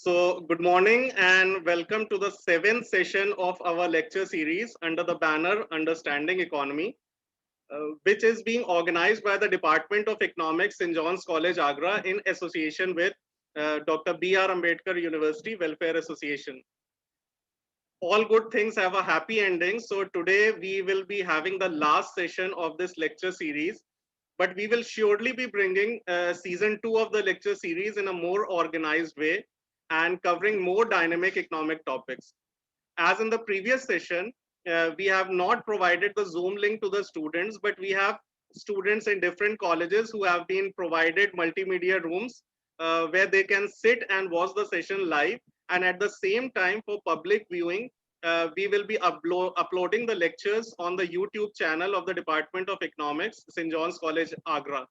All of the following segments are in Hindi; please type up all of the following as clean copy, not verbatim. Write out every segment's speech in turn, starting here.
So, good morning and welcome to the seventh session of our lecture series under the banner Understanding Economy, which is being organized by the Department of Economics, St. John's College, Agra, in association with Dr. B.R. Ambedkar University Welfare Association. All good things have a happy ending. So, today we will be having the last session of this lecture series, but we will surely be bringing season 2 of the lecture series in a more organized way and covering more dynamic economic topics. As in the previous session, we have not provided the Zoom link to the students, but we have students in different colleges who have been provided multimedia rooms where they can sit and watch the session live. And at the same time, for public viewing, we will be uploading the lectures on the YouTube channel of the Department of Economics, St. John's College, Agra.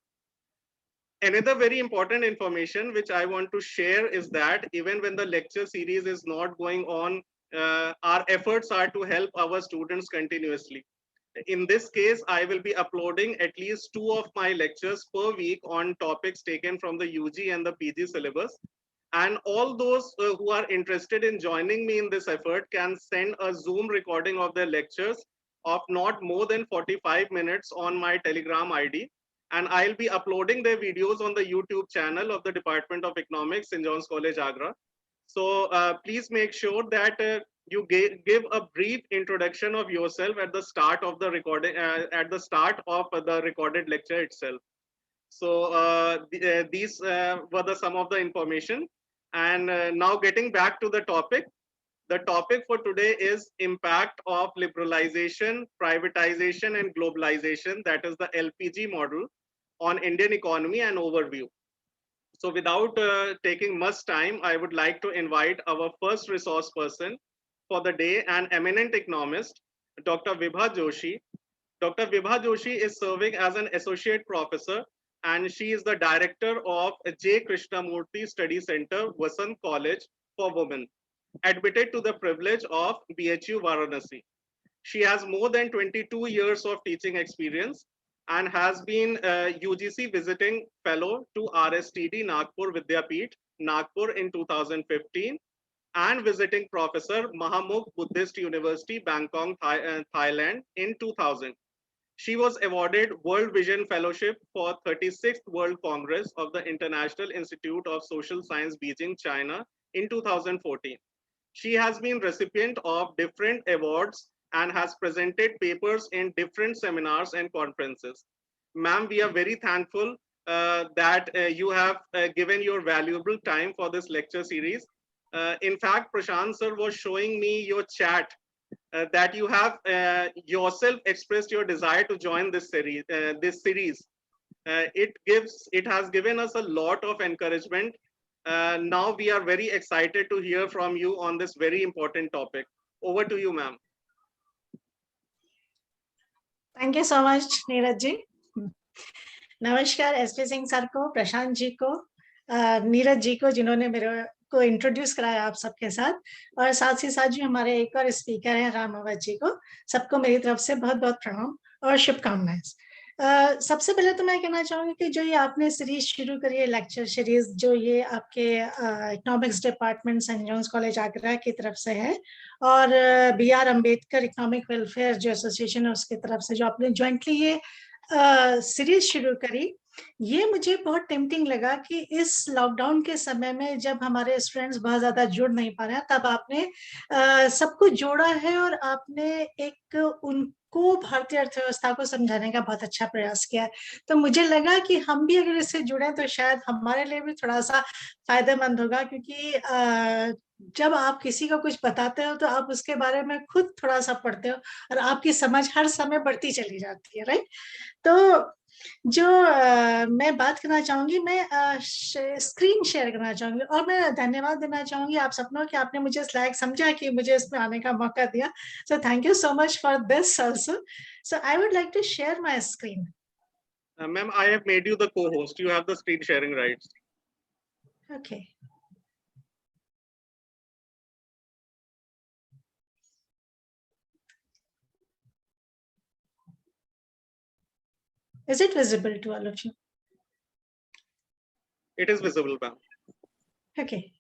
Another very important information which I want to share is that even when the lecture series is not going on, our efforts are to help our students continuously. In this case, I will be uploading at least 2 of my lectures per week on topics taken from the UG and the PG syllabus. And all those who are interested in joining me in this effort can send a Zoom recording of their lectures of not more than 45 minutes on my Telegram ID. And I'll be uploading their videos on the YouTube channel of the Department of Economics, St. John's College, Agra. So please make sure that you give a brief introduction of yourself at the start of the recording, at the start of the recorded lecture itself. So these were some of the information. And now getting back to the topic for today is impact of liberalization, privatization, and globalization, that is the LPG model, on Indian economy and overview. So without taking much time, I would like to invite our first resource person for the day, an eminent economist, Dr. Vibha Joshi. Dr. Vibha Joshi is serving as an associate professor and she is the director of J. Krishnamurthy Study Center, Vasant College for Women, admitted to the privilege of BHU Varanasi. She has more than 22 years of teaching experience and has been a UGC visiting fellow to RSTD Nagpur Vidyapeeth, Nagpur in 2015, and visiting professor Mahamukh Buddhist University, Bangkok, Thailand in 2000. She was awarded World Vision Fellowship for 36th World Congress of the International Institute of Social Science, Beijing, China in 2014. She has been recipient of different awards and has presented papers in different seminars and conferences. Ma'am, we are very thankful that you have given your valuable time for this lecture series. In fact, Prashant sir was showing me your chat that you have yourself expressed your desire to join this series. It has given us a lot of encouragement. Now we are very excited to hear from you on this very important topic. Over to you, ma'am. Thank you so much, Neeraj ji. नमस्कार एसपी सिंह सर को, प्रशांत जी को, नीरज जी को, जिन्होंने मेरे को इंट्रोड्यूस कराया आप सबके साथ, और साथ ही साथ जो हमारे एक और स्पीकर हैं रामावत जी को, सबको मेरी तरफ से बहुत बहुत प्रणाम और शुभकामनाएं. सबसे पहले तो मैं कहना चाहूंगी कि जो ये आपने सीरीज शुरू करी है, लेक्चर सीरीज, जो ये आपके economics department Saint John's college Agra की तरफ से है, और BR अम्बेडकर इकोनॉमिक वेलफेयर जो एसोसिएशन है उसकी तरफ से जो आपने ज्वाइंटली ये सीरीज शुरू करी, ये मुझे बहुत टेम्पटिंग लगा कि इस लॉकडाउन के समय में जब हमारे स्टूडेंट्स बहुत ज्यादा जुड़ नहीं पा रहे हैं, तब आपने सबको जोड़ा है और आपने एक उनको भारतीय अर्थव्यवस्था को समझाने का बहुत अच्छा प्रयास किया है. तो मुझे लगा कि हम भी अगर इससे जुड़े तो शायद हमारे लिए भी थोड़ा सा फायदेमंद होगा, क्योंकि जब आप किसी को कुछ बताते हो तो आप उसके बारे में खुद थोड़ा सा पढ़ते हो और आपकी समझ हर समय बढ़ती चली जाती है, राइट. तो जो मैं बात करना चाहूंगी, मैं स्क्रीन शेयर करना चाहूंगी और मैं धन्यवाद देना चाहूंगी आप सबको कि आपने मुझे लायक समझा कि मुझे इसमें आने का मौका दिया. So thank you so much for this also. So I would like to share my screen. Ma'am, I have made you the co-host. You have the screen sharing rights. Okay. Is it visible to all of you? It is visible, ma'am. Okay.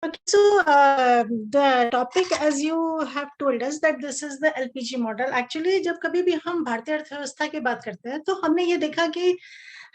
Okay, so the topic, as you have told us, that this is the LPG model. Actually, जब कभी भी हम भारतीय अर्थव्यवस्था की बात करते हैं, तो हमने ये देखा कि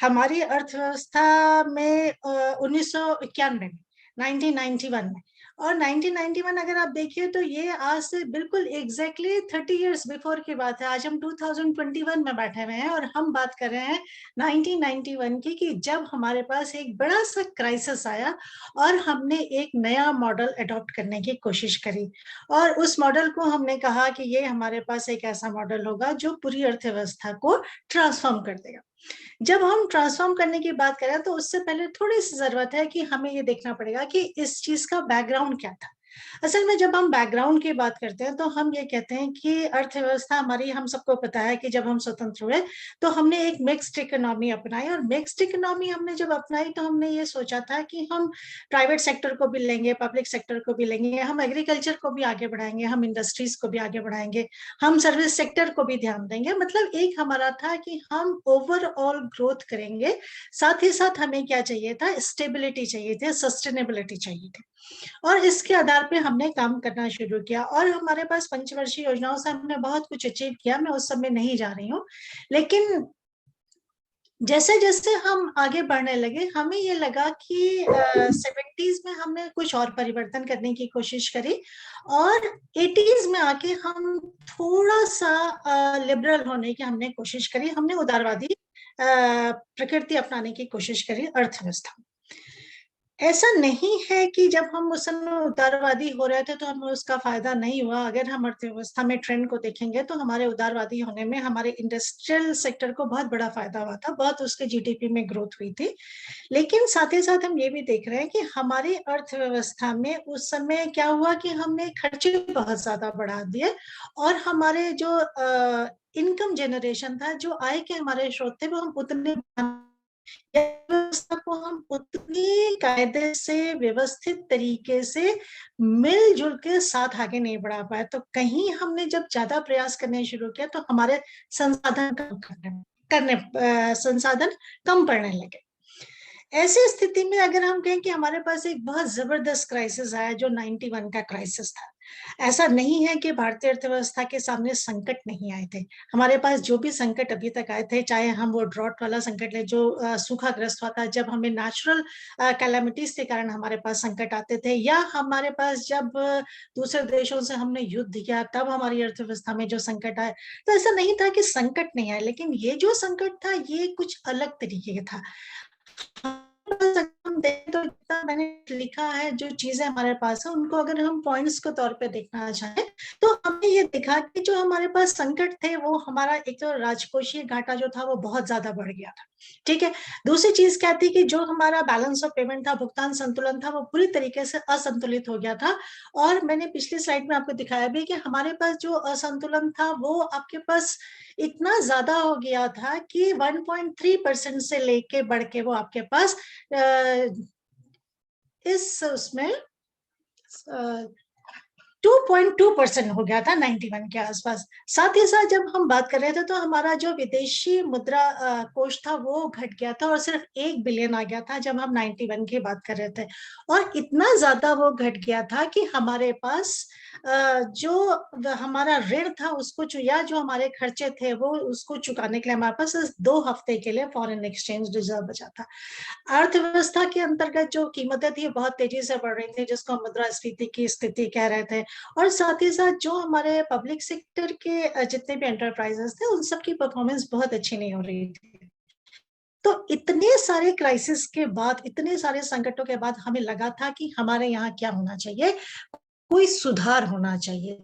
हमारी अर्थव्यवस्था में 1991 में 1991 में और 1991 अगर आप देखिए तो ये आज से बिल्कुल एग्जैक्टली 30 इयर्स बिफोर की बात है। आज हम 2021 में बैठे हुए हैं और हम बात कर रहे हैं 1991 की, कि जब हमारे पास एक बड़ा सा क्राइसिस आया और हमने एक नया मॉडल अडॉप्ट करने की कोशिश करी और उस मॉडल को हमने कहा कि ये हमारे पास एक ऐसा मॉडल होगा जो पूरी अर्थव्यवस्था को ट्रांसफॉर्म कर देगा। जब हम ट्रांसफॉर्म करने की बात करें तो उससे पहले थोड़ी सी जरूरत है कि हमें ये देखना पड़ेगा कि इस चीज का बैकग्राउंड क्या था। असल में जब हम बैकग्राउंड की बात करते हैं तो हम ये कहते हैं कि अर्थव्यवस्था हमारी, हम सबको पता है कि जब हम स्वतंत्र हुए तो हमने एक मिक्स्ड इकोनॉमी अपनाई और मिक्स्ड इकोनॉमी हमने जब अपनाई तो हमने ये सोचा था कि हम प्राइवेट सेक्टर को भी लेंगे, पब्लिक सेक्टर को भी लेंगे, हम एग्रीकल्चर को भी आगे बढ़ाएंगे, हम इंडस्ट्रीज को भी आगे बढ़ाएंगे, हम सर्विस सेक्टर को भी ध्यान देंगे। मतलब एक हमारा था कि हम ओवरऑल ग्रोथ करेंगे, साथ ही साथ हमें क्या चाहिए था, स्टेबिलिटी चाहिए थी, सस्टेनेबिलिटी चाहिए थी। और इसके आधार पे हमने काम करना शुरू किया और हमारे पास पंचवर्षीय योजनाओं से हमने बहुत कुछ अचीव किया। मैं उस सब में नहीं जा रही हूँ, लेकिन जैसे जैसे हम आगे बढ़ने लगे हमें ये लगा कि 70s में हमने कुछ और परिवर्तन करने की कोशिश करी और 80s में आके हम थोड़ा सा लिबरल होने की हमने कोशिश करी। हमने उदारवादी प्रकृति अपनाने की कोशिश करी अर्थव्यवस्था। ऐसा नहीं है कि जब हम उस समय उदारवादी हो रहे थे तो हमें उसका फायदा नहीं हुआ। अगर हम अर्थव्यवस्था में ट्रेंड को देखेंगे तो हमारे उदारवादी होने में हमारे इंडस्ट्रियल सेक्टर को बहुत बड़ा फायदा हुआ था, बहुत उसके जीडीपी में ग्रोथ हुई थी। लेकिन साथ ही साथ हम ये भी देख रहे हैं कि हमारी अर्थव्यवस्था में उस समय क्या हुआ कि हमने खर्चे बहुत ज्यादा बढ़ा दिए और हमारे जो इनकम जनरेशन था, जो आय के हमारे स्रोत थे, वो हम उतने व्यवस्था को हम उतनी कायदे से व्यवस्थित तरीके से मिलजुल के साथ आगे नहीं बढ़ा पाए। तो कहीं हमने जब ज्यादा प्रयास करने शुरू किया तो हमारे संसाधन संसाधन कम पड़ने लगे। ऐसी स्थिति में अगर हम कहें कि हमारे पास एक बहुत जबरदस्त क्राइसिस आया जो 91 का क्राइसिस था। ऐसा नहीं है कि भारतीय अर्थव्यवस्था के सामने संकट नहीं आए थे। हमारे पास जो भी संकट अभी तक आए थे, चाहे हम वो ड्रॉट वाला संकट ले जो सूखाग्रस्त हुआ था, जब हमें नेचुरल कैलामिटीज के कारण हमारे पास संकट आते थे, या हमारे पास जब दूसरे देशों से हमने युद्ध किया तब हमारी अर्थव्यवस्था में जो संकट आए। तो ऐसा नहीं था कि संकट नहीं आए, लेकिन ये जो संकट था ये कुछ अलग तरीके का था। हम देखें तो जितना मैंने लिखा है, जो चीजें हमारे पास है उनको अगर हम पॉइंट्स के तौर पे देखना चाहें तो हमने ये देखा कि जो हमारे पास संकट थे वो हमारा एक तो राजकोषीय घाटा जो था वो बहुत ज्यादा बढ़ गया था। ठीक है। दूसरी चीज क्या थी कि जो हमारा बैलेंस ऑफ पेमेंट था, भुगतान संतुलन था, वो पूरी तरीके से असंतुलित हो गया था। और मैंने पिछली स्लाइड में आपको दिखाया भी कि हमारे पास जो असंतुलन था वो आपके पास इतना ज्यादा हो गया था कि 1.3% से लेके बढ़ के वो आपके पास इस उसमें 2.2% हो गया था 91 के आसपास। साथ ही साथ जब हम बात कर रहे थे तो हमारा जो विदेशी मुद्रा कोष था वो घट गया था और सिर्फ 1 बिलियन आ गया था जब हम 91 की बात कर रहे थे। और इतना ज्यादा वो घट गया था कि हमारे पास जो हमारा ऋण था उसको या जो हमारे खर्चे थे वो उसको चुकाने के लिए हमारे पास 2 हफ्ते के लिए फॉरेन एक्सचेंज रिजर्व बचा था। अर्थव्यवस्था के अंतर्गत जो कीमतें थी बहुत तेजी से बढ़ रही थी, जिसको हम मुद्रास्फीति की स्थिति कह रहे थे। और साथ ही साथ जो हमारे पब्लिक सेक्टर के जितने भी एंटरप्राइजेस थे उन सब की परफॉर्मेंस बहुत अच्छी नहीं हो रही थी। तो इतने सारे क्राइसिस के बाद, इतने सारे संकटों के बाद हमें लगा था कि हमारे यहाँ क्या होना चाहिए, कोई सुधार होना चाहिए।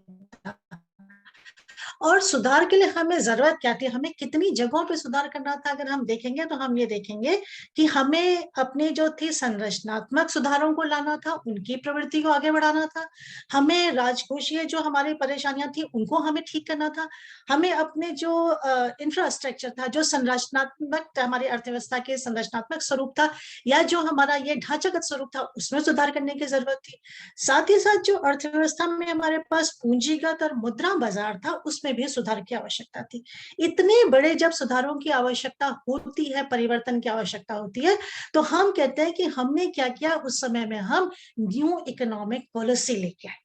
और सुधार के लिए हमें जरूरत क्या थी, हमें कितनी जगहों पे सुधार करना था, अगर हम देखेंगे तो हम ये देखेंगे कि हमें अपनी जो थी संरचनात्मक सुधारों को लाना था, उनकी प्रवृत्ति को आगे बढ़ाना था, हमें राजकोषीय जो हमारी परेशानियां थी उनको हमें ठीक करना था, हमें अपने जो इंफ्रास्ट्रक्चर था, जो संरचनात्मक हमारी अर्थव्यवस्था के संरचनात्मक स्वरूप था या जो हमारा ये ढांचागत स्वरूप था, उसमें सुधार करने की जरूरत थी। साथ ही साथ जो अर्थव्यवस्था में हमारे पास पूंजीगत और मुद्रा बाजार था, उसमें भी सुधार की आवश्यकता थी। इतने बड़े जब सुधारों की आवश्यकता होती है, परिवर्तन की आवश्यकता होती है, तो हम कहते हैं कि हमने क्या किया उस समय में, हम न्यू इकोनॉमिक पॉलिसी लेके आए।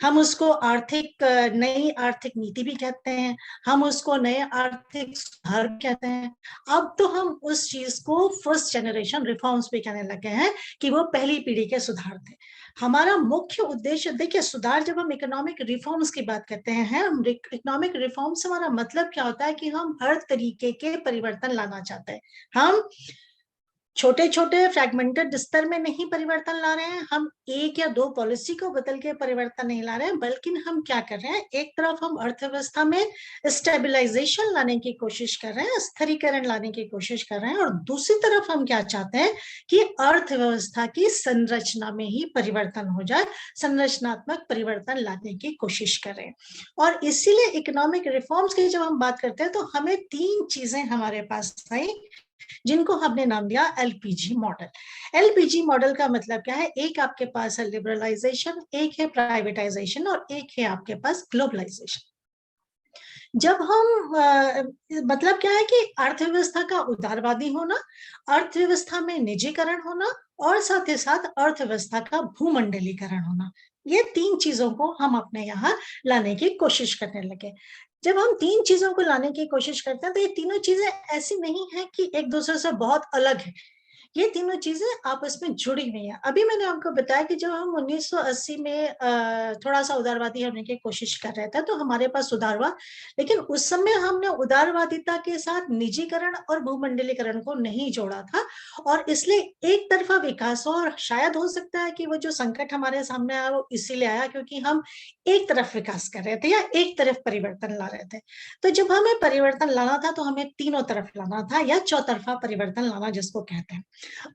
हम उसको आर्थिक नई आर्थिक नीति भी कहते हैं, हम उसको नए आर्थिक सुधार कहते हैं। अब तो हम उस चीज को फर्स्ट जनरेशन रिफॉर्म्स भी कहने लगे हैं कि वो पहली पीढ़ी के सुधार थे। हमारा मुख्य उद्देश्य, देखिए सुधार, जब हम इकोनॉमिक रिफॉर्म्स की बात करते हैं, हम इकोनॉमिक रिफॉर्म्स से हमारा मतलब क्या होता है कि हम हर तरीके के परिवर्तन लाना चाहते हैं। हम छोटे छोटे फ्रैगमेंटेड स्तर में नहीं परिवर्तन ला रहे हैं, हम एक या दो पॉलिसी को बदल के परिवर्तन नहीं ला रहे हैं, बल्कि हम क्या कर रहे हैं, एक तरफ हम अर्थव्यवस्था में स्टेबलाइजेशन लाने की कोशिश कर रहे हैं, स्थिरीकरण लाने की कोशिश कर रहे हैं, और दूसरी तरफ हम क्या चाहते हैं कि अर्थव्यवस्था की संरचना में ही परिवर्तन हो जाए, संरचनात्मक परिवर्तन लाने की कोशिश कर रहे हैं। और इसीलिए इकोनॉमिक रिफॉर्म्स की जब हम बात करते हैं तो हमें तीन चीजें हमारे पास आई, जिनको हमने नाम दिया एलपीजी मॉडल। एलपीजी मॉडल का मतलब क्या है, एक आपके पास है लिबरलाइजेशन, एक है प्राइवेटाइजेशन और एक है आपके पास ग्लोबलाइजेशन। जब हम मतलब क्या है कि अर्थव्यवस्था का उदारवादी होना, अर्थव्यवस्था में निजीकरण होना और साथ ही साथ अर्थव्यवस्था का भूमंडलीकरण होना, ये तीन चीजों को हम अपने यहाँ लाने की कोशिश करने लगे। जब हम तीन चीजों को लाने की कोशिश करते हैं तो ये तीनों चीजें ऐसी नहीं है कि एक दूसरे से बहुत अलग है, ये तीनों चीजें आपस में जुड़ी हुई हैं। अभी मैंने आपको बताया कि जब हम 1980 में थोड़ा सा उदारवादी होने की कोशिश कर रहे थे तो हमारे पास सुधार हुआ, लेकिन उस समय हमने उदारवादिता के साथ निजीकरण और भूमंडलीकरण को नहीं जोड़ा था, और इसलिए एक तरफा विकास हो, और शायद हो सकता है कि वो जो संकट हमारे सामने आया वो इसीलिए आया क्योंकि हम एक तरफ विकास कर रहे थे या एक तरफ परिवर्तन ला रहे थे। तो जब हमें परिवर्तन लाना था तो हमें तीनों तरफ लाना था, या चौतरफा परिवर्तन लाना जिसको कहते हैं।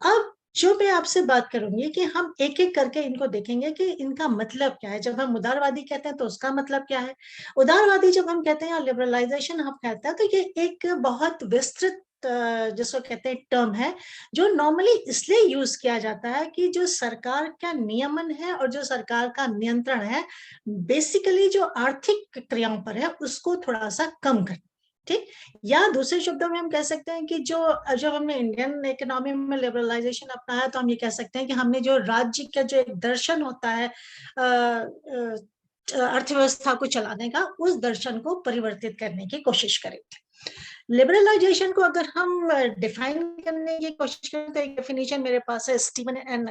अब जो मैं आपसे बात करूंगी कि हम एक एक करके इनको देखेंगे कि इनका मतलब क्या है। जब हम उदारवादी कहते हैं तो उसका मतलब क्या है, उदारवादी जब हम कहते हैं, लिबरलाइजेशन हम कहते हैं, तो ये एक बहुत विस्तृत जिसको कहते हैं टर्म है, जो नॉर्मली इसलिए यूज किया जाता है कि जो सरकार का नियमन है और जो सरकार का नियंत्रण है, बेसिकली जो आर्थिक क्रियाओं पर है उसको थोड़ा सा कम कर, ठीक। या दूसरे शब्दों में हम कह सकते हैं कि जो जब हमने इंडियन इकोनॉमी में लिबरलाइजेशन अपनाया तो हम ये कह सकते हैं कि हमने जो राज्य का जो एक दर्शन होता है अर्थव्यवस्था को चलाने का, उस दर्शन को परिवर्तित करने की कोशिश करेंगे। लिबरलाइजेशन को अगर हम डिफाइन करने की कोशिश करें तो एक डेफिनेशन मेरे पास है, स्टीवन एंड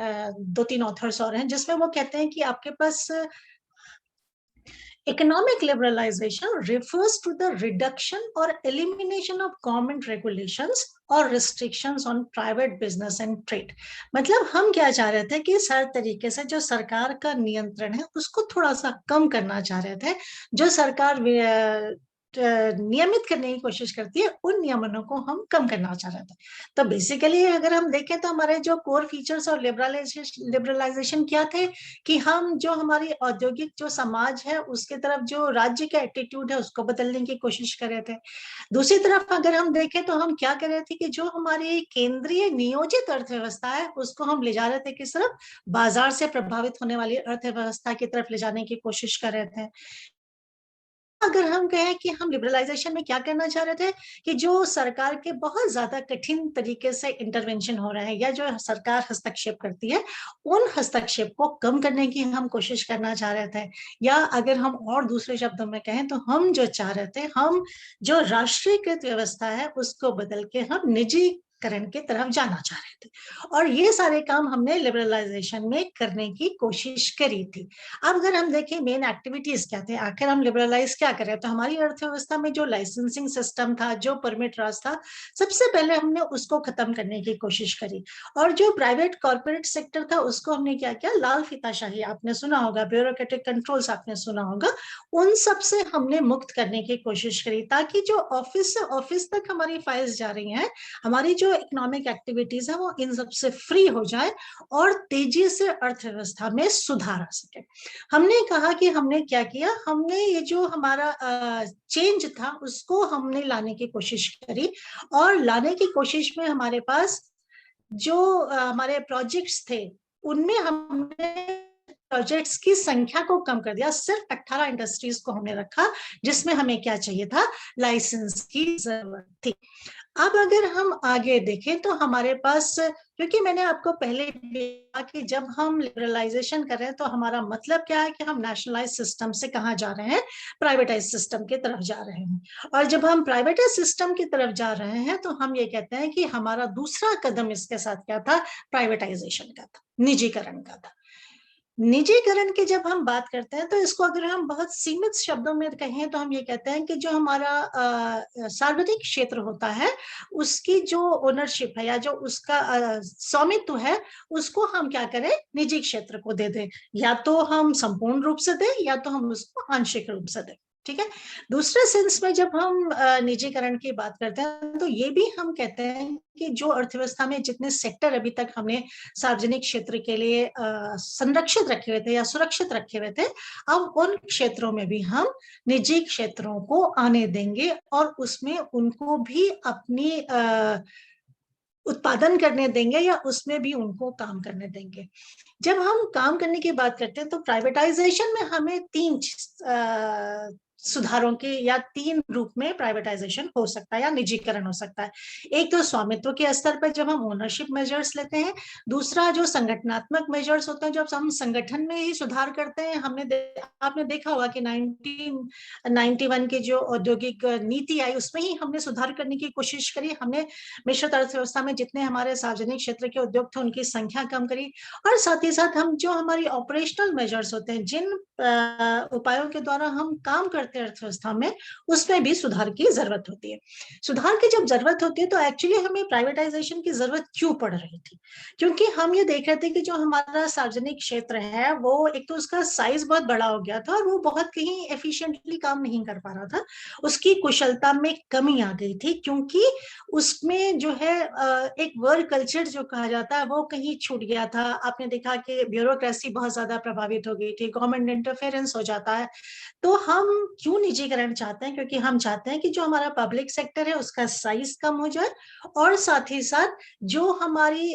दो तीन ऑथर्स और हैं, जिसमें वो कहते हैं कि आपके पास economic liberalization refers to the reduction or elimination of government regulations or restrictions on private business and trade। मतलब हम क्या चाह रहे थे कि हर तरीके से जो सरकार का नियंत्रण है उसको थोड़ा सा कम करना चाह रहे थे, जो सरकार नियमित करने की कोशिश करती है उन नियमनों को हम कम करना चाह रहे थे। तो बेसिकली अगर हम देखें तो हमारे जो कोर फीचर्स और लिबरलाइजेशन क्या थे कि हम जो हमारी औद्योगिक जो समाज है उसके तरफ जो राज्य का एटीट्यूड है उसको बदलने की कोशिश कर रहे थे। दूसरी तरफ अगर हम देखें तो हम क्या कर रहे थे कि जो हमारी केंद्रीय नियोजित अर्थव्यवस्था है उसको हम ले जा रहे थे किस तरफ, बाजार से प्रभावित होने वाली अर्थव्यवस्था की तरफ ले जाने की कोशिश कर रहे थे। अगर हम कहें कि हम लिबरलाइजेशन में क्या करना चाह रहे थे कि जो सरकार के बहुत ज्यादा कठिन तरीके से इंटरवेंशन हो रहे हैं या जो सरकार हस्तक्षेप करती है, उन हस्तक्षेप को कम करने की हम कोशिश करना चाह रहे थे। या अगर हम और दूसरे शब्दों में कहें तो हम जो चाह रहे थे, हम जो राष्ट्रीयकृत व्यवस्था है उसको बदल के हम निजी करण की तरफ जाना चाह रहे थे, और ये सारे काम हमने लिबरलाइजेशन में करने की कोशिश करी थी। अब अगर हम देखें मेन एक्टिविटीज क्या थे, आखिर हम लिबरलाइज क्या कर रहे हैं, तो हमारी अर्थव्यवस्था में जो लाइसेंसिंग सिस्टम था, जो परमिट राज था, सबसे पहले हमने उसको खत्म करने की कोशिश करी, और जो प्राइवेट कॉर्पोरेट सेक्टर था उसको हमने क्या किया, लाल फीताशाही आपने सुना होगा, ब्यूरोक्रेटिक कंट्रोल्स आपने सुना होगा, उन सब से हमने मुक्त करने की कोशिश करी, ताकि जो ऑफिस से ऑफिस तक हमारी फाइल्स जा रही हैं, हमारी जो इकोनॉमिक एक्टिविटीज है वो इन सब से फ्री हो जाए और तेजी से अर्थव्यवस्था में सुधार आ सके। हमने कहा कि हमने क्या किया, हमने ये जो हमारा चेंज था उसको हमने लाने की कोशिश करी, और लाने की कोशिश में हमारे पास जो हमारे प्रोजेक्ट्स थे उनमें हमने प्रोजेक्ट्स की संख्या को कम कर दिया, सिर्फ 18 इंडस्ट्रीज को हमने रखा जिसमें हमें क्या चाहिए था, लाइसेंस की जरूरत थी। अब अगर हम आगे देखें तो हमारे पास, क्योंकि मैंने आपको पहले कहा कि जब हम लिबरलाइजेशन कर रहे हैं तो हमारा मतलब क्या है कि हम नेशनलाइज सिस्टम से कहाँ जा रहे हैं, प्राइवेटाइज सिस्टम की तरफ जा रहे हैं। और जब हम प्राइवेटाइज सिस्टम की तरफ जा रहे हैं तो हम ये कहते हैं कि हमारा दूसरा कदम इसके साथ क्या था, प्राइवेटाइजेशन का था, निजीकरण का था। निजीकरण की जब हम बात करते हैं तो इसको अगर हम बहुत सीमित शब्दों में कहें तो हम ये कहते हैं कि जो हमारा सार्वजनिक क्षेत्र होता है उसकी जो ओनरशिप है या जो उसका स्वामित्व है उसको हम क्या करें, निजी क्षेत्र को दे दें, या तो हम संपूर्ण रूप से दें या तो हम उसको आंशिक रूप से दें, ठीक है। दूसरे सेंस में जब हम निजीकरण की बात करते हैं तो ये भी हम कहते हैं कि जो अर्थव्यवस्था में जितने सेक्टर अभी तक हमने सार्वजनिक क्षेत्र के लिए संरक्षित रखे हुए थे या सुरक्षित रखे हुए थे, अब उन क्षेत्रों में भी हम निजी क्षेत्रों को आने देंगे और उसमें उनको भी अपनी उत्पादन करने देंगे या उसमें भी उनको काम करने देंगे। जब हम काम करने की बात करते हैं तो प्राइवेटाइजेशन में हमें तीन सुधारों के या तीन रूप में प्राइवेटाइजेशन हो सकता है या निजीकरण हो सकता है। एक तो स्वामित्व के स्तर पर जब हम ओनरशिप मेजर्स लेते हैं, दूसरा जो संगठनात्मक मेजर्स होते हैं जब हम संगठन में ही सुधार करते हैं। आपने देखा होगा कि 1991 की जो औद्योगिक नीति आई उसमें ही हमने सुधार करने की कोशिश करी, हमने मिश्रित अर्थव्यवस्था में जितने हमारे सार्वजनिक क्षेत्र के उद्योग थे उनकी संख्या कम करी, और साथ ही साथ हम जो हमारी ऑपरेशनल मेजर्स होते हैं, जिन उपायों के द्वारा हम काम करते हैं अर्थव्यवस्था में, उसमें भी सुधार की जरूरत होती है। सुधार की जब जरूरत होती है तो एक्चुअली हमें प्राइवेटाइजेशन की जरूरत क्यों पड़ रही थी, क्योंकि हम ये देख रहे थे कि जो हमारा सार्वजनिक क्षेत्र है वो एक तो उसका साइज बहुत बड़ा हो गया था और वो बहुत कहीं एफिशिएंटली काम नहीं कर पा रहा था, उसकी कुशलता में कमी आ गई थी, क्योंकि उसमें जो है एक वर्क कल्चर जो कहा जाता है वो कहीं छूट गया था। आपने देखा कि ब्यूरोक्रेसी बहुत ज्यादा प्रभावित हो गई थी, गवर्नमेंट इंटरफेरेंस हो जाता है। तो हम क्यों निजीकरण चाहते हैं, क्योंकि हम चाहते हैं कि जो हमारा पब्लिक सेक्टर है उसका साइज कम हो जाए और साथ ही साथ जो हमारी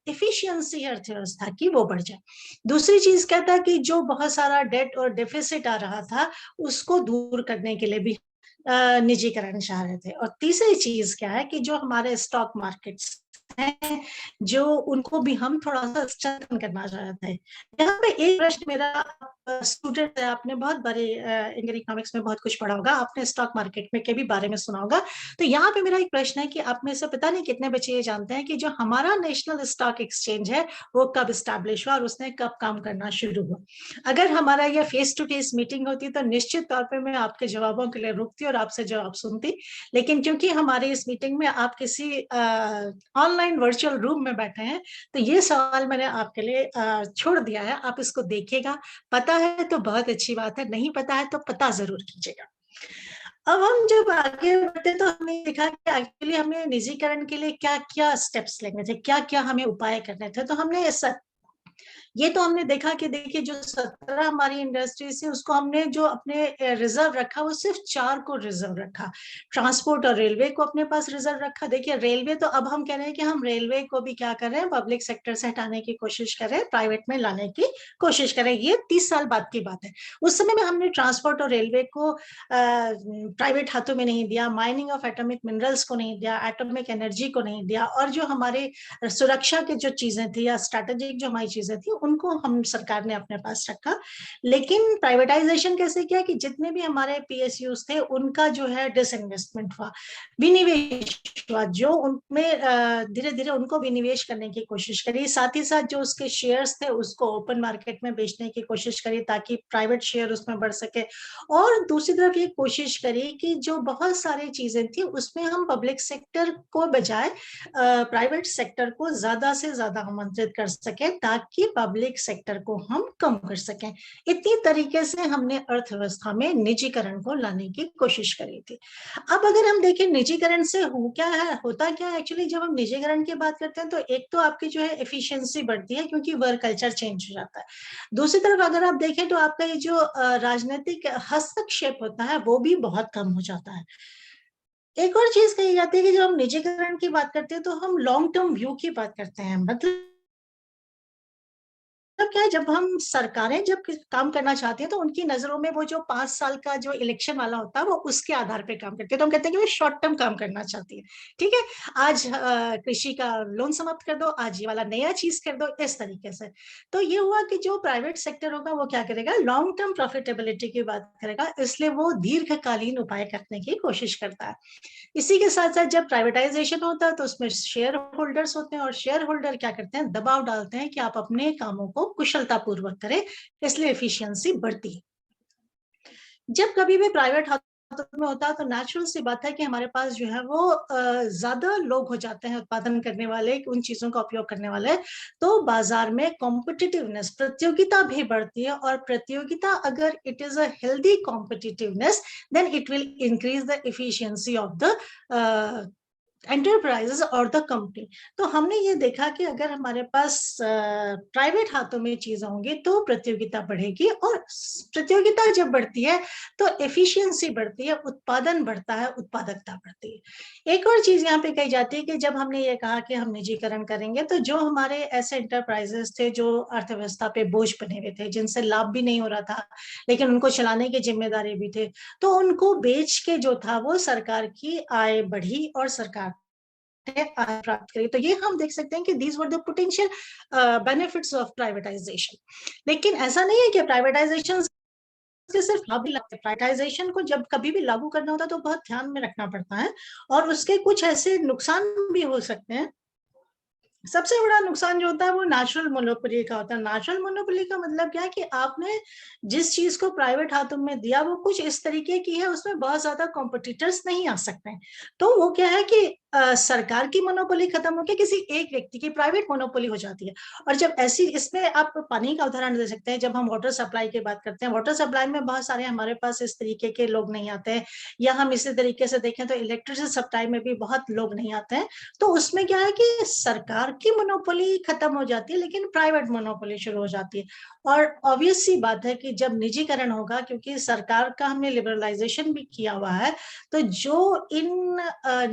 एफिशिएंसी है अर्थव्यवस्था की वो बढ़ जाए। दूसरी चीज कहता है कि जो बहुत सारा डेट और डेफिसिट आ रहा था उसको दूर करने के लिए भी निजीकरण चाह रहे थे। और तीसरी चीज क्या है कि जो हमारे स्टॉक मार्केट्स हैं जो उनको भी हम थोड़ा सा स्ट्रेंथन करना चाहते हैं। यहाँ पे एक प्रश्न मेरा, स्टूडेंट है, आपने बहुत बड़े इंडियन इकोनॉमिक्स में बहुत कुछ पढ़ा होगा, आपने स्टॉक मार्केट में के भी बारे में सुना होगा। तो यहाँ पे मेरा एक प्रश्न है कि आप में से पता नहीं कितने बच्चे ये जानते हैं कि जो हमारा नेशनल स्टॉक एक्सचेंज है वो कब स्टैब्लिश हुआ और उसने कब काम करना शुरू हुआ। अगर हमारा यह फेस टू फेस मीटिंग होती तो निश्चित तौर पर मैं आपके जवाबों के लिए रुकती और आपसे जवाब सुनती, लेकिन क्योंकि हमारे इस मीटिंग में आप किसी ऑनलाइन वर्चुअल रूम में बैठे हैं तो ये सवाल मैंने आपके लिए छोड़ दिया है, आप इसको देखिएगा, पता है तो बहुत अच्छी बात है, नहीं पता है तो पता जरूर कीजिएगा। अब हम जब आगे बढ़ते तो हमने देखा कि एक्चुअली हमें निजीकरण के लिए क्या क्या स्टेप्स लेने थे, क्या क्या हमें उपाय करने थे। तो हमने ये तो हमने देखा कि देखिए जो 17 हमारी इंडस्ट्रीज थी उसको हमने जो अपने रिजर्व रखा वो सिर्फ 4 को रिजर्व रखा, ट्रांसपोर्ट और रेलवे को अपने पास रिजर्व रखा। देखिए रेलवे तो अब हम कह रहे हैं कि हम रेलवे को भी क्या कर रहे हैं, पब्लिक सेक्टर से हटाने की कोशिश कर रहे हैं, प्राइवेट में लाने की कोशिश कर रहे हैं। ये 30 साल बाद की बात है। उस समय में हमने ट्रांसपोर्ट और रेलवे को प्राइवेट हाथों में नहीं दिया, माइनिंग ऑफ एटॉमिक मिनरल्स को नहीं दिया, एटॉमिक एनर्जी को नहीं दिया, और जो हमारे सुरक्षा की जो चीजें थी या स्ट्रैटेजिक जो हमारी चीजें थी उनको हम सरकार ने अपने पास रखा। लेकिन प्राइवेटाइजेशन कैसे किया कि जितने भी हमारे पीएसयूज थे उनका जो है डिसइन्वेस्टमेंट हुआ, विनिवेश हुआ, जो उनमें धीरे धीरे उनको विनिवेश करने की कोशिश करी, साथ ही साथ जो उसके शेयर्स थे उसको ओपन मार्केट में बेचने की कोशिश करी ताकि प्राइवेट शेयर उसमें बढ़ सके। और दूसरी तरफ ये कोशिश करी कि जो बहुत सारी चीजें थी उसमें हम पब्लिक सेक्टर को बजाय प्राइवेट सेक्टर को ज्यादा से ज्यादा आमंत्रित कर सके ताकि पब्लिक सेक्टर को हम कम कर सकें। इतनी तरीके से हमने अर्थव्यवस्था में निजीकरण को लाने की कोशिश करी थी। अब अगर हम देखें निजीकरण से होता क्या है एक्चुअली, जब हम निजीकरण की बात करते हैं तो एक तो आपकी जो है एफिशिएंसी बढ़ती है क्योंकि वर्क कल्चर चेंज हो जाता है। दूसरी तरफ अगर आप देखें तो आपका ये जो राजनीतिक हस्तक्षेप होता है वो भी बहुत कम हो जाता है। एक और चीज कही जाती है कि जब हम निजीकरण की बात करते हैं तो हम लॉन्ग टर्म व्यू की बात करते हैं। मतलब क्या है, जब हम सरकारें जब काम करना चाहती है तो उनकी नजरों में वो जो 5 साल का जो इलेक्शन वाला होता है वो उसके आधार पे काम करती है। तो हम कहते हैं कि वो शॉर्ट टर्म काम करना चाहती है। ठीक है, आज कृषि का लोन समाप्त कर दो, आज ये वाला नया चीज कर दो, इस तरीके से। तो ये हुआ कि जो प्राइवेट सेक्टर होगा वो क्या करेगा, लॉन्ग टर्म प्रॉफिटेबिलिटी की बात करेगा, इसलिए वो दीर्घकालीन उपाय करने की कोशिश करता है। इसी के साथ साथ जब प्राइवेटाइजेशन होता है तो उसमें शेयर होल्डर्स होते हैं और शेयर होल्डर क्या करते हैं, दबाव डालते हैं कि आप अपने कामों को कुशलता पूर्वक करें, इसलिए एफिशिएंसी बढ़ती है। जब कभी भी प्राइवेट हाथों में होता है तो नेचुरल सी बात है कि हमारे पास जो है वो ज्यादा लोग हो जाते हैं उत्पादन करने वाले, उन चीजों का उपयोग करने वाले, तो बाजार में कॉम्पिटिटिवनेस, प्रतियोगिता भी बढ़ती है। और प्रतियोगिता अगर it is a healthy competitiveness then it will increase the efficiency of the enterprises और द कंपनी। तो हमने ये देखा कि अगर हमारे पास प्राइवेट हाथों में चीजें होंगी तो प्रतियोगिता बढ़ेगी, और प्रतियोगिता जब बढ़ती है तो एफिशिएंसी बढ़ती है, उत्पादन बढ़ता है, उत्पादकता बढ़ती है। एक और चीज यहाँ पे कही जाती है कि जब हमने ये कहा कि हम निजीकरण करेंगे तो जो हमारे ऐसे एंटरप्राइजेस थे जो अर्थव्यवस्था पे बोझ बने हुए थे, जिनसे लाभ भी नहीं हो रहा था लेकिन उनको चलाने की जिम्मेदारी भी थे, तो उनको बेच के जो था वो सरकार की आय बढ़ी और सरकार प्राप्त करी। तो ये हम देख सकते हैं कि these were the potential benefits of privatisation. लेकिन ऐसा नहीं है कि प्राइवेटाइजेशन से सिर्फ लाभ ही लगते हैं। प्राइवेटाइजेशन को जब कभी भी लागू करना होता है तो बहुत ध्यान में रखना पड़ता है, और उसके कुछ ऐसे नुकसान भी हो सकते हैं। सबसे बड़ा नुकसान जो होता है वो नेचुरल मोनोपोली का होता है। नेचुरल मोनोपोली का मतलब क्या है कि आपने जिस चीज को प्राइवेट हाथों में दिया वो कुछ इस तरीके की है, उसमें बहुत ज्यादा कॉम्पिटिटर्स नहीं आ सकते हैं। तो वो क्या है कि सरकार की मोनोपोली खत्म होकर किसी एक व्यक्ति की प्राइवेट मोनोपोली हो जाती है। और जब ऐसी, इसमें आप पानी का उदाहरण दे सकते हैं। जब हम वाटर सप्लाई की बात करते हैं, वाटर सप्लाई में बहुत सारे हमारे पास इस तरीके के लोग नहीं आते हैं, या हम इसी तरीके से देखें तो इलेक्ट्रिसिटी सप्लाई में भी बहुत लोग नहीं आते हैं। तो उसमें क्या है कि सरकार की मोनोपोली खत्म हो जाती है लेकिन प्राइवेट मोनोपोली शुरू हो जाती है। और ऑब्वियस सी बात है कि जब निजीकरण होगा, क्योंकि सरकार का हमने लिबरलाइजेशन भी किया हुआ है, तो जो इन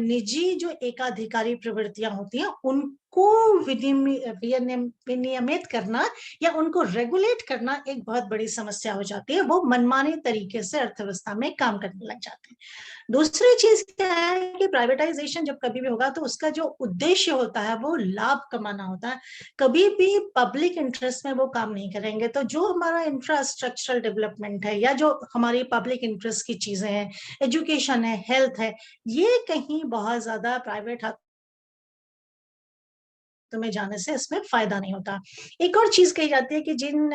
निजी जो एकाधिकारी प्रवृत्तियां होती हैं उनको विनियमित करना या उनको रेगुलेट करना एक बहुत बड़ी समस्या हो जाती है। वो मनमानी तरीके से अर्थव्यवस्था में काम करने लग जाते हैं। दूसरी चीज क्या है कि प्राइवेटाइजेशन जब कभी भी होगा तो उसका जो उद्देश्य होता है वो लाभ कमाना होता है, कभी भी पब्लिक इंटरेस्ट में वो काम नहीं करेंगे। तो जो हमारा इंफ्रास्ट्रक्चरल डेवलपमेंट है या जो हमारी पब्लिक इंटरेस्ट की चीजें हैं, एजुकेशन है, हेल्थ है, ये कहीं बहुत ज्यादा प्राइवेट हाथ में जाने से इसमें फायदा नहीं होता। एक और चीज कही जाती है कि जिन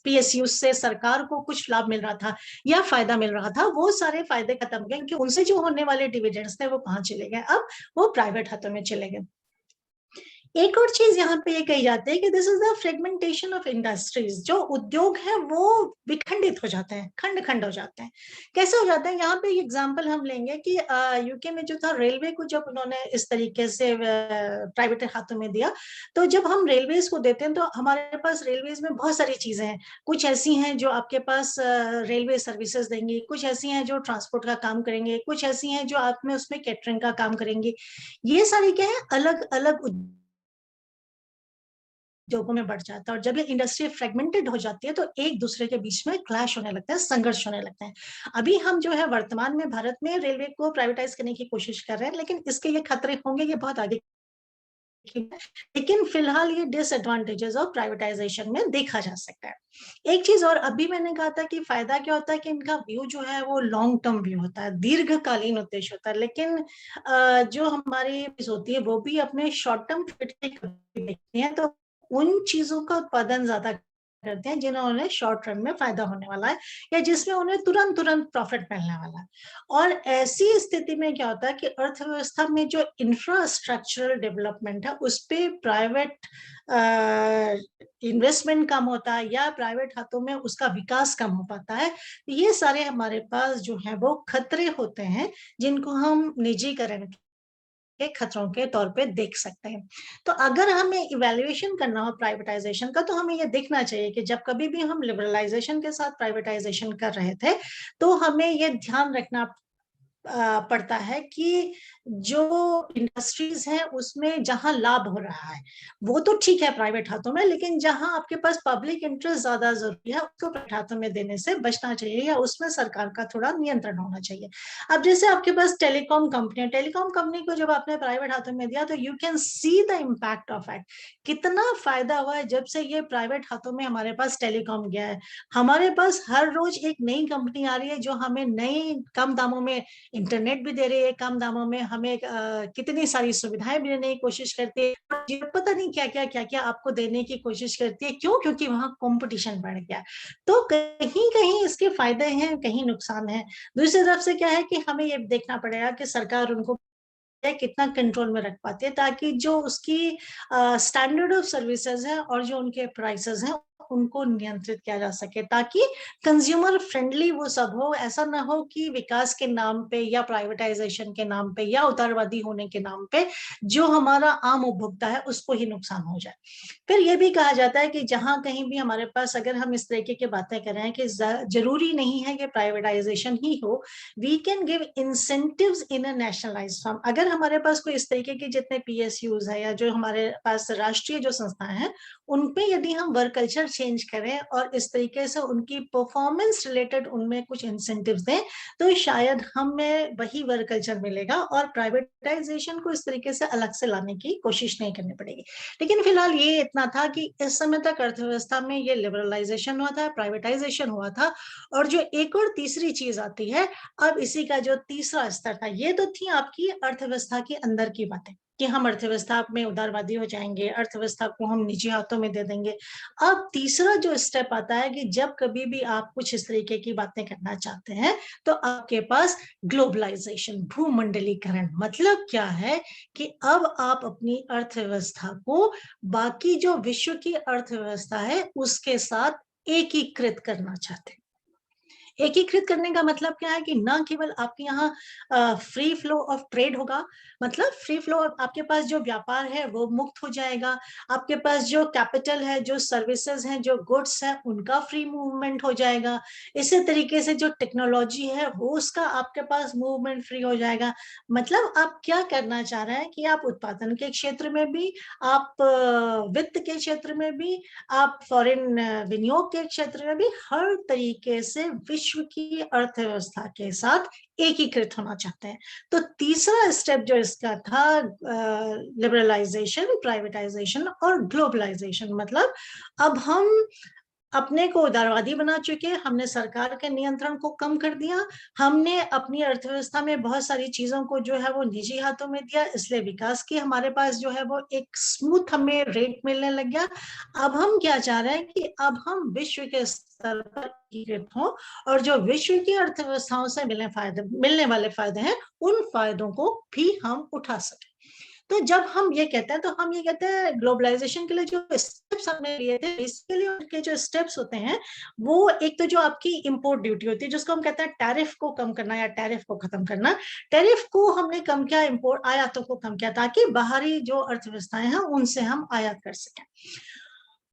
पीएसयू से सरकार को कुछ लाभ मिल रहा था या फायदा मिल रहा था, वो सारे फायदे खत्म हो गए क्योंकि उनसे जो होने वाले डिविडेंड्स थे वो कहाँ चले गए, अब वो प्राइवेट हाथों में चले गए। एक और चीज यहाँ पे ये कही जाती है कि this is the fragmentation of industries. जो उद्योग है वो विखंडित हो जाते हैं, खंड खंड हो जाते हैं। कैसे हो जाते हैं, यहाँ पे एग्जांपल हम लेंगे कि यूके में जो था, रेलवे को जब उन्होंने इस तरीके से प्राइवेट हाथों में दिया, तो जब हम रेलवेज को देते हैं तो हमारे पास रेलवेज में बहुत सारी चीजें हैं। कुछ ऐसी हैं जो आपके पास रेलवे सर्विसेज देंगी, कुछ ऐसी हैं जो ट्रांसपोर्ट का काम करेंगे, कुछ ऐसी हैं जो आप में उसमें कैटरिंग का काम करेंगी। ये सारी क्या है, अलग अलग उद्योगों में बढ़ जाता है। और जब ये इंडस्ट्री फ्रेगमेंटेड हो जाती है तो एक दूसरे के बीच में क्लैश होने लगता है, संघर्ष होने लगता है। अभी हम जो है वर्तमान में भारत में रेलवे को प्राइवेटाइज करने की कोशिश कर रहे हैं, लेकिन इसके ये खतरे होंगे, ये बहुत आगे लेकिन फिलहाल ये डिसएडवांटेजेस ऑफ प्राइवेटाइजेशन में देखा जा सकता है। एक चीज और अभी मैंने कहा था कि फायदा क्या होता है कि इनका व्यू जो है वो लॉन्ग टर्म व्यू होता है, दीर्घकालीन उद्देश्य होता है, लेकिन जो हमारी होती है वो भी अपने शॉर्ट टर्म फिट देखते हैं, तो उन चीजों का उत्पादन ज्यादा करते हैं जिन्होंने शॉर्ट टर्म में फायदा होने वाला है या जिसमें उन्हें तुरंत तुरंत प्रॉफिट मिलने वाला है। और ऐसी स्थिति में क्या होता है कि अर्थव्यवस्था में जो इंफ्रास्ट्रक्चरल डेवलपमेंट है उस पे प्राइवेट इन्वेस्टमेंट कम होता है या प्राइवेट हाथों में उसका विकास कम हो पाता है। ये सारे हमारे पास जो है वो खतरे होते हैं जिनको हम निजीकरण के खतरों के तौर पे देख सकते हैं। तो अगर हमें इवैल्यूएशन करना हो प्राइवेटाइजेशन का, तो हमें ये देखना चाहिए कि जब कभी भी हम लिबरलाइजेशन के साथ प्राइवेटाइजेशन कर रहे थे तो हमें ये ध्यान रखना पड़ता है कि जो इंडस्ट्रीज है उसमें जहां लाभ हो रहा है वो तो ठीक है प्राइवेट हाथों में, लेकिन जहां आपके पास पब्लिक इंटरेस्ट ज्यादा जरूरी है उसको प्राइवेट हाथों में देने से बचना चाहिए या उसमें सरकार का थोड़ा नियंत्रण होना चाहिए। अब जैसे आपके पास टेलीकॉम कंपनी को जब आपने प्राइवेट हाथों में दिया तो you can see the impact of it, कितना फायदा हुआ है जब से ये प्राइवेट हाथों में हमारे पास टेलीकॉम गया है। हमारे पास हर रोज एक नई कंपनी आ रही है जो हमें नई कम दामों में इंटरनेट भी दे रही है, कम दामों में हमें कितनी सारी सुविधाएं भी देने की कोशिश करती है, पता नहीं क्या क्या आपको देने की कोशिश करती है। क्यों? क्योंकि वहां कंपटीशन बढ़ गया। तो कहीं कहीं इसके फायदे हैं, कहीं नुकसान है। दूसरी तरफ से क्या है कि हमें ये देखना पड़ेगा कि सरकार उनको कितना कंट्रोल में रख पाती है ताकि जो उसकी स्टैंडर्ड ऑफ सर्विसेज है और जो उनके प्राइसेस हैं उनको नियंत्रित किया जा सके ताकि कंज्यूमर फ्रेंडली वो सब हो। ऐसा ना हो कि विकास के नाम पे या प्राइवेटाइजेशन के नाम पे या उदारवादी होने के नाम पे जो हमारा आम उपभोक्ता है उसको ही नुकसान हो जाए। फिर ये भी कहा जाता है कि जहां कहीं भी हमारे पास अगर हम इस तरीके की बातें कर रहे हैं कि जरूरी नहीं है कि प्राइवेटाइजेशन ही हो, we can give incentives in a nationalised form. अगर हमारे पास कोई इस तरीके के जितने पीएसयूज है या जो हमारे पास राष्ट्रीय जो संस्थाएं हैं उन पे यदि हम वर्क कल्चर चेंज करें और इस तरीके से उनकी परफॉर्मेंस रिलेटेड उनमें कुछ इंसेंटिव्स दें तो शायद हमें वही वर्क कल्चर मिलेगा और प्राइवेटाइजेशन को इस तरीके से अलग से लाने की कोशिश नहीं करनी पड़ेगी। लेकिन फिलहाल ये इतना था कि इस समय तक अर्थव्यवस्था में ये लिबरलाइजेशन हुआ था, प्राइवेटाइजेशन हुआ था। और जो एक और तीसरी चीज आती है, अब इसी का जो तीसरा स्तर था, ये तो थी आपकी अर्थव्यवस्था के अंदर की बातें कि हम अर्थव्यवस्था में उदारवादी हो जाएंगे, अर्थव्यवस्था को हम निजी हाथों में दे देंगे। अब तीसरा जो स्टेप आता है कि जब कभी भी आप कुछ इस तरीके की बातें करना चाहते हैं तो आपके पास ग्लोबलाइजेशन, भूमंडलीकरण, मतलब क्या है कि अब आप अपनी अर्थव्यवस्था को बाकी जो विश्व की अर्थव्यवस्था है उसके साथ एकीकृत करना चाहते हैं। एकीकृत करने का मतलब क्या है कि ना केवल आपके यहाँ फ्री फ्लो ऑफ ट्रेड होगा, मतलब फ्री फ्लो, आपके पास जो व्यापार है वो मुक्त हो जाएगा, आपके पास जो कैपिटल है, जो सर्विसेज हैं, जो गुड्स है उनका फ्री मूवमेंट हो जाएगा। इसी तरीके से जो टेक्नोलॉजी है वो उसका आपके पास मूवमेंट फ्री हो जाएगा। मतलब आप क्या करना चाह रहे हैं कि आप उत्पादन के क्षेत्र में भी, आप वित्त के क्षेत्र में भी, आप फॉरेन विनियोग के क्षेत्र में भी हर तरीके से विश्व की अर्थव्यवस्था के साथ एकीकृत होना चाहते हैं। तो तीसरा स्टेप जो इसका था, लिबरलाइजेशन, प्राइवेटाइजेशन और ग्लोबलाइजेशन, मतलब अब हम अपने को उदारवादी बना चुके, हमने सरकार के नियंत्रण को कम कर दिया, हमने अपनी अर्थव्यवस्था में बहुत सारी चीजों को जो है वो निजी हाथों में दिया, इसलिए विकास की हमारे पास जो है वो एक स्मूथ हमें रेट मिलने लग गया। अब हम क्या चाह रहे हैं कि अब हम विश्व के स्तर पर एकीकृत हों और जो विश्व की अर्थव्यवस्थाओं से मिलने वाले फायदे हैं उन फायदों को भी हम उठा सकें। तो जब हम ये कहते हैं तो हम ये कहते हैं ग्लोबलाइजेशन के लिए जो स्टेप्स हमने लिए थे, बेसिकली उनके जो स्टेप्स होते हैं वो एक तो जो आपकी इंपोर्ट ड्यूटी होती है जिसको हम कहते हैं टैरिफ को कम करना या टैरिफ को खत्म करना। टैरिफ को हमने कम किया, इंपोर्ट आयातों को कम किया ताकि बाहरी जो अर्थव्यवस्थाएं हैं उनसे हम आयात कर सकें।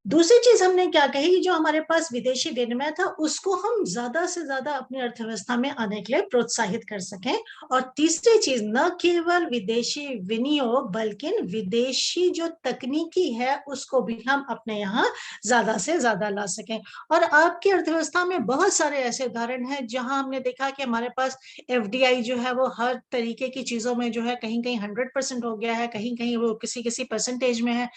दूसरी चीज हमने क्या कही, जो हमारे पास विदेशी विनिमय था उसको हम ज्यादा से ज्यादा अपनी अर्थव्यवस्था में आने के लिए प्रोत्साहित कर सकें। और तीसरी चीज, न केवल विदेशी विनियोग बल्कि विदेशी जो तकनीकी है उसको भी हम अपने यहाँ ज्यादा से ज्यादा ला सकें। और आपकी अर्थव्यवस्था में बहुत सारे ऐसे उदाहरण हैं जहां हमने देखा कि हमारे पास एफडीआई जो है वो हर तरीके की चीजों में जो है कहीं कहीं 100% हो गया है, कहीं कहीं वो किसी किसी परसेंटेज में है।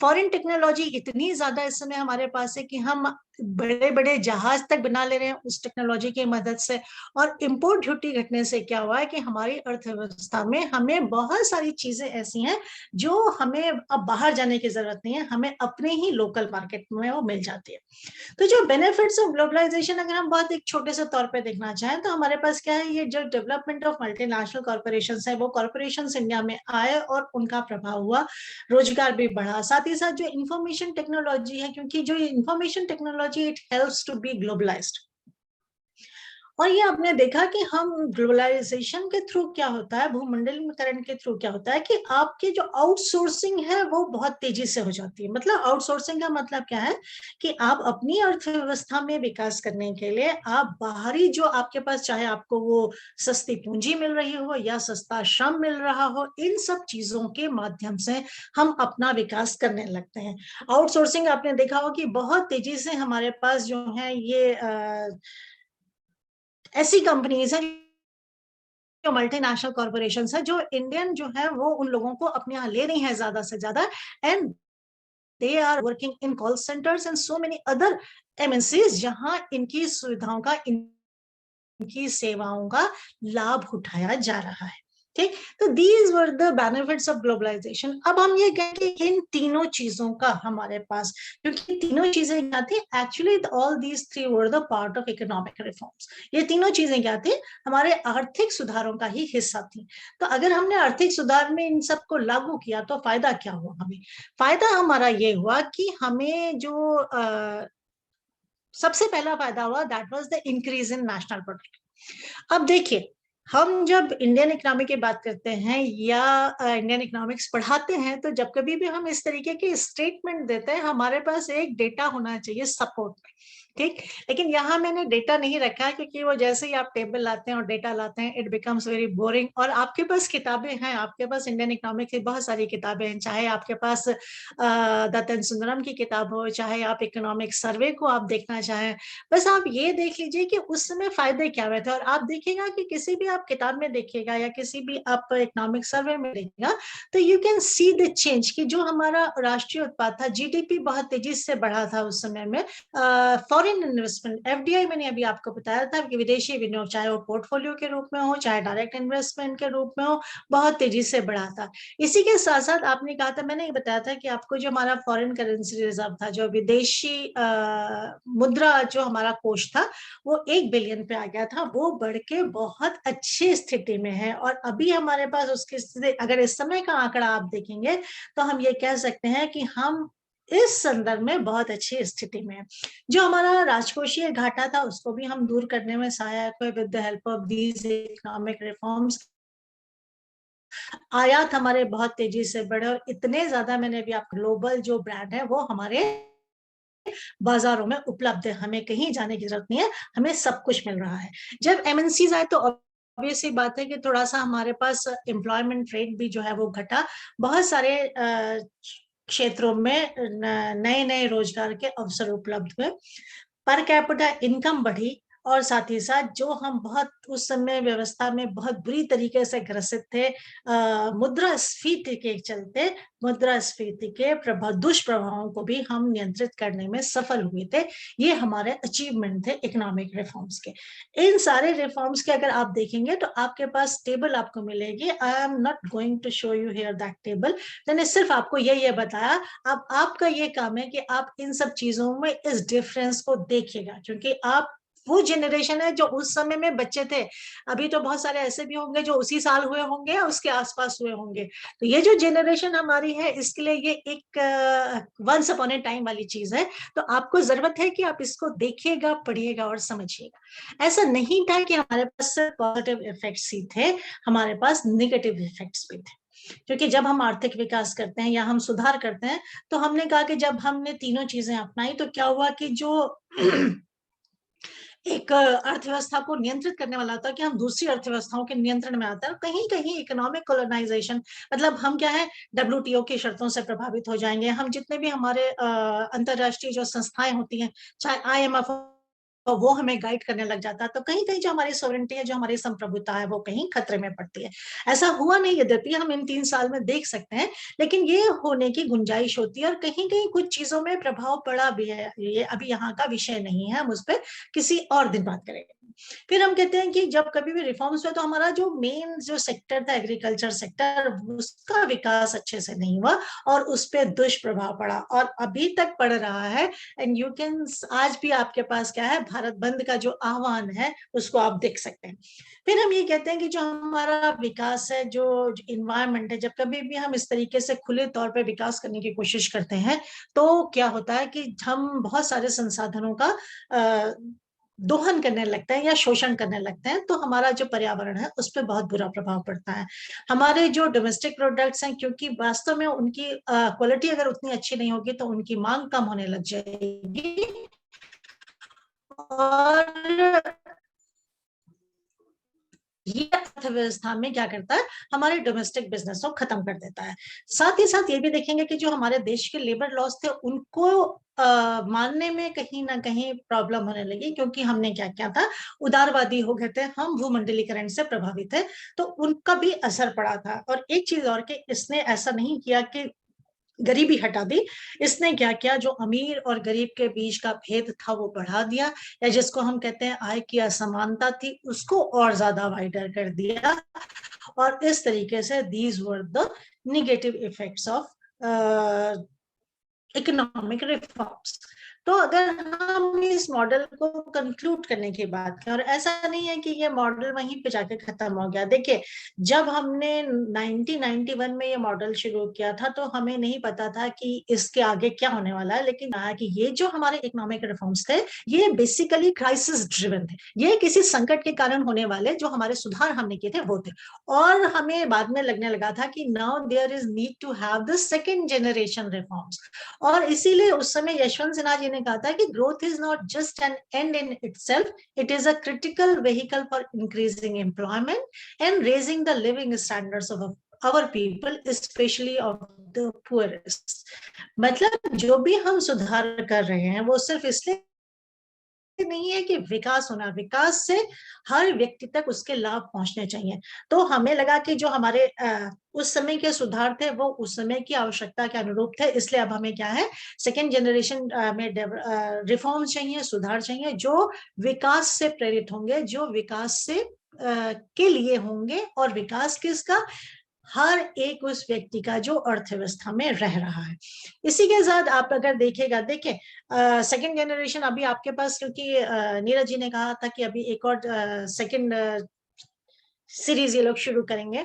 फॉरेन टेक्नोलॉजी इतनी ज्यादा इस समय हमारे पास है कि हम बड़े बड़े जहाज तक बना ले रहे हैं उस टेक्नोलॉजी की मदद से। और इंपोर्ट ड्यूटी घटने से क्या हुआ है कि हमारी अर्थव्यवस्था में हमें बहुत सारी चीजें ऐसी हैं जो हमें अब बाहर जाने की जरूरत नहीं है, हमें अपने ही लोकल मार्केट में वो मिल जाती है। तो जो बेनिफिट्स ऑफ ग्लोबलाइजेशन अगर हम बहुत एक छोटे से तौर पे देखना चाहें तो हमारे पास क्या है, ये जो डेवलपमेंट ऑफ मल्टीनेशनल कॉर्पोरेशंस है वो कॉर्पोरेशंस इंडिया में आए और उनका प्रभाव हुआ, रोजगार भी बढ़ा। साथ ही साथ जो इंफॉर्मेशन टेक्नोलॉजी है, क्योंकि जो information technology it helps to be globalised. और ये आपने देखा कि हम ग्लोबलाइजेशन के थ्रू क्या होता है, भूमंडलीकरण के थ्रू क्या होता है कि आपकी जो आउटसोर्सिंग है वो बहुत तेजी से हो जाती है। मतलब आउटसोर्सिंग का मतलब क्या है कि आप अपनी अर्थव्यवस्था में विकास करने के लिए आप बाहरी जो आपके पास, चाहे आपको वो सस्ती पूंजी मिल रही हो या सस्ता श्रम मिल रहा हो, इन सब चीजों के माध्यम से हम अपना विकास करने लगते हैं। आउटसोर्सिंग आपने देखा हो कि बहुत तेजी से हमारे पास जो है ये ऐसी कंपनीज हैं जो मल्टीनेशनल कॉर्पोरेशन है, जो इंडियन जो है वो उन लोगों को अपने यहाँ ले रही हैं ज्यादा से ज्यादा। And they are working in call centres and so many other MNCs, जहां इनकी सुविधाओं का, इनकी सेवाओं का लाभ उठाया जा रहा है। ठीक, तो these were the benefits of globalisation. अब हम ये कहें कि इन तीनों चीजों का हमारे पास, क्योंकि तीनों चीजें क्या थी, actually all these three were the part of economic reforms. ये तीनों चीजें क्या थी, हमारे आर्थिक सुधारों का ही हिस्सा थी। तो अगर हमने आर्थिक सुधार में इन सबको लागू किया तो फायदा क्या हुआ हमें? फायदा हमारा ये हुआ कि हमें जो सबसे पहला फायदा हुआ, that was the increase in national product. अब देखिए, हम जब इंडियन इकोनॉमी की बात करते हैं या इंडियन इकोनॉमिक्स पढ़ाते हैं तो जब कभी भी हम इस तरीके की स्टेटमेंट देते हैं हमारे पास एक डेटा होना चाहिए सपोर्ट में। ठीक, लेकिन यहाँ मैंने डेटा नहीं रखा है क्योंकि वो जैसे ही आप टेबल लाते हैं और डेटा लाते हैं इट बिकम्स वेरी बोरिंग। और आपके पास किताबें हैं, आपके पास इंडियन इकोनॉमिक्स की बहुत सारी किताबें हैं, चाहे आपके पास दत्तन सुंदरम की किताब हो, चाहे आप इकोनॉमिक सर्वे को आप देखना चाहें। बस आप ये देख लीजिए कि उस समय फायदे क्या हुए थे। और आप देखिएगा कि किसी भी आप किताब में देखिएगा या किसी भी आप इकोनॉमिक सर्वे में देखिएगा तो you can see the change कि जो हमारा राष्ट्रीय उत्पाद था, जीडीपी बहुत तेजी से बढ़ा था उस समय में। फॉरेन इन्वेस्टमेंट, एफडीआई, मैंने अभी आपको बताया था कि विदेशी विनियोग, चाहे वो पोर्टफोलियो के रूप में हो चाहे डायरेक्ट इन्वेस्टमेंट के रूप में हो, बहुत तेजी से बढ़ा था। इसी के साथ साथ आपने कहा था, मैंने बताया था कि आपको जो हमारा फॉरेन करेंसी रिजर्व था, जो विदेशी मुद्रा जो हमारा कोष था, वो 1 बिलियन पे आ गया था। वो बढ़ के बहुत अच्छी स्थिति में है। और अभी हमारे पास उसकी स्थिति, अगर इस समय का आंकड़ा आप देखेंगे तो हम ये कह सकते हैं कि हम इस संदर्भ में बहुत अच्छी स्थिति में है। जो हमारा राजकोषीय घाटा था उसको भी हम दूर करने में सहायक हुए with the help of these economic reforms. आयात हमारे बहुत तेजी से बढ़े और इतने ज्यादा, मैंने अभी आप ग्लोबल जो ब्रांड है वो हमारे बाजारों में उपलब्ध है, हमें कहीं जाने की जरूरत नहीं है, हमें सब कुछ मिल रहा है। जब एमएनसीज आए तो ऑब्वियस सी बात है कि थोड़ा सा हमारे पास एम्प्लॉयमेंट रेट भी जो है वो घटा। बहुत सारे क्षेत्रों में नए नए रोजगार के अवसर उपलब्ध हुए, पर कैपिटा इनकम बढ़ी। और साथ ही साथ जो हम बहुत उस समय व्यवस्था में बहुत बुरी तरीके से ग्रसित थे, मुद्रास्फीति के चलते, मुद्रास्फीति के दुष्प्रभावों को भी हम नियंत्रित करने में सफल हुए थे। ये हमारे अचीवमेंट थे इकोनॉमिक रिफॉर्म्स के। इन सारे रिफॉर्म्स के अगर आप देखेंगे तो आपके पास टेबल आपको मिलेगी। I am not going to show you here that table, मैंने सिर्फ आपको ये बताया। अब आपका ये काम है कि आप इन सब चीजों में इस डिफरेंस को देखिएगा, क्योंकि आप वो जनरेशन है जो उस समय में बच्चे थे। अभी तो बहुत सारे ऐसे भी होंगे जो उसी साल हुए होंगे या उसके आसपास हुए होंगे। तो ये जो जनरेशन हमारी है इसके लिए ये एक वंस अपॉन ए टाइम वाली चीज है। तो आपको जरूरत है कि आप इसको देखिएगा, पढ़िएगा और समझिएगा। ऐसा नहीं था कि हमारे पास सिर्फ पॉजिटिव इफेक्ट्स ही थे, हमारे पास नेगेटिव इफेक्ट्स भी थे। क्योंकि जब हम आर्थिक विकास करते हैं या हम सुधार करते हैं, तो हमने कहा कि जब हमने तीनों चीजें अपनाई तो क्या हुआ कि जो एक अर्थव्यवस्था को नियंत्रित करने वाला होता है कि हम दूसरी अर्थव्यवस्थाओं के नियंत्रण में आता है। कहीं कहीं इकोनॉमिक कोलोनाइजेशन, मतलब हम क्या है, WTO की शर्तों से प्रभावित हो जाएंगे। हम जितने भी हमारे अंतरराष्ट्रीय जो संस्थाएं होती हैं, चाहे IMF, वो हमें गाइड करने लग जाता है, तो कहीं कहीं जो हमारी सॉवरेंटी है, जो हमारी संप्रभुता है, वो कहीं खतरे में पड़ती है। ऐसा हुआ नहीं, यद्यपि हम इन 3 साल में देख सकते हैं, लेकिन ये होने की गुंजाइश होती है और कहीं कहीं कुछ चीजों में प्रभाव पड़ा भी है। ये अभी यहाँ का विषय नहीं है, हम उस पर किसी और दिन बात करेंगे। फिर हम कहते हैं कि जब कभी भी रिफॉर्म्स हुए तो हमारा जो मेन जो सेक्टर था, एग्रीकल्चर सेक्टर, उसका विकास अच्छे से नहीं हुआ और उस पर दुष्प्रभाव पड़ा और अभी तक पड़ रहा है। एंड यू कैन, आज भी आपके पास क्या है, भारत बंद का जो आह्वान है उसको आप देख सकते हैं। फिर हम ये कहते हैं कि जो हमारा विकास है, जो इन्वायरमेंट है, जब कभी भी हम इस तरीके से खुले तौर पे विकास करने की कोशिश करते हैं तो क्या होता है कि हम बहुत सारे संसाधनों का दोहन करने लगते हैं या शोषण करने लगते हैं, तो हमारा जो पर्यावरण है उस पर बहुत बुरा प्रभाव पड़ता है। हमारे जो डोमेस्टिक प्रोडक्ट्स हैं, क्योंकि वास्तव में उनकी क्वालिटी अगर उतनी अच्छी नहीं होगी तो उनकी मांग कम होने लग जाएगी और ये अर्थव्यवस्था में क्या करता है, हमारे डोमेस्टिक बिजनेस को खत्म कर देता है। साथ ही साथ ये भी देखेंगे कि जो हमारे देश के लेबर लॉस थे उनको मानने में कहीं ना कहीं प्रॉब्लम होने लगी, क्योंकि हमने क्या किया था, उदारवादी हो गए थे हम, भूमंडलीकरण से प्रभावित थे, तो उनका भी असर पड़ा था। और एक चीज और कि इसने ऐसा नहीं किया कि गरीबी हटा दी, इसने क्या किया, जो अमीर और गरीब के बीच का भेद था वो बढ़ा दिया, या जिसको हम कहते हैं आय की असमानता थी उसको और ज्यादा वाइडर कर दिया। और इस तरीके से these were the negative effects of economic reforms. तो अगर हम इस मॉडल को कंक्लूड करने की बात करें, और ऐसा नहीं है कि ये मॉडल वहीं पे जाके खत्म हो गया। देखिए, जब हमने 1991 में ये मॉडल शुरू किया था तो हमें नहीं पता था कि इसके आगे क्या होने वाला है, लेकिन कहा कि ये जो हमारे इकोनॉमिक रिफॉर्म्स थे ये बेसिकली क्राइसिस ड्रिवन थे, ये किसी संकट के कारण होने वाले जो हमारे सुधार हमने किए थे वो थे। और हमें बाद में लगने लगा था कि now there is need to have the second generation reforms. और इसीलिए उस समय यशवंत सिन्हा जी ने कहा था कि growth is not just an and in itself, it is a critical vehicle for increasing employment and raising the living standards of our people, especially of the poorest। मतलब जो भी हम सुधार कर रहे हैं वो सिर्फ इसलिए नहीं है कि विकास होना, विकास से हर व्यक्ति तक उसके लाभ पहुंचने चाहिए। तो हमें लगा कि जो हमारे उस समय के सुधार थे वो उस समय की आवश्यकता के अनुरूप थे, इसलिए अब हमें क्या है, सेकेंड जनरेशन में रिफॉर्म चाहिए, सुधार चाहिए जो विकास से प्रेरित होंगे, जो विकास से के लिए होंगे, और विकास किसका, हर एक उस व्यक्ति का जो अर्थव्यवस्था में रह रहा है। इसी के साथ आप अगर देखेगा, देखिए सेकेंड जनरेशन अभी आपके पास, क्योंकि नीरज जी ने कहा था कि अभी एक और सेकेंड सीरीज ये लोग शुरू करेंगे,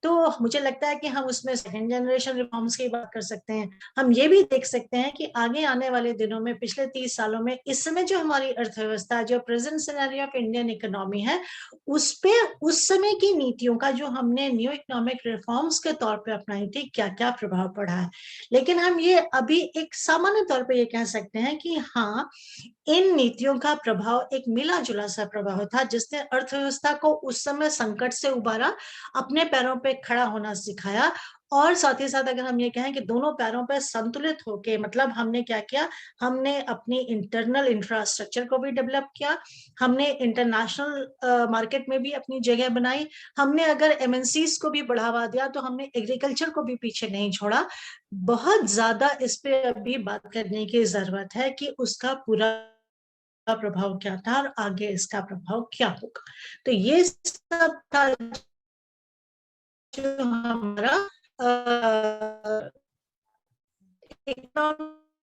तो मुझे लगता है कि हम उसमें सेकेंड जनरेशन रिफॉर्म्स की बात कर सकते हैं। हम ये भी देख सकते हैं कि आगे आने वाले दिनों में, पिछले 30 सालों में, इस समय जो हमारी अर्थव्यवस्था, जो present scenario of Indian economy है, उस पे उस समय की नीतियों का जो हमने न्यू इकोनॉमिक रिफॉर्म्स के तौर पे अपनाई थी, क्या क्या प्रभाव पड़ा है। लेकिन हम ये अभी एक सामान्य तौर पे ये कह सकते हैं कि हाँ, इन नीतियों का प्रभाव एक मिला जुला सा प्रभाव था, जिसने अर्थव्यवस्था को उस समय संकट से उबारा, अपने पैरों पे खड़ा होना सिखाया। और साथ ही साथ अगर हम ये कहें कि दोनों पैरों पे संतुलित होके, मतलब हमने क्या किया, हमने अपनी इंटरनल इंफ्रास्ट्रक्चर को भी डेवलप किया, हमने इंटरनेशनल मार्केट में भी अपनी जगह बनाई, हमने अगर एमएनसीज को भी बढ़ावा दिया, तो हमने एग्रीकल्चर को भी पीछे नहीं छोड़ा। बहुत ज्यादा इस पे अभी बात करने की जरूरत है कि उसका पूरा प्रभाव क्या था और आगे इसका प्रभाव क्या होगा। तो ये सब था जो हमारा इकोनॉमिक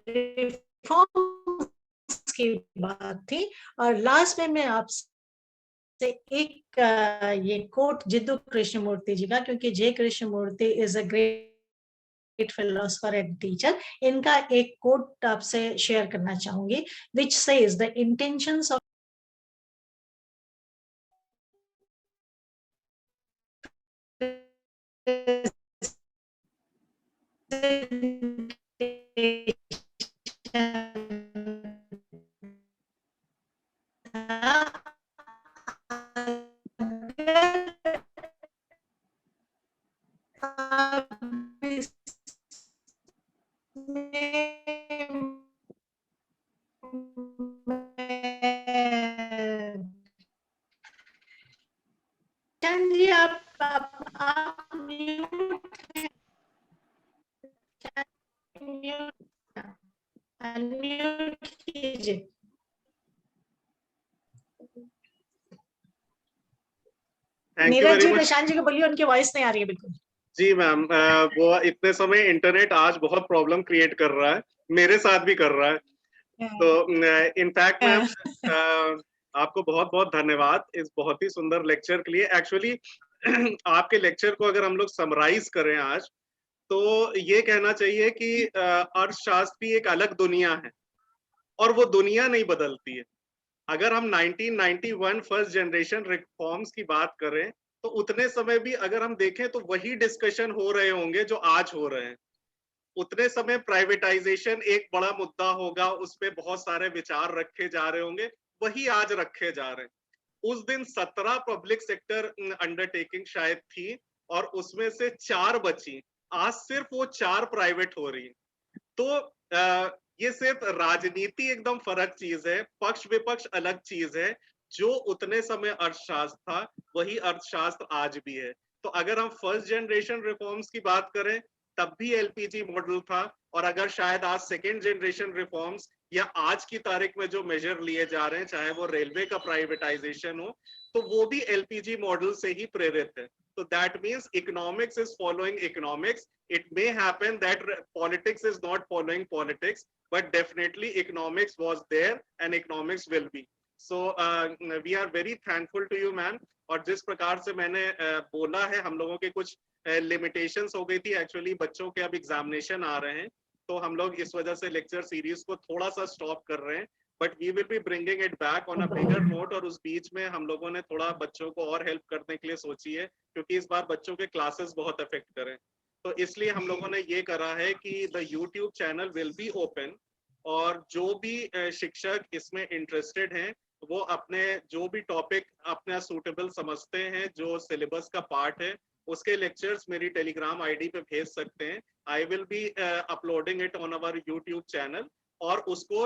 रिफॉर्म्स की बात थी। और लास्ट में मैं आपसे एक ये कोट जिद्दू कृष्णमूर्ति जी का, क्योंकि J Krishnamurti is a great philosopher and teacher, इनका एक कोट आपसे शेयर करना चाहूंगी, which says the intentions of जी आप अनम्यूट कीजिए। Thank you Neeraj very ji much. Prashant ji को बोलिए, उनकी वॉइस नहीं आ रही है बिल्कुल। जी मैम, वो इतने समय इंटरनेट आज बहुत प्रॉब्लम क्रिएट कर रहा है, मेरे साथ भी कर रहा है। तो इनफैक्ट मैम, आपको बहुत बहुत धन्यवाद इस बहुत ही सुंदर लेक्चर के लिए। एक्चुअली आपके लेक्चर को अगर हम लोग समराइज करें आज, तो ये कहना चाहिए कि अर्थशास्त्र भी एक अलग दुनिया है और वो दुनिया नहीं बदलती है। अगर हम 1991 फर्स्ट जनरेशन रिफॉर्म्स की बात करें, तो उतने समय भी अगर हम देखें तो वही डिस्कशन हो रहे होंगे जो आज हो रहे हैं। उतने समय प्राइवेटाइजेशन एक बड़ा मुद्दा होगा, उस पर बहुत सारे विचार रखे जा रहे होंगे, वही आज रखे जा रहे हैं। उस दिन 17 पब्लिक सेक्टर अंडरटेकिंग शायद थी और उसमें से 4 बची। आज सिर्फ वो 4 प्राइवेट हो रही। तो ये सिर्फ राजनीति एकदम फर्क चीज है, पक्ष विपक्ष अलग चीज है। जो उतने समय अर्थशास्त्र था वही अर्थशास्त्र आज भी है। तो अगर हम फर्स्ट जनरेशन रिफॉर्म्स की बात करें, तब भी एलपीजी मॉडल था, और अगर शायद आज सेकेंड जनरेशन रिफॉर्म्स या आज की तारीख में जो मेजर लिए जा रहे हैं, चाहे वो रेलवे का प्राइवेटाइजेशन हो, तो वो भी एलपीजी मॉडल से ही प्रेरित है। So that means economics is following economics. It may happen that politics is not following politics, but definitely economics was there and economics will be. So we are very thankful to you, ma'am. और जिस प्रकार से मैंने बोला है, हम लोगों के कुछ limitations हो गई थी, एक्चुअली बच्चों के अब एग्जामिनेशन आ रहे हैं, तो हम लोग इस वजह से लेक्चर सीरीज को थोड़ा सा स्टॉप कर रहे हैं, but we will be bringing it back on a bigger note. और उस बीच में हम लोगों ने थोड़ा बच्चों को और हेल्प करने के लिए सोची है, क्योंकि इस बार बच्चों के क्लासेस बहुत अफेक्ट करें, तो इसलिए हम लोगों ने ये करा है कि the YouTube channel will be open, और जो भी शिक्षक इसमें इंटरेस्टेड हैं, वो अपने जो भी टॉपिक अपना सूटेबल समझते हैं, जो सिलेबस का पार्ट है, उसके लेक्चर्स मेरी टेलीग्राम आईडी पे भेज सकते हैं। I will be uploading it on our YouTube channel, और उसको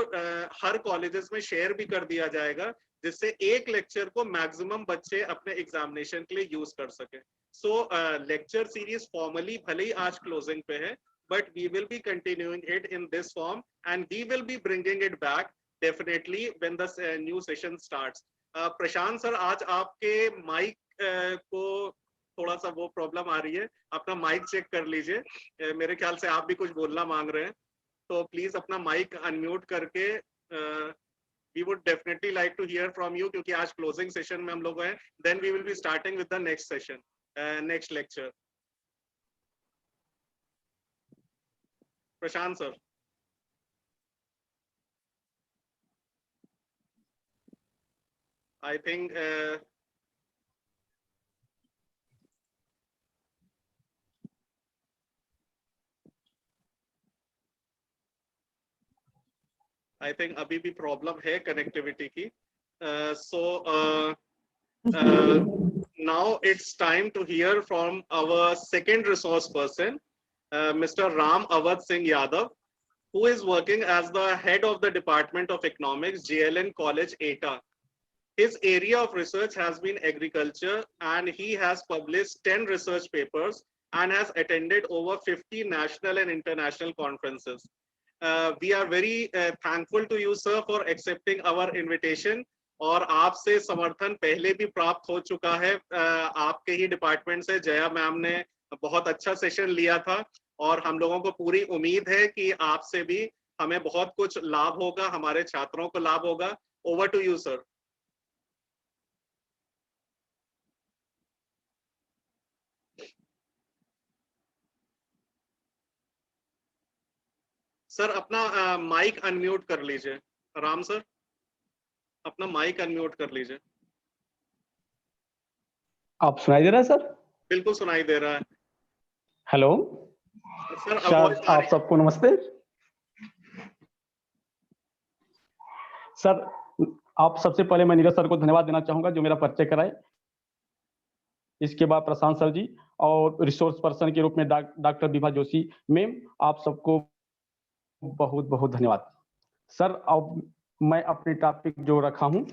हर कॉलेजेस में शेयर भी कर दिया जाएगा, जिससे एक लेक्चर को मैक्सिमम बच्चे अपने एग्जामिनेशन के लिए यूज कर सके। सो लेक्चर सीरीज फॉर्मली भले ही आज क्लोजिंग पे है, but we will be continuing it in this form, and we will be bringing it back definitely when the new session starts. Prashant sir, आज आपके माइक को थोड़ा सा वो प्रॉब्लम आ रही है, अपना माइक चेक कर लीजिए। मेरे ख्याल से आप भी कुछ बोलना मांग रहे हैं, तो प्लीज अपना माइक अनम्यूट करके, we would definitely like to hear from you, क्योंकि आज क्लोजिंग सेशन में हम लोग हैं, then we will be starting with the next session, next lecture. Prashant sir, I think अभी भी प्रॉब्लम है कनेक्टिविटी की। So now it's time to hear from our second resource person, Mr. Ram Awadh Singh Yadav, who is working as the head of the Department of Economics, JLN College, ETA. His area of research has been agriculture, and he has published 10 research papers and has attended over 50 national and international conferences. We are very thankful to you, sir, for accepting our invitation. और आपसे समर्थन पहले भी प्राप्त हो चुका है, आपके ही डिपार्टमेंट से जया मैम ने बहुत अच्छा सेशन लिया था, और हम लोगों को पूरी उम्मीद है कि आपसे भी हमें बहुत कुछ लाभ होगा, हमारे छात्रों को लाभ होगा। Over to you sir. Sir अपना माइक अनम्यूट कर लीजिए, राम सर अपना माइक अनम्यूट कर लीजिए। आप सुनाई दे रहा है सर? बिल्कुल सुनाई दे रहा है। हेलो सर, आप सबको नमस्ते। सर, आप सबसे पहले मैं नीरज सर को धन्यवाद देना चाहूंगा जो मेरा परिचय कराए। इसके बाद प्रशांत सर जी और रिसोर्स पर्सन के रूप में डॉक्टर विभा जोशी मैम, आप सबको बहुत बहुत धन्यवाद। सर, अब मैं अपने टॉपिक जो रखा हूं,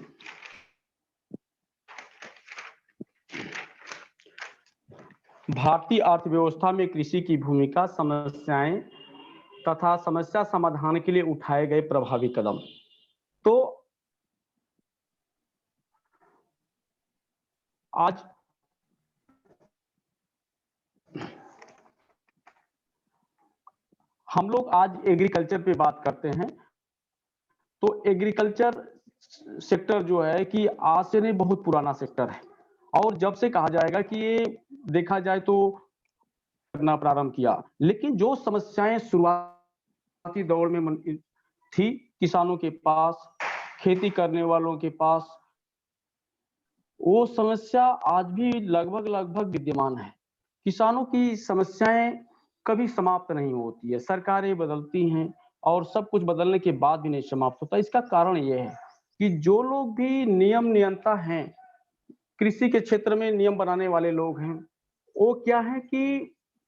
भारतीय अर्थव्यवस्था में कृषि की भूमिका, समस्याएं तथा समस्या समाधान के लिए उठाए गए प्रभावी कदम। तो आज हम लोग एग्रीकल्चर पे बात करते हैं। तो एग्रीकल्चर सेक्टर जो है कि आज से नहीं, बहुत पुराना सेक्टर है और जब से कहा जाएगा कि ये देखा जाए तो करना प्रारंभ किया, लेकिन जो समस्याएं शुरुआती दौर में थी किसानों के पास, खेती करने वालों के पास, वो समस्या आज भी लगभग विद्यमान है। किसानों की समस्याएं कभी समाप्त नहीं होती है, सरकारें बदलती हैं और सब कुछ बदलने के बाद भी नहीं समाप्त होता। इसका कारण यह है कि जो लोग भी नियम नियंता हैं, कृषि के क्षेत्र में नियम बनाने वाले लोग हैं, वो क्या है कि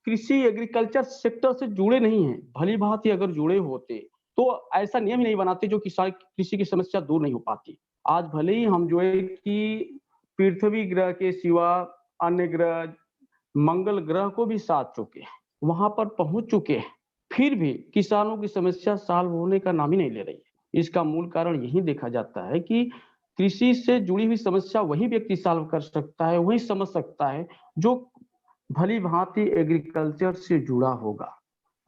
कृषि एग्रीकल्चर सेक्टर से जुड़े नहीं हैं। भली भांति अगर जुड़े होते तो ऐसा नियम ही नहीं बनाते जो किसान कृषि की समस्या दूर नहीं हो पाती। आज भले ही हम जो है कि पृथ्वी ग्रह के सिवा अन्य ग्रह, मंगल ग्रह को भी साध चुके हैं, वहां पर पहुंच चुके हैं, फिर भी किसानों की समस्या सॉल्व होने का नाम ही नहीं ले रही है। इसका मूल कारण यही देखा जाता है कि कृषि से जुड़ी हुई समस्या वही व्यक्ति सॉल्व कर सकता है, वही समझ सकता है जो भली भांति एग्रीकल्चर से जुड़ा होगा।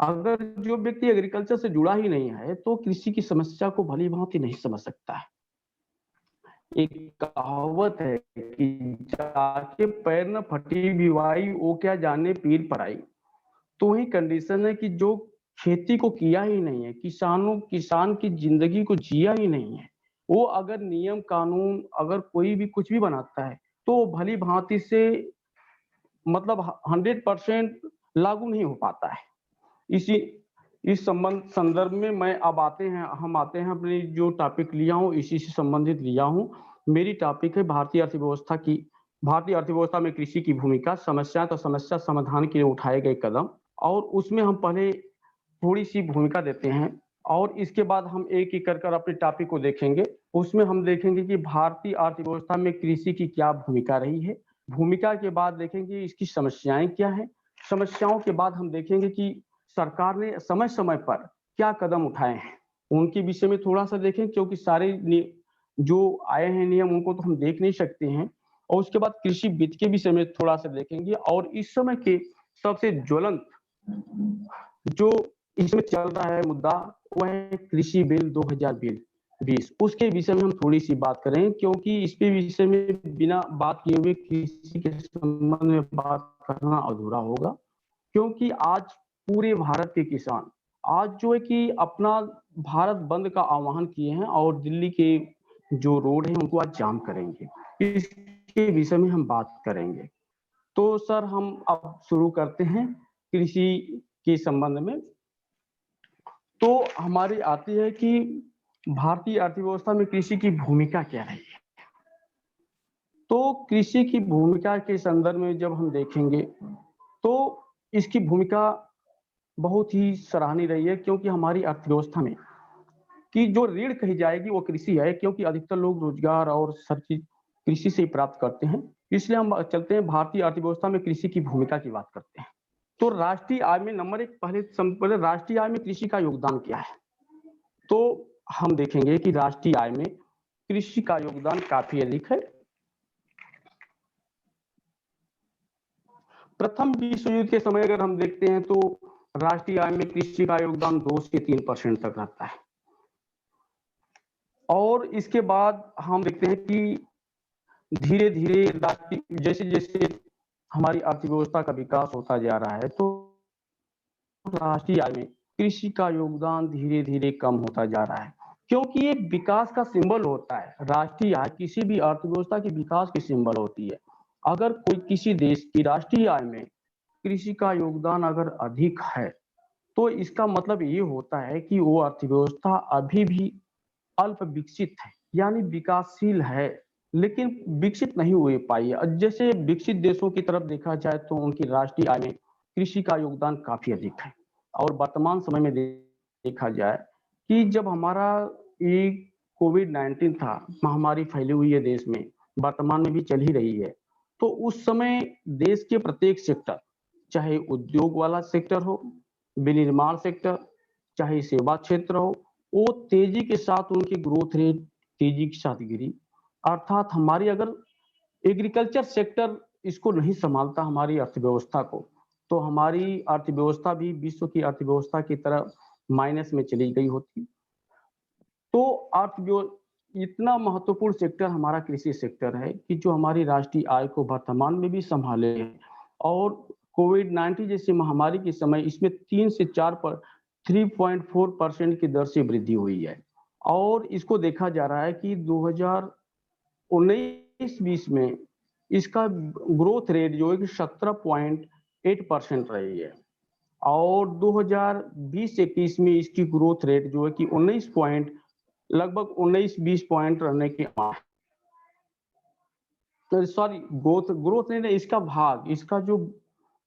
अगर जो व्यक्ति एग्रीकल्चर से जुड़ा ही नहीं है तो कृषि की समस्या को भली भांति नहीं समझ सकता है। एक कहावत है कि जाके पैर न फटी भिवाई, वो क्या जाने पीर पर आई। तो वही कंडीशन है कि जो खेती को किया ही नहीं है, किसान की जिंदगी को जिया ही नहीं है, वो अगर नियम कानून अगर कोई भी कुछ भी बनाता है तो भली भांति से मतलब 100% लागू नहीं हो पाता है। इस संदर्भ में हम आते हैं अपनी जो टॉपिक लिया हूँ, इसी से संबंधित लिया हूँ। मेरी टॉपिक है भारतीय अर्थव्यवस्था में कृषि की भूमिका, समस्या तो समस्या समाधान के लिए उठाए गए कदम। और उसमें हम पहले थोड़ी सी भूमिका देते हैं और इसके बाद हम एक एक कर अपने टॉपिक को देखेंगे। उसमें हम देखेंगे कि भारतीय अर्थव्यवस्था में कृषि की क्या भूमिका रही है, भूमिका के बाद देखेंगे इसकी समस्याएं क्या है, समस्याओं के बाद हम देखेंगे कि सरकार ने समय समय पर क्या कदम उठाए हैं, उनके विषय में थोड़ा सा देखें, क्योंकि सारे जो आए हैं नियम उनको तो हम देख नहीं सकते हैं। और उसके बाद कृषि वित्त के विषय में थोड़ा सा देखेंगे और इस समय के सबसे ज्वलंत जो इसमें चल रहा है मुद्दा वह है कृषि बिल 2020, उसके विषय में हम थोड़ी सी बात करें, क्योंकि इसके विषय में बिना बात किए हुए कृषि के संबंध में बात करना अधूरा होगा। क्योंकि आज पूरे भारत के किसान आज जो है कि अपना भारत बंद का आह्वान किए हैं और दिल्ली के जो रोड है उनको आज जाम करेंगे। इसके विषय में हम बात करेंगे। तो सर, हम अब शुरू करते हैं कृषि के संबंध में। तो हमारी आती है कि भारतीय अर्थव्यवस्था में कृषि की भूमिका क्या रही है। तो कृषि की भूमिका के संदर्भ में जब हम देखेंगे तो इसकी भूमिका बहुत ही सराहनीय रही है, क्योंकि हमारी अर्थव्यवस्था में कि जो रीढ़ कही जाएगी वो कृषि है, क्योंकि अधिकतर लोग रोजगार और सब चीज कृषि से ही प्राप्त करते हैं। इसलिए हम चलते हैं भारतीय अर्थव्यवस्था में कृषि की भूमिका की बात करते हैं। तो राष्ट्रीय आय में नंबर एक, पहले राष्ट्रीय आय में कृषि का योगदान क्या है। तो हम देखेंगे कि राष्ट्रीय आय में कृषि का योगदान काफी अधिक है। प्रथम विश्व युद्ध के समय अगर हम देखते हैं तो राष्ट्रीय आय में कृषि का योगदान 2 से 3% तक रहता है। और इसके बाद हम देखते हैं कि धीरे धीरे जैसे जैसे हमारी अर्थव्यवस्था का विकास होता जा रहा है तो राष्ट्रीय आय में कृषि का योगदान धीरे धीरे कम होता जा रहा है, क्योंकि ये विकास का सिंबल होता है। राष्ट्रीय आय किसी भी अर्थव्यवस्था के विकास की सिंबल होती है। अगर कोई किसी देश की राष्ट्रीय आय में कृषि का योगदान अगर अधिक है तो इसका मतलब ये होता है कि वो अर्थव्यवस्था अभी भी अल्प विकसित है, यानी विकासशील है, लेकिन विकसित नहीं हो पाई है। जैसे विकसित देशों की तरफ देखा जाए तो उनकी राष्ट्रीय आय में कृषि का योगदान काफी अधिक है। और वर्तमान समय में देखा जाए कि जब हमारा ये कोविड-19 था, महामारी फैली हुई है देश में, वर्तमान में भी चल ही रही है, तो उस समय देश के प्रत्येक सेक्टर, चाहे उद्योग वाला सेक्टर हो, विनिर्माण सेक्टर, चाहे सेवा क्षेत्र हो, वो तेजी के साथ उनकी ग्रोथ रेट तेजी के साथ गिरी। अर्थात हमारी अगर एग्रीकल्चर सेक्टर इसको नहीं संभालता हमारी अर्थव्यवस्था को, तो हमारी अर्थव्यवस्था भी विश्व की अर्थव्यवस्था की तरह माइनस में चली गई होती। तो इतना महत्वपूर्ण सेक्टर हमारा कृषि सेक्टर है कि जो हमारी राष्ट्रीय आय को वर्तमान में भी संभाले है। और कोविड-19 जैसी महामारी के समय इसमें 3 से 4 पर 3.4% की दर से वृद्धि हुई है। और इसको देखा जा रहा है कि 2019-20 में इसका ग्रोथ रेट जो है कि 17.8% रही है। और 2020-21 में इसकी ग्रोथ रेट जो है कि लगभग 19-20 पॉइंट रहने के सॉरी ग्रोथ नहीं, इसका जो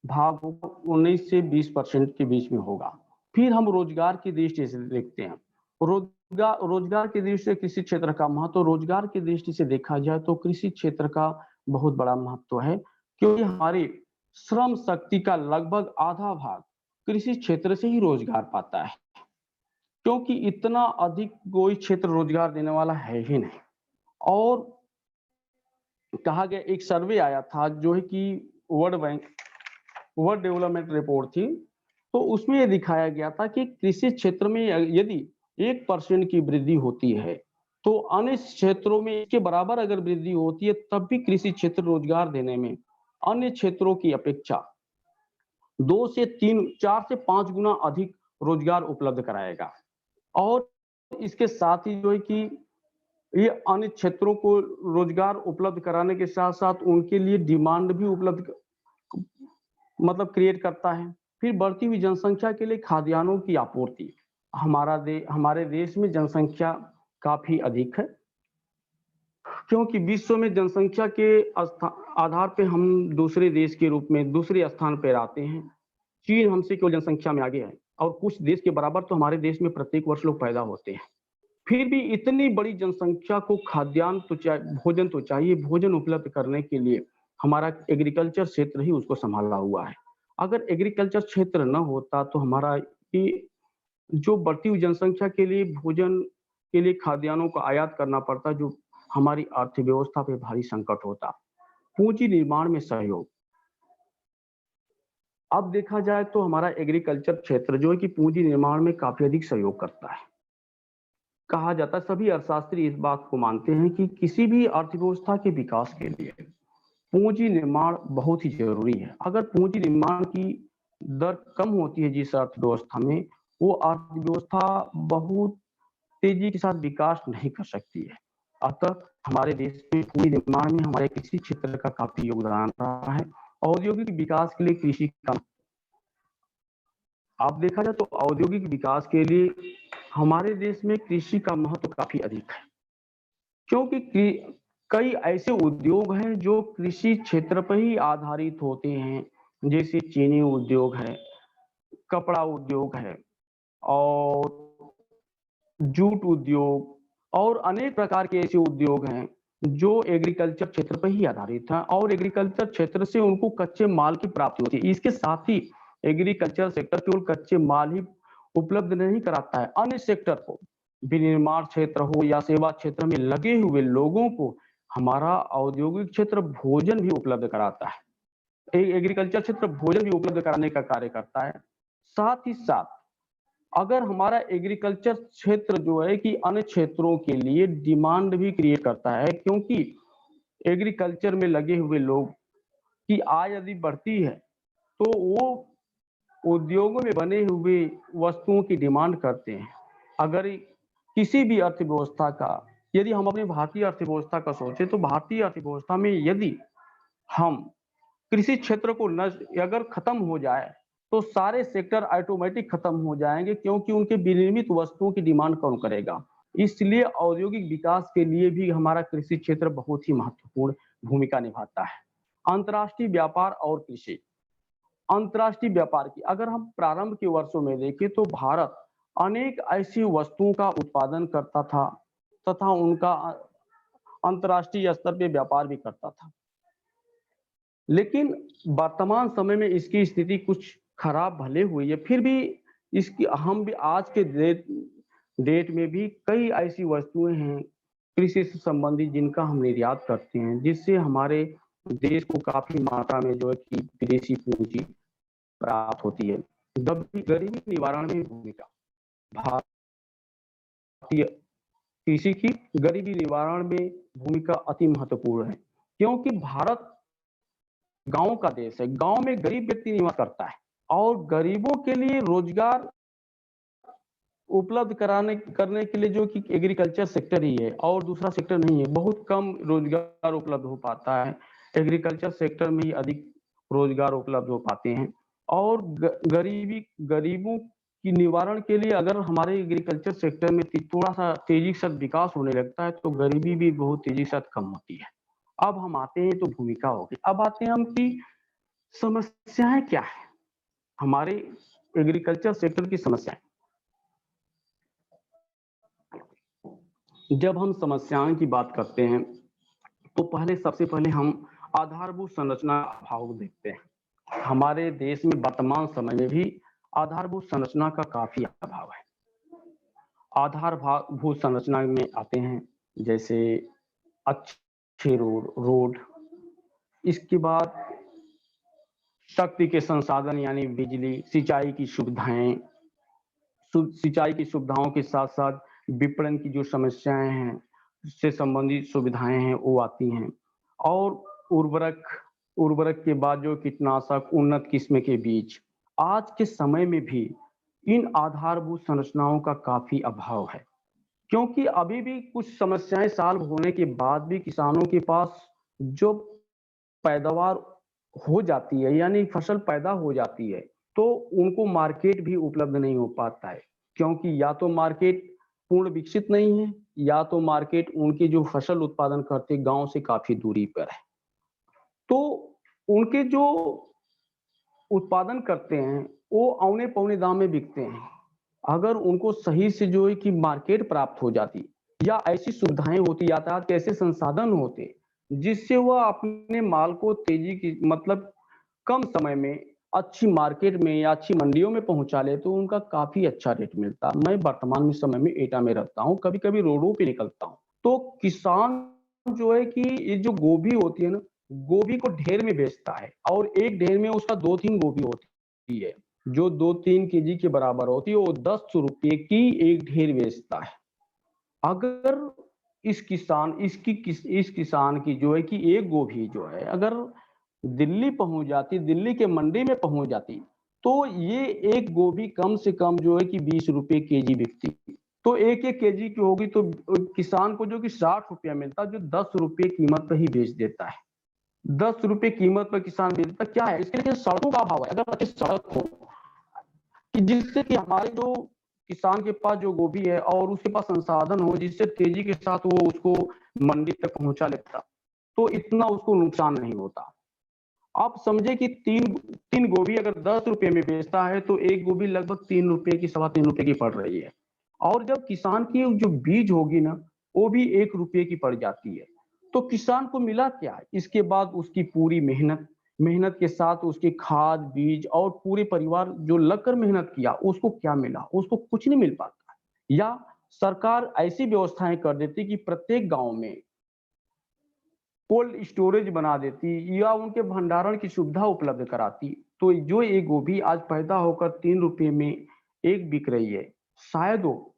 भाग होगा 19 से 20% के बीच में होगा। फिर हम रोजगार की दृष्टि से देखते हैं। रोजगार की दृष्टि से कृषि क्षेत्र का महत्व, रोजगार की दृष्टि से देखा जाए तो कृषि क्षेत्र का बहुत बड़ा महत्व है, क्योंकि हमारी श्रम शक्ति का लगभग आधा भाग कृषि क्षेत्र से ही रोजगार पाता है, क्योंकि इतना अधिक कोई क्षेत्र रोजगार देने वाला है ही नहीं। और कहा गया, एक सर्वे आया था जो है कि वर्ल्ड डेवलपमेंट रिपोर्ट थी, तो उसमें यह दिखाया गया था कि कृषि क्षेत्र में यदि 1% की वृद्धि होती है तो अन्य क्षेत्रों में इसके बराबर अगर वृद्धि होती है, तब भी कृषि क्षेत्र रोजगार देने में अन्य क्षेत्रों की अपेक्षा 2 से 3, 4 से 5 गुना अधिक रोजगार उपलब्ध कराएगा। और इसके साथ ही जो है कि ये अन्य क्षेत्रों को रोजगार उपलब्ध कराने के साथ साथ उनके लिए डिमांड भी उपलब्ध क्रिएट करता है। फिर बढ़ती हुई जनसंख्या के लिए खाद्यान्नों की आपूर्ति, हमारे देश में जनसंख्या काफी अधिक है, क्योंकि विश्व में जनसंख्या के आधार पे हम दूसरे देश के रूप में दूसरे स्थान पर आते हैं। चीन हमसे केवल जनसंख्या में आगे है, और कुछ देश के बराबर तो हमारे देश में प्रत्येक वर्ष लोग पैदा होते हैं। फिर भी इतनी बड़ी जनसंख्या को खाद्यान्न तो भोजन तो चाहिए, भोजन उपलब्ध करने के लिए हमारा एग्रीकल्चर क्षेत्र ही उसको संभाला हुआ है। अगर एग्रीकल्चर क्षेत्र न होता तो हमारा ये जो बढ़ती हुई जनसंख्या के लिए भोजन के लिए खाद्यान्नों को आयात करना पड़ता, जो हमारी अर्थव्यवस्था पे भारी संकट होता। पूंजी निर्माण में सहयोग, अब देखा जाए तो हमारा एग्रीकल्चर क्षेत्र जो है कि पूंजी निर्माण में काफी अधिक सहयोग करता है। कहा जाता है, सभी अर्थशास्त्री इस बात को मानते हैं कि किसी भी अर्थव्यवस्था के विकास के लिए पूंजी निर्माण बहुत ही जरूरी है। अगर पूंजी निर्माण की दर कम होती है जिस अर्थव्यवस्था में, वो अर्थव्यवस्था बहुत तेजी के साथ विकास नहीं कर सकती है। अतः हमारे देश में पूंजी निर्माण में हमारे कृषि क्षेत्र का काफी योगदान रहा है। औद्योगिक विकास के लिए कृषि का, आप देखा जाए तो औद्योगिक विकास के लिए हमारे देश में कृषि का महत्व काफी अधिक है, क्योंकि कई ऐसे उद्योग हैं जो कृषि क्षेत्र पर ही आधारित होते हैं, जैसे चीनी उद्योग है, कपड़ा उद्योग है, और जूट उद्योग, और अनेक प्रकार के ऐसे उद्योग हैं जो एग्रीकल्चर क्षेत्र पर ही आधारित हैं, और एग्रीकल्चर क्षेत्र से उनको कच्चे माल की प्राप्ति होती है। इसके साथ ही एग्रीकल्चर सेक्टर केवल कच्चे माल ही उपलब्ध नहीं कराता है, अन्य सेक्टर को, विनिर्माण क्षेत्र हो या सेवा क्षेत्र में लगे हुए लोगों को हमारा औद्योगिक क्षेत्र भोजन भी उपलब्ध कराता है। एग्रीकल्चर क्षेत्र भोजन भी उपलब्ध कराने का कार्य करता है। साथ ही साथ अगर हमारा एग्रीकल्चर क्षेत्र जो है कि अन्य क्षेत्रों के लिए डिमांड भी क्रिएट करता है, क्योंकि एग्रीकल्चर में लगे हुए लोग की आय यदि बढ़ती है तो वो उद्योगों में बने हुए वस्तुओं की डिमांड करते हैं। अगर किसी भी अर्थव्यवस्था का, यदि हम अपनी भारतीय अर्थव्यवस्था का सोचें तो भारतीय अर्थव्यवस्था में यदि हम कृषि क्षेत्र को अगर खत्म हो जाए तो सारे सेक्टर ऑटोमेटिक खत्म हो जाएंगे, क्योंकि उनके विनिर्मित वस्तुओं की डिमांड कौन करेगा। इसलिए औद्योगिक विकास के लिए भी हमारा कृषि क्षेत्र बहुत ही महत्वपूर्ण भूमिका निभाता है। अंतर्राष्ट्रीय व्यापार और कृषि। अंतर्राष्ट्रीय व्यापार की अगर हम प्रारंभ के वर्षों में देखें तो भारत अनेक ऐसी वस्तुओं का उत्पादन करता था तथा उनका अंतर्राष्ट्रीय स्तर पे व्यापार भी करता था। लेकिन वर्तमान समय में इसकी स्थिति कुछ खराब भले हुई है, फिर भी इसकी हम भी आज के डेट में भी कई ऐसी वस्तुएं हैं कृषि से संबंधित जिनका हम निर्यात करते हैं, जिससे हमारे देश को काफी मात्रा में जो है कि विदेशी पूंजी प्राप्त होती है। गरीबी निवारण में भूमिका भारतीय कृषि की गरीबी निवारण में भूमिका अति महत्वपूर्ण है, क्योंकि भारत गांव का देश है। गांव में गरीब व्यक्ति निवास करता है और गरीबों के लिए रोजगार उपलब्ध करने के लिए जो कि एग्रीकल्चर सेक्टर ही है और दूसरा सेक्टर नहीं है। बहुत कम रोजगार उपलब्ध हो पाता है, एग्रीकल्चर सेक्टर में ही अधिक रोजगार उपलब्ध हो पाते हैं। और गरीबों की निवारण के लिए अगर हमारे एग्रीकल्चर सेक्टर में थोड़ा सा तेजी से विकास होने लगता है तो गरीबी भी बहुत तेजी से कम होती है। अब हम आते हैं तो भूमिका होगी। अब आते हैं हम कि समस्याएं क्या है हमारे एग्रीकल्चर सेक्टर की समस्याएं। जब हम समस्याओं की बात करते हैं तो सबसे पहले हम आधारभूत संरचना का अभाव देखते हैं। हमारे देश में वर्तमान समय में भी आधारभूत संरचना का काफी अभाव है। आधारभूत संरचना में आते हैं जैसे अच्छे रोड, इसके बाद शक्ति के संसाधन यानी बिजली, सिंचाई की सुविधाओं के साथ साथ विपणन की जो समस्याएं हैं उससे संबंधित सुविधाएं हैं वो आती हैं। और उर्वरक के बाद जो कीटनाशक, उन्नत किस्म के बीज, आज के समय में भी इन आधारभूत संरचनाओं का काफी अभाव है, क्योंकि अभी भी कुछ समस्याएं सॉल्व होने के बाद भी किसानों के पास जो पैदावार हो जाती है यानी फसल पैदा हो जाती है तो उनको मार्केट भी उपलब्ध नहीं हो पाता है, क्योंकि या तो मार्केट पूर्ण विकसित नहीं है या तो मार्केट उनकी जो फसल उत्पादन करते गांव से काफी दूरी पर है। तो उनके जो उत्पादन करते हैं वो औने पौने दाम में बिकते हैं। अगर उनको सही से जो है कि मार्केट प्राप्त हो जाती या ऐसी सुविधाएं होती, यातायात के ऐसे संसाधन होते जिससे वह अपने माल को तेजी की मतलब कम समय में अच्छी मार्केट में या अच्छी मंडियों में पहुंचा ले तो उनका काफी अच्छा रेट मिलता। मैं वर्तमान में समय में एटा में रहता हूं, कभी कभी रोडों पे निकलता हूं तो किसान जो है कि ये जो गोभी होती है ना, गोभी को ढेर में बेचता है और एक ढेर में उसका 2-3 गोभी होती है जो 2-3 केजी के बराबर होती है, वो 10 रुपए की एक ढेर बेचता है। अगर इस किसान की जो है कि एक गोभी जो है अगर दिल्ली पहुंच जाती, दिल्ली के मंडी में पहुंच जाती तो ये एक गोभी कम से कम जो है कि 20 रुपए केजी बिकती। तो एक केजी की होगी तो किसान को जो कि 60 रुपया मिलता, जो 10 रुपए कीमत पर ही बेच देता है। 10 रुपए कीमत पर किसान बेच देता। क्या है इसके लिए? सड़कों का अभाव है। अगर अच्छी सड़क हो कि जिससे कि हमारे जो किसान के पास जो गोभी है और उसके पास संसाधन हो जिससे तेजी के साथ वो उसको मंडी तक पहुंचा लेता तो इतना उसको नुकसान नहीं होता। आप समझे कि तीन गोभी अगर 10 रुपए में बेचता है तो एक गोभी लगभग 3 रुपए की, 3.25 रुपए की पड़ रही है। और जब किसान की जो बीज होगी ना वो भी 1 रुपए की पड़ जाती है तो किसान को मिला क्या? इसके बाद उसकी पूरी मेहनत के साथ उसके खाद, बीज और पूरे परिवार जो लगकर मेहनत किया उसको क्या मिला? उसको कुछ नहीं मिल पाता। या सरकार ऐसी व्यवस्थाएं कर देती कि प्रत्येक गांव में कोल्ड स्टोरेज बना देती या उनके भंडारण की सुविधा उपलब्ध कराती तो जो ये गोभी आज पैदा होकर 3 रुपए में एक बिक रही है, शायद वो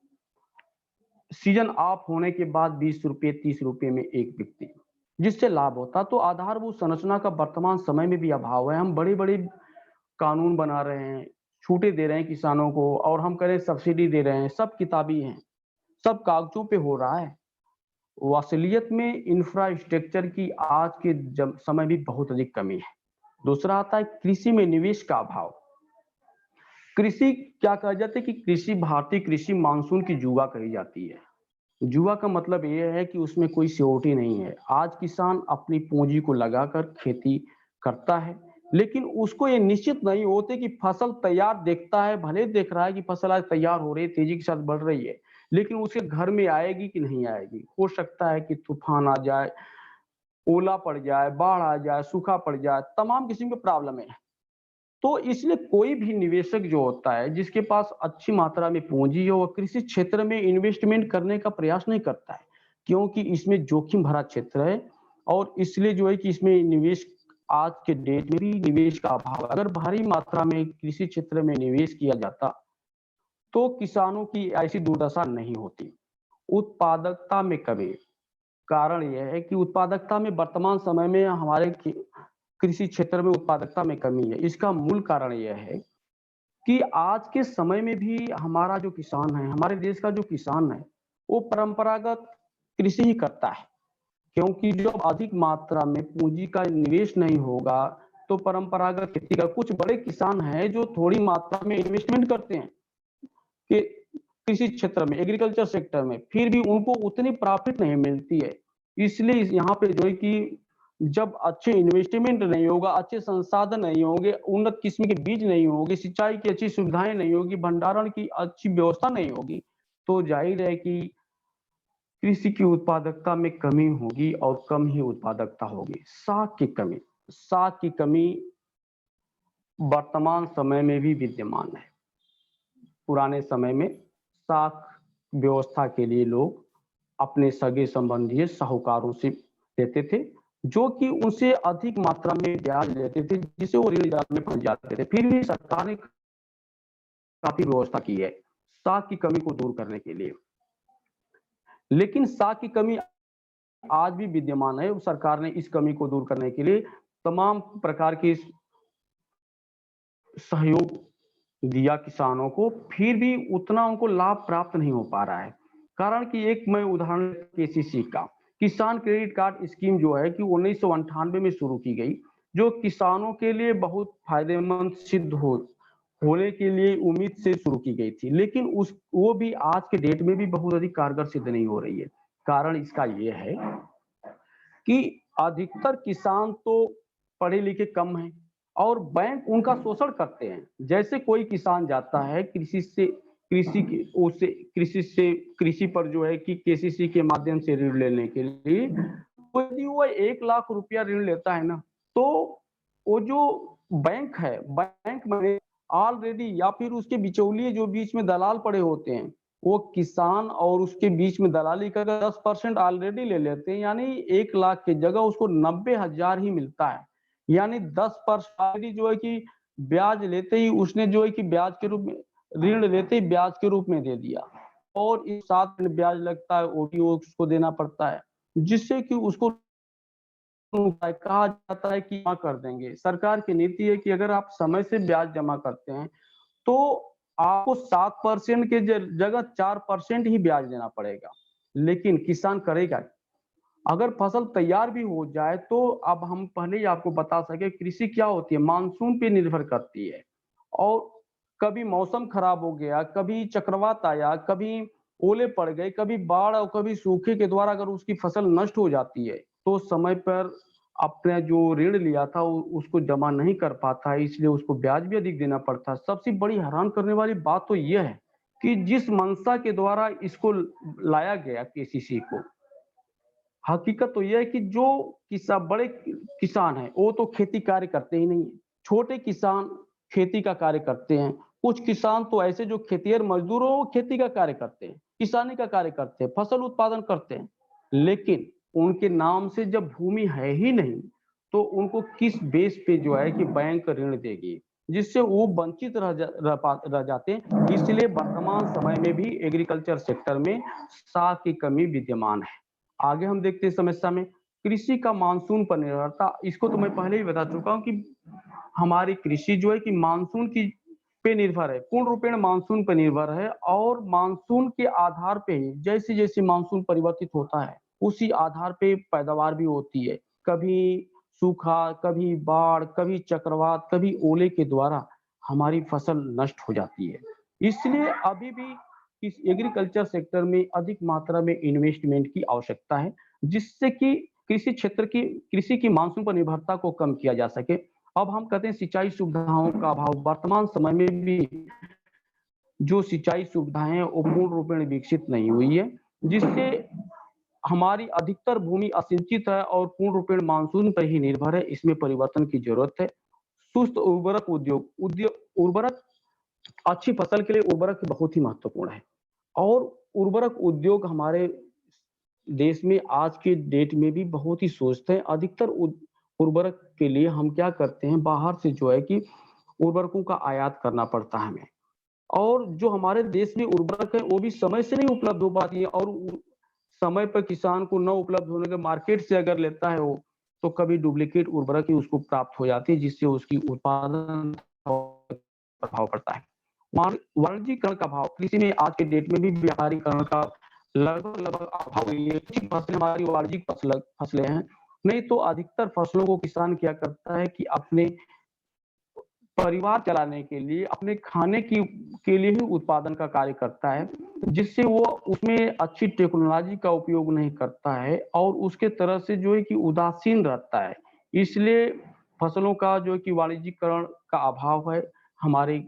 सीजन ऑफ होने के बाद 20 रुपए 30 रुपए में एक बिकती, जिससे लाभ होता। तो आधारभूत संरचना का वर्तमान समय में भी अभाव है। हम बड़े बड़े कानून बना रहे हैं, छूटे दे रहे हैं किसानों को और हम करें सब्सिडी दे रहे हैं, सब किताबी हैं, सब कागजों पे हो रहा है। असलियत में इंफ्रास्ट्रक्चर की आज के समय भी बहुत अधिक कमी है। दूसरा आता है कृषि में निवेश का अभाव। कृषि क्या कहा जाता है कि कृषि, भारतीय कृषि मानसून की जुआ कही जाती है। जुआ का मतलब ये है कि उसमें कोई सिक्योरिटी नहीं है। आज किसान अपनी पूंजी को लगाकर खेती करता है, लेकिन उसको ये निश्चित नहीं होते कि फसल तैयार देखता है, भले देख रहा है कि फसल आज तैयार हो रही है, तेजी के साथ बढ़ रही है, लेकिन उसके घर में आएगी कि नहीं आएगी। हो सकता है कि तूफान आ जाए, ओला पड़ जाए, बाढ़ आ जाए, सूखा पड़ जाए, तमाम किस्म की प्रॉब्लम है। तो इसलिए कोई भी निवेशक जो होता है, जिसके पास अच्छी मात्रा में पूंजी हो, वो कृषि क्षेत्र में इन्वेस्टमेंट करने का प्रयास नहीं करता है, क्योंकि इसमें जोखिम भरा क्षेत्र है। और इसलिए जो है कि इसमें निवेश, आज के डेट में भी निवेश का अभाव है। अगर भारी मात्रा में कृषि क्षेत्र में निवेश किया जाता तो किसानों की ऐसी दुर्दशा नहीं होती। उत्पादकता में कमी, कारण यह है कि उत्पादकता में वर्तमान समय में हमारे कृषि क्षेत्र में उत्पादकता में कमी है। इसका मूल कारण यह है कि आज के समय में भी हमारा जो किसान है, हमारे देश का जो किसान है, वो परंपरागत कृषि ही करता है, क्योंकि जब अधिक मात्रा में पूंजी का निवेश नहीं होगा तो परंपरागत खेती का, कुछ बड़े किसान हैं जो थोड़ी मात्रा में इन्वेस्टमेंट करते हैं कि कृषि क्षेत्र में, एग्रीकल्चर सेक्टर में, फिर भी उनको उतनी प्रॉफिट नहीं मिलती है। इसलिए यहाँ पे जो है कि जब अच्छे इन्वेस्टमेंट नहीं होगा, अच्छे संसाधन नहीं होंगे, उन्नत किस्म के बीज नहीं होंगे, सिंचाई की अच्छी सुविधाएं नहीं होगी, भंडारण की अच्छी व्यवस्था नहीं होगी, तो जाहिर है कि कृषि की उत्पादकता में कमी होगी और कम ही उत्पादकता होगी। साख की कमी, साख की कमी वर्तमान समय में भी विद्यमान है। पुराने समय में साख व्यवस्था के लिए लोग अपने सगे संबंधी साहूकारों से लेते थे, जो कि उनसे अधिक मात्रा में ब्याज लेते थे, जिससे वो ऋण जाल में फंस जाते थे। फिर भी सरकार ने काफी व्यवस्था की है साख की कमी को दूर करने के लिए, लेकिन साख की कमी आज भी विद्यमान है। सरकार ने इस कमी को दूर करने के लिए तमाम प्रकार की सहयोग दिया किसानों को, फिर भी उतना उनको लाभ प्राप्त नहीं हो पा रहा है। कारण कि एक मैं उदाहरण केसीसी का, किसान क्रेडिट कार्ड स्कीम जो है कि 1998 में शुरू की गई, जो किसानों के लिए बहुत फायदेमंद सिद्ध होने के लिए उम्मीद से शुरू की गई थी, लेकिन वो भी आज के डेट में भी बहुत अधिक कारगर सिद्ध नहीं हो रही है। कारण इसका ये है कि अधिकतर किसान तो पढ़े लिखे कम हैं और बैंक उनका शोषण करते हैं। जैसे कोई किसान जाता है कृषि पर जो है कि केसीसी के माध्यम से ऋण लेने के लिए, यदि वो 1 लाख रुपया ऋण लेता है ना, तो वो जो बैंक है, बैंक में ऑलरेडी, या फिर उसके बिचौलिए जो बीच में दलाल पड़े होते हैं, वो किसान और उसके बीच में दलाली का 10% ऑलरेडी ले लेते हैं, यानी 1 लाख की जगह उसको 90,000 ही मिलता है। यानी 10% जो है कि ब्याज लेते ही उसने जो है कि ब्याज के रूप में, ऋण लेते ही ब्याज के रूप में दे दिया, और इस साथ में ब्याज लगता है, वो भी उसको देना पड़ता है, जिससे कि उसको कहा जाता है कि जमा कर देंगे। सरकार की नीति है कि अगर आप समय से ब्याज जमा करते हैं तो आपको 7% के जगह 4% ही ब्याज देना पड़ेगा। लेकिन किसान करेगा, अगर फसल तैयार भी हो जाए तो, अब हम पहले ही आपको बता सके, कृषि क्या होती है, मानसून पे निर्भर करती है, और कभी मौसम खराब हो गया, कभी चक्रवात आया, कभी ओले पड़ गए, कभी बाढ़ और कभी सूखे के द्वारा अगर उसकी फसल नष्ट हो जाती है तो समय पर अपने जो ऋण लिया था उसको जमा नहीं कर पाता है, इसलिए उसको ब्याज भी अधिक देना पड़ता है। सबसे बड़ी हैरान करने वाली बात तो यह है कि जिस मंशा के द्वारा इसको लाया गया केसीसी को, हकीकत तो यह है कि जो बड़े किसान हैं वो तो खेती कार्य करते ही नहीं है, छोटे किसान खेती का कार्य करते हैं। कुछ किसान तो ऐसे जो खेतिहर मजदूर हो, वो खेती का कार्य करते हैं, किसानी का कार्य करते हैं, फसल उत्पादन करते हैं, लेकिन उनके नाम से जब भूमि है ही नहीं तो उनको किस बेस पे जो है कि बैंक ऋण देगी, जिससे वो वंचित रह जाते हैं। इसलिए वर्तमान समय में भी एग्रीकल्चर सेक्टर में साख की कमी विद्यमान है। आगे हम देखते हैं समस्या में कृषि का मानसून पर निर्भरता। इसको तो मैं पहले ही बता चुका हूं कि हमारी कृषि जो है कि मानसून की पे निर्भर है, पूर्ण रूपेण मानसून पर निर्भर है, और मानसून के आधार पे ही जैसे जैसे मानसून परिवर्तित होता है उसी आधार पे पैदावार भी होती है। कभी सूखा, कभी बाढ़, कभी चक्रवात, कभी ओले के द्वारा हमारी फसल नष्ट हो जाती है। इसलिए अभी भी इस एग्रीकल्चर सेक्टर में अधिक मात्रा में इन्वेस्टमेंट की आवश्यकता है, जिससे कि कृषि की मानसून पर निर्भरता को कम किया जा सके। अब हम कहते हैं सिंचाई सुविधाओं का अभाव। वर्तमान समय में भी जो सिंचाई सुविधाएं हैं वो पूर्ण रूपेण विकसित नहीं हुई है, जिससे हमारी अधिकतर भूमि असिंचित है और पूर्ण रूपेण मानसून पर ही निर्भर है। इसमें परिवर्तन की जरूरत है। सुस्त उर्वरक उर्वरक अच्छी फसल के लिए उर्वरक बहुत ही महत्वपूर्ण है, और उर्वरक उद्योग हमारे देश में आज के डेट में भी बहुत ही सोचते हैं। अधिकतर उर्वरक के लिए हम क्या करते हैं, बाहर से जो है कि उर्वरकों का आयात करना पड़ता है हमें, और जो हमारे देश में उर्वरक है वो भी समय से नहीं उपलब्ध हो पाती है, और समय पर किसान को न उपलब्ध होने के मार्केट से अगर लेता है वो, तो कभी डुप्लीकेट उर्वरक ही उसको प्राप्त हो जाती है, जिससे उसकी उत्पादन प्रभाव पड़ता है। वाणिज्यीकरण का अभाव। कृषि में आज के डेट में भी व्यापारीकरण का लगभग अभाव है। कुछ फसलें हमारी वाणिज्यिक फसलें हैं, नहीं तो अधिकतर फसलों को किसान क्या करता है कि अपने परिवार चलाने के लिए, अपने खाने के लिए ही उत्पादन का कार्य करता है, जिससे वो उसमें अच्छी टेक्नोलॉजी का उपयोग नहीं करता है और उसके तरह से जो है कि उदासीन रहता है। इसलिए फसलों का जो है कि वाणिज्यीकरण का अभाव है, हमारे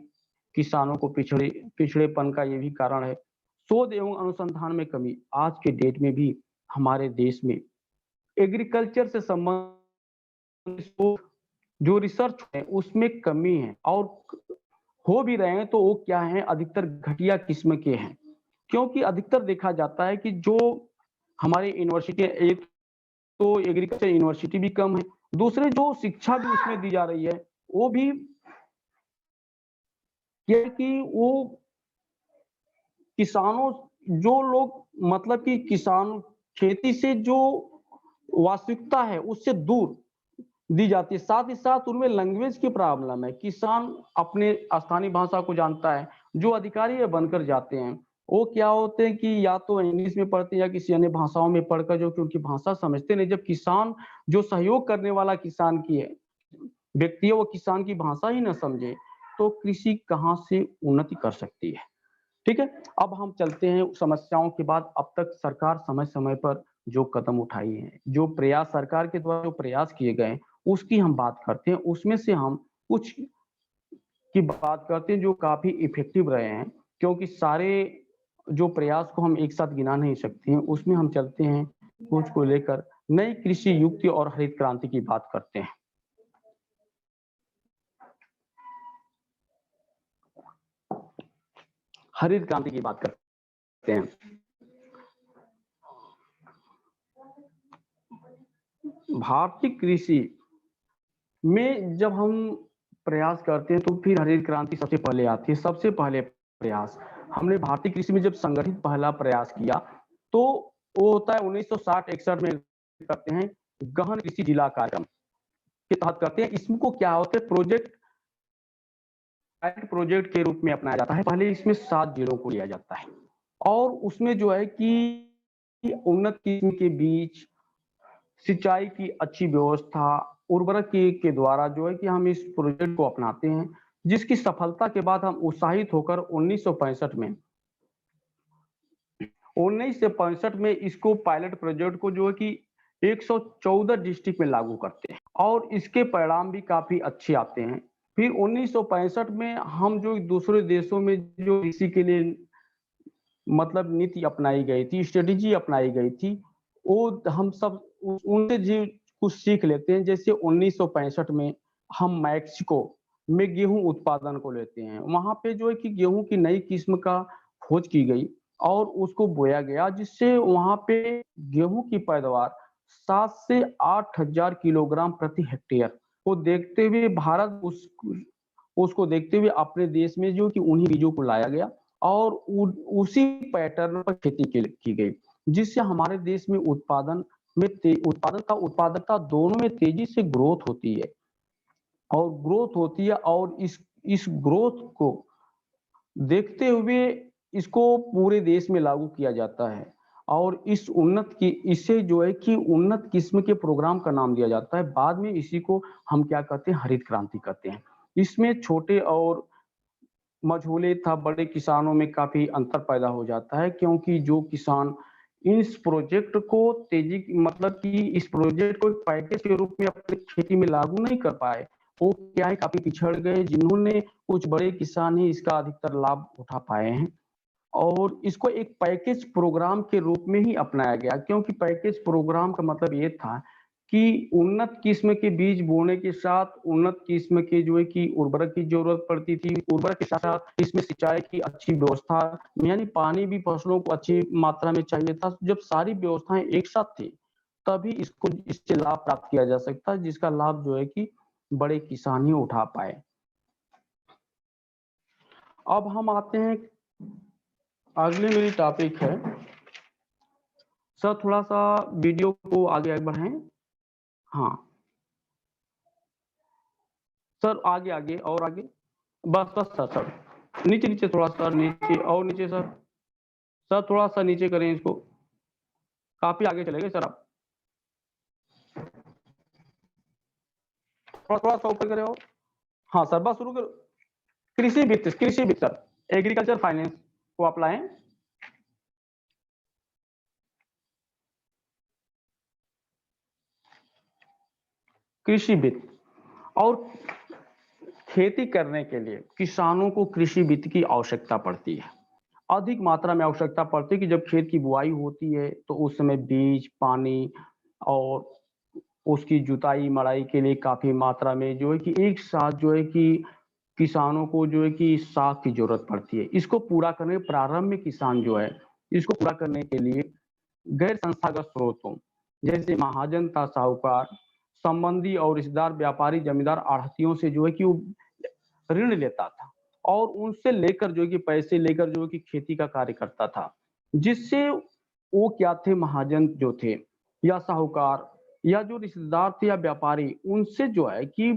किसानों को पिछड़ेपन का ये भी कारण है। शोध एवं अनुसंधान में कमी। आज के डेट में भी हमारे देश में एग्रीकल्चर से संबंधित जो रिसर्च है उसमें कमी है, और हो भी रहे हैं तो वो क्या है, अधिकतर घटिया किस्म के हैं। क्योंकि अधिकतर देखा जाता है कि जो हमारी यूनिवर्सिटी, एक तो एग्रीकल्चर यूनिवर्सिटी भी कम है, दूसरे जो शिक्षा भी उसमें दी जा रही है वो भी क्या है कि वो किसानों, जो लोग मतलब कि किसान खेती से जो वास्तविकता है उससे दूर दी जाती है। साथ ही साथ उनमें लैंग्वेज की प्रॉब्लम है। किसान अपने स्थानीय भाषा को जानता है, जो अधिकारी बनकर जाते हैं वो क्या होते हैं कि या तो इंग्लिश में पढ़ते हैं या किसी अन्य भाषाओं में पढ़कर जो कि उनकी भाषा समझते नहीं। जब किसान जो सहयोग करने वाला किसान की है व्यक्ति है, वो किसान की भाषा ही न समझे तो कृषि कहाँ से उन्नति कर सकती है। ठीक है, अब हम चलते हैं समस्याओं के बाद। अब तक सरकार समय समय पर जो कदम उठाई है, जो प्रयास सरकार के द्वारा जो प्रयास किए गए, उसकी हम बात करते हैं। उसमें से हम कुछ की बात करते हैं जो काफी इफेक्टिव रहे हैं, क्योंकि सारे जो प्रयास को हम एक साथ गिना नहीं सकते हैं। उसमें हम चलते हैं कुछ को लेकर। नई कृषि युक्ति और हरित क्रांति की बात करते हैं। हरित क्रांति की बात करते हैं। भारतीय कृषि में जब हम प्रयास करते हैं तो फिर हरित क्रांति सबसे पहले आती है। सबसे पहले प्रयास हमने भारतीय कृषि में जब संगठित पहला प्रयास किया तो वो होता है 1960-61 में करते हैं, गहन कृषि जिला कार्यक्रम के तहत करते हैं। इसको क्या होता है, प्रोजेक्ट के रूप में अपनाया जाता है। पहले इसमें 7 जिलों को लिया जाता है, और उसमें जो है कि उन्नत किस्म के बीज, सिंचाई की अच्छी व्यवस्था, उर्वरक के द्वारा जो है कि हम इस प्रोजेक्ट को अपनाते हैं, जिसकी सफलता के बाद हम उत्साहित होकर 1965 में इसको पायलट प्रोजेक्ट को जो है कि 114 डिस्ट्रिक्ट में लागू करते हैं, और इसके परिणाम भी काफी अच्छे आते हैं। फिर 1965 में हम जो दूसरे देशों में जो कृषि के लिए मतलब नीति अपनाई गई थी, स्ट्रेटेजी अपनाई गई थी, वो हम सब उनसे जी कुछ सीख लेते हैं। जैसे 1965 में हम मैक्सिको में गेहूं उत्पादन को लेते हैं। वहां पे जो है कि गेहूं की नई किस्म का खोज की गई और उसको बोया गया, जिससे वहां पे गेहूं की पैदावार 7 से 8 हजार किलोग्राम प्रति हेक्टेयर को देखते हुए भारत उसको देखते हुए अपने देश में जो कि उन्हीं बीजों को लाया गया और उसी पैटर्न पर खेती की गई, जिससे हमारे देश में उत्पादकता दोनों में तेजी से ग्रोथ होती है, और इस ग्रोथ को देखते हुए इसको पूरे देश में लागू किया जाता है। और इस इसे जो है कि उन्नत किस्म के प्रोग्राम का नाम दिया जाता है। बाद में इसी को हम क्या कहते हैं, हरित क्रांति कहते हैं। इसमें छोटे और मझोले था बड़े किसानों में काफी अंतर पैदा हो जाता है, क्योंकि जो किसान इस प्रोजेक्ट को मतलब कि इस प्रोजेक्ट को एक पैकेज के रूप में अपनी खेती में लागू नहीं कर पाए, वो क्या है काफी पिछड़ गए। जिन्होंने कुछ बड़े किसान ही इसका अधिकतर लाभ उठा पाए हैं और इसको एक पैकेज प्रोग्राम के रूप में ही अपनाया गया, क्योंकि पैकेज प्रोग्राम का मतलब ये था कि उन्नत किस्म के बीज बोने के साथ उन्नत किस्म के जो है कि उर्वरक की जरूरत पड़ती थी। उर्वरक के साथ साथ इसमें सिंचाई की अच्छी व्यवस्था, यानी पानी भी फसलों को अच्छी मात्रा में चाहिए था। जब सारी व्यवस्थाएं एक साथ थी तभी इससे लाभ प्राप्त किया जा सकता है, जिसका लाभ जो है कि बड़े किसान ही उठा पाए। अब हम आते हैं, अगली मेरी टॉपिक है सर, थोड़ा सा वीडियो को आगे बढ़ाएं। हाँ सर, आगे आगे और आगे, बस बस सर, नीचे नीचे थोड़ा सा, नीचे और नीचे सर, थोड़ा सा नीचे करें इसको, काफी आगे चले गए सर आप, थोड़ा सा ऊपर करें और, हाँ सर बस शुरू करो। कृषि वित्त सर, एग्रीकल्चर फाइनेंस को आप लाएं। कृषि वित्त, और खेती करने के लिए किसानों को कृषि वित्त की आवश्यकता पड़ती है, अधिक मात्रा में आवश्यकता पड़ती है कि जब खेत की बुआई होती है तो उस समय बीज, पानी और उसकी जुताई मड़ाई के लिए काफी मात्रा में जो है कि एक साथ जो है कि किसानों को जो है कि साख की जरूरत पड़ती है। इसको पूरा करने, प्रारंभ में किसान जो है इसको पूरा करने के लिए गैर संस्थागत स्रोतों जैसे महाजन था साहूकार, संबंधी और रिश्तेदार, व्यापारी, जमींदार, आढ़तियों से जो है कि वो ऋण लेता था और उनसे लेकर जो है कि पैसे लेकर जो है कि खेती का कार्य करता था, जिससे वो क्या थे, महाजन जो थे या साहूकार या जो रिश्तेदार थे या व्यापारी, उनसे जो है कि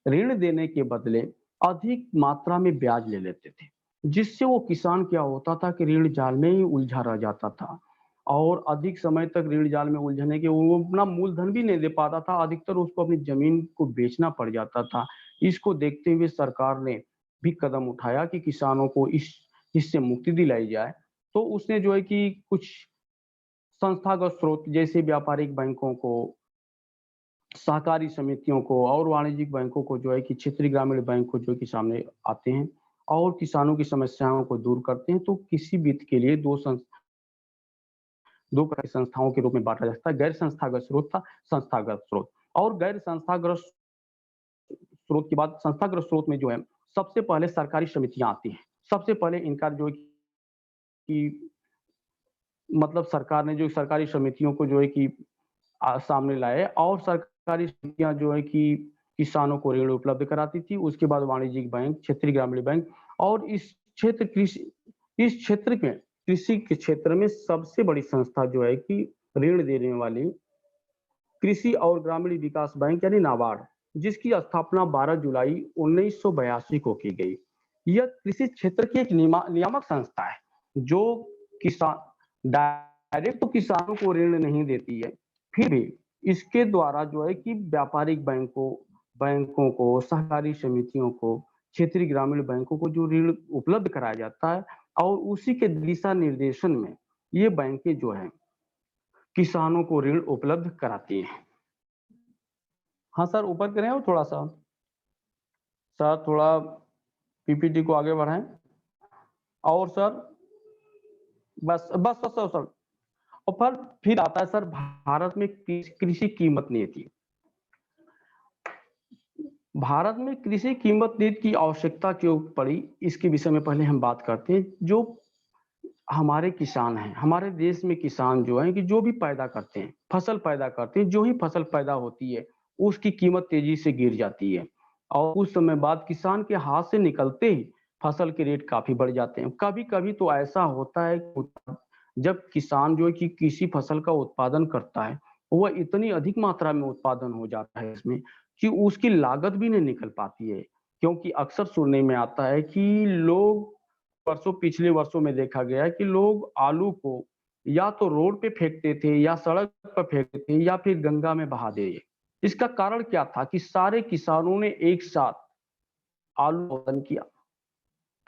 ऋण देने के बदले अधिक मात्रा में ब्याज ले लेते थे, जिससे वो किसान क्या होता था कि ऋण जाल में ही उलझा रह जाता था और अधिक समय तक ऋण जाल में उलझने के वो अपना मूलधन भी नहीं दे पाता था, अधिकतर उसको अपनी जमीन को बेचना पड़ जाता था। इसको देखते हुए सरकार ने भी कदम उठाया कि किसानों को इससे मुक्ति दिलाई जाए। तो उसने जो है कि कुछ संस्थागत स्रोत जैसे व्यापारिक बैंकों को, सहकारी समितियों को और वाणिज्यिक बैंकों को जो है कि क्षेत्रीय ग्रामीण बैंक को जो कि सामने आते हैं और किसानों की समस्याओं को दूर करते हैं। तो किसी वित्त के लिए दो प्रकार की संस्थाओं के रूप में बांटा जाता है, गैर संस्थागत स्रोत था, संस्थागत स्रोत। और गैर संस्थागत स्रोत के बाद संस्थागत स्रोत में जो है सबसे पहले सरकारी समितियां आती हैं। सबसे पहले इनका जो है कि मतलब सरकार ने जो सरकारी समितियों को जो है कि सामने लाए और सरकारी समितियां जो है कि किसानों को ऋण उपलब्ध कराती थी। उसके बाद वाणिज्यिक बैंक, क्षेत्रीय ग्रामीण बैंक, और इस क्षेत्र में कृषि के क्षेत्र में सबसे बड़ी संस्था जो है कि ऋण देने वाली कृषि और ग्रामीण विकास बैंक यानी नाबार्ड, जिसकी स्थापना 12 जुलाई 1982 को की गई। यह कृषि क्षेत्र की एक नियामक संस्था है जो किसान डायरेक्ट तो किसानों को ऋण नहीं देती है, फिर भी इसके द्वारा जो है कि व्यापारिक बैंकों को, सहकारी समितियों को, क्षेत्रीय ग्रामीण बैंकों को जो ऋण उपलब्ध कराया जाता है और उसी के दिशा निर्देशन में ये बैंकें जो है किसानों को ऋण उपलब्ध कराती हैं। हाँ सर, ऊपर करें और थोड़ा सा सर, थोड़ा पीपीटी को आगे बढ़ाएं और सर बस बस बस सर। और फिर आता है सर भारत में कृषि कीमत नीति। भारत में कृषि कीमत नीति की आवश्यकता क्यों पड़ी, इसके विषय में पहले हम बात करते हैं। जो हमारे किसान हैं, हमारे देश में किसान जो है कि जो भी पैदा करते हैं, फसल पैदा करते हैं, जो ही फसल पैदा होती है उसकी कीमत तेजी से गिर जाती है और कुछ समय बाद किसान के हाथ से निकलते ही फसल के रेट काफी बढ़ जाते हैं। कभी कभी तो ऐसा होता है जब किसान जो है कि किसी फसल का उत्पादन करता है, वह इतनी अधिक मात्रा में उत्पादन हो जाता है इसमें कि उसकी लागत भी नहीं निकल पाती है। क्योंकि अक्सर सुनने में आता है कि पिछले वर्षों में देखा गया है कि लोग आलू को या तो रोड पे फेंकते थे या सड़क पर फेंकते थे या फिर गंगा में बहा दिए। इसका कारण क्या था कि सारे किसानों ने एक साथ आलू उत्पादन किया,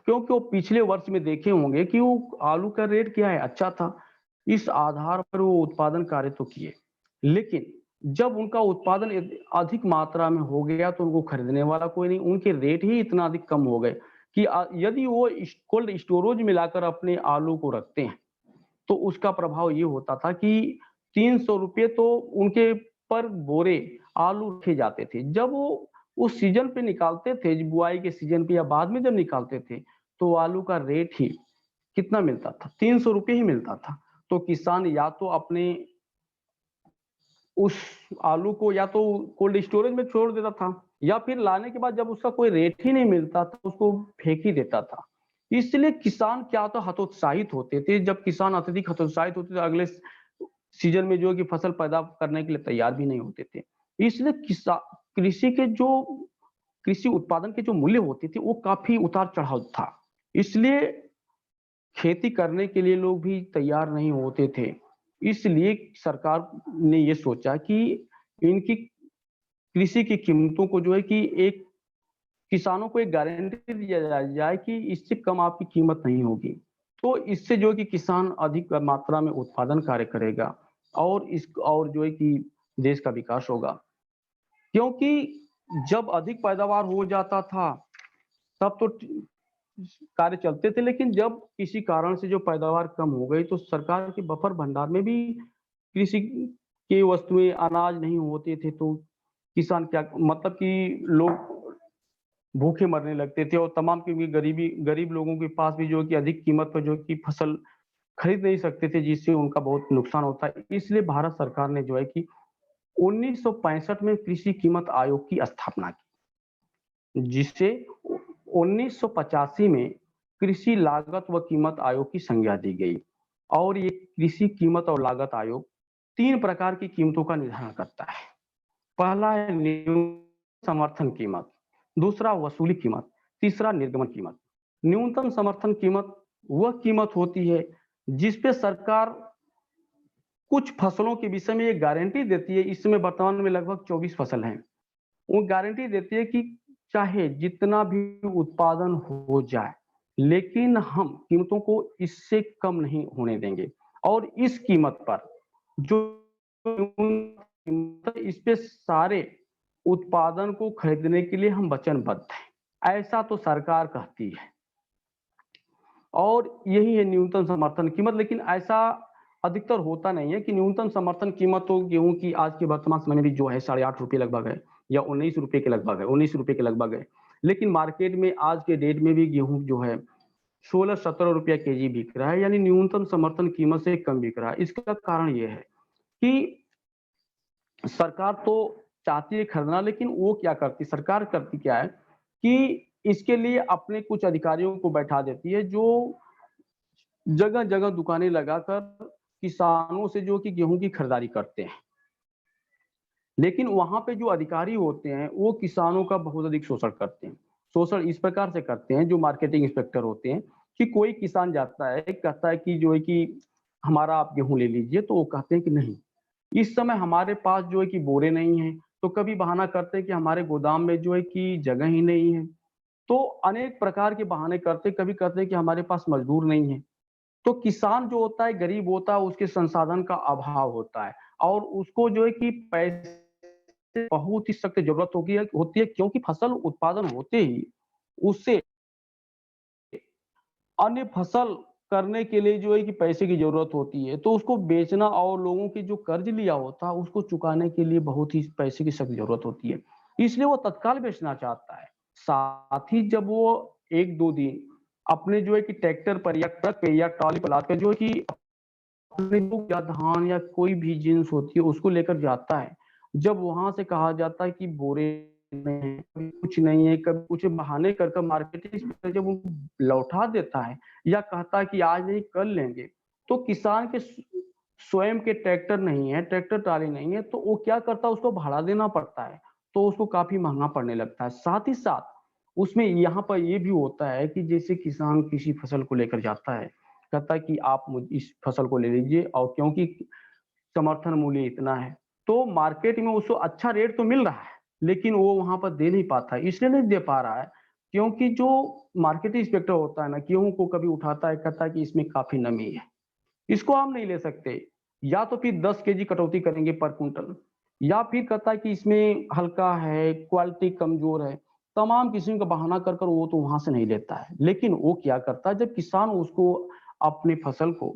क्योंकि वो पिछले वर्ष में देखे होंगे कि वो आलू का रेट क्या है, अच्छा था। इस आधार पर वो उत्पादन कार्य तो किए, लेकिन जब उनका उत्पादन अधिक मात्रा में हो गया तो उनको खरीदने वाला कोई नहीं, उनके रेट ही इतना अधिक कम हो गए कि यदि वो कोल्ड स्टोरेज में लाकर अपने आलू को रखते हैं तो उसका प्रभाव ये होता था कि 300 रुपये तो उनके पर बोरे आलू रखे जाते थे। जब वो उस सीजन पे निकालते थे, बुआई के सीजन पे या बाद में जब निकालते थे, तो आलू का रेट ही कितना मिलता था, 300 रुपये ही मिलता था। तो किसान या तो अपने उस आलू को या तो कोल्ड स्टोरेज में छोड़ देता था या फिर लाने के बाद जब उसका कोई रेट ही नहीं मिलता था उसको फेंक ही देता था। इसलिए किसान क्या तो हतोत्साहित होते थे। जब किसान अत्यधिक हतोत्साहित होते थे, अगले सीजन में जो है कि फसल पैदा करने के लिए तैयार भी नहीं होते थे। इसलिए कृषि उत्पादन के जो मूल्य होते थे वो काफी उतार चढ़ाव था। इसलिए खेती करने के लिए लोग भी तैयार नहीं होते थे। इसलिए सरकार ने ये सोचा कि इनकी कृषि की कीमतों को जो है कि एक किसानों को एक गारंटी दिया जाए कि इससे कम आपकी कीमत नहीं होगी। तो इससे जो है कि किसान अधिक मात्रा में उत्पादन कार्य करेगा और जो है कि देश का विकास होगा। क्योंकि जब अधिक पैदावार हो जाता था तब तो कार्य चलते थे, लेकिन जब किसी कारण से जो पैदावार कम हो गई तो सरकार के बफर भंडार में भी कृषि की वस्तुएं अनाज नहीं होते थे, तो किसान क्या मतलब कि लोग भूखे मरने लगते थे और तमाम की गरीब लोगों के पास भी जो कि अधिक कीमत पर जो कि फसल खरीद नहीं सकते थे, जिससे उनका बहुत नुकसान होता है। इसलिए भारत सरकार ने जो है कि 1965 में कृषि कीमत आयोग की स्थापना की, जिससे 1985 में कृषि लागत व कीमत आयोग की संज्ञा दी गई। और ये कृषि कीमत और लागत आयोग 3 प्रकार की कीमतों का निर्धारण करता है। पहला है न्यूनतम समर्थन कीमत, दूसरा वसूली कीमत, तीसरा निर्गमन कीमत। न्यूनतम समर्थन कीमत वह कीमत होती है जिस पे सरकार कुछ फसलों के विषय में एक गारंटी देती है। इस समय वर्तमान में लगभग 24 फसल हैं। वो गारंटी देती है कि चाहे जितना भी उत्पादन हो जाए, लेकिन हम कीमतों को इससे कम नहीं होने देंगे। और इस कीमत पर जो इस पे सारे उत्पादन को खरीदने के लिए हम वचनबद्ध हैं, ऐसा तो सरकार कहती है। और यही है न्यूनतम समर्थन कीमत। लेकिन ऐसा अधिकतर होता नहीं है कि न्यूनतम समर्थन कीमत तो गेहूं की आज के वर्तमान समय में भी जो है 8.5 रुपये लगभग है या 19 रुपये के लगभग है, 19 रुपये के लगभग है। लेकिन मार्केट में आज के डेट में भी गेहूं जो है 16-17 रुपया केजी बिक रहा है, यानी न्यूनतम समर्थन कीमत से कम बिक रहा है। इसका कारण यह है कि सरकार तो चाहती है खरीदना, लेकिन वो क्या करती, सरकार करती क्या है कि इसके लिए अपने कुछ अधिकारियों को बैठा देती है जो जगह जगह दुकानें लगाकर किसानों से जो कि गेहूं की खरीदारी करते हैं। लेकिन वहां पे जो अधिकारी होते हैं वो किसानों का बहुत अधिक शोषण करते हैं। शोषण इस प्रकार से करते हैं, जो मार्केटिंग इंस्पेक्टर होते हैं, कि कोई किसान जाता है कहता है कि जो है कि हमारा आप गेहूं ले लीजिए, तो वो कहते हैं कि नहीं, इस समय हमारे पास जो है कि बोरे नहीं है। तो कभी बहाना करते हैं कि हमारे गोदाम में जो है कि जगह ही नहीं है। तो अनेक प्रकार के बहाने करते, कभी कहते हैं कि हमारे पास मजदूर नहीं है। तो किसान जो होता है गरीब होता है, उसके संसाधन का अभाव होता है और उसको जो है कि पैसे बहुत ही सख्त जरूरत होती है, क्योंकि फसल उत्पादन होते ही उससे अन्य फसल करने के लिए जो है कि पैसे की जरूरत होती है। तो उसको बेचना और लोगों के जो कर्ज लिया होता है उसको चुकाने के लिए बहुत ही पैसे की सख्त जरूरत होती है, इसलिए वो तत्काल बेचना चाहता है। साथ ही जब वो 1-2 दिन अपने जो है कि ट्रैक्टर पर या ट्रक पे या ट्रॉली पर लाकर जो है कि अपने या धान या कोई भी जिन्स होती है उसको लेकर जाता है, जब वहां से कहा जाता है कि बोरे नहीं, कभी कुछ नहीं है, कभी कुछ बहाने कर मार्केटिंग जब वो लौटा देता है या कहता है कि आज नहीं कल लेंगे, तो किसान के स्वयं के ट्रैक्टर नहीं है, ट्रैक्टर ट्राली नहीं है, तो वो क्या करता है, उसको भाड़ा देना पड़ता है, तो उसको काफी महंगा पड़ने लगता है। साथ ही साथ उसमें यहाँ पर ये भी होता है कि जैसे किसान किसी फसल को लेकर जाता है कहता है कि आप इस फसल को ले लीजिए, और क्योंकि समर्थन मूल्य इतना है, तो मार्केट में उसको अच्छा रेट तो मिल रहा है, लेकिन वो वहां पर दे नहीं पाता है। इसलिए नहीं दे पा रहा है क्योंकि जो मार्केटिंग इंस्पेक्टर होता है ना, गेहूं को कभी उठाता है, कहता है कि इसमें काफी नमी है, इसको हम नहीं ले सकते, या तो फिर 10 केजी कटौती करेंगे पर कुंटल, या फिर कहता है कि इसमें हल्का है, क्वालिटी कमजोर है, तमाम किस्म का बहाना कर कर वो तो वहां से नहीं लेता है। लेकिन वो क्या करता है, जब किसान उसको अपनी फसल को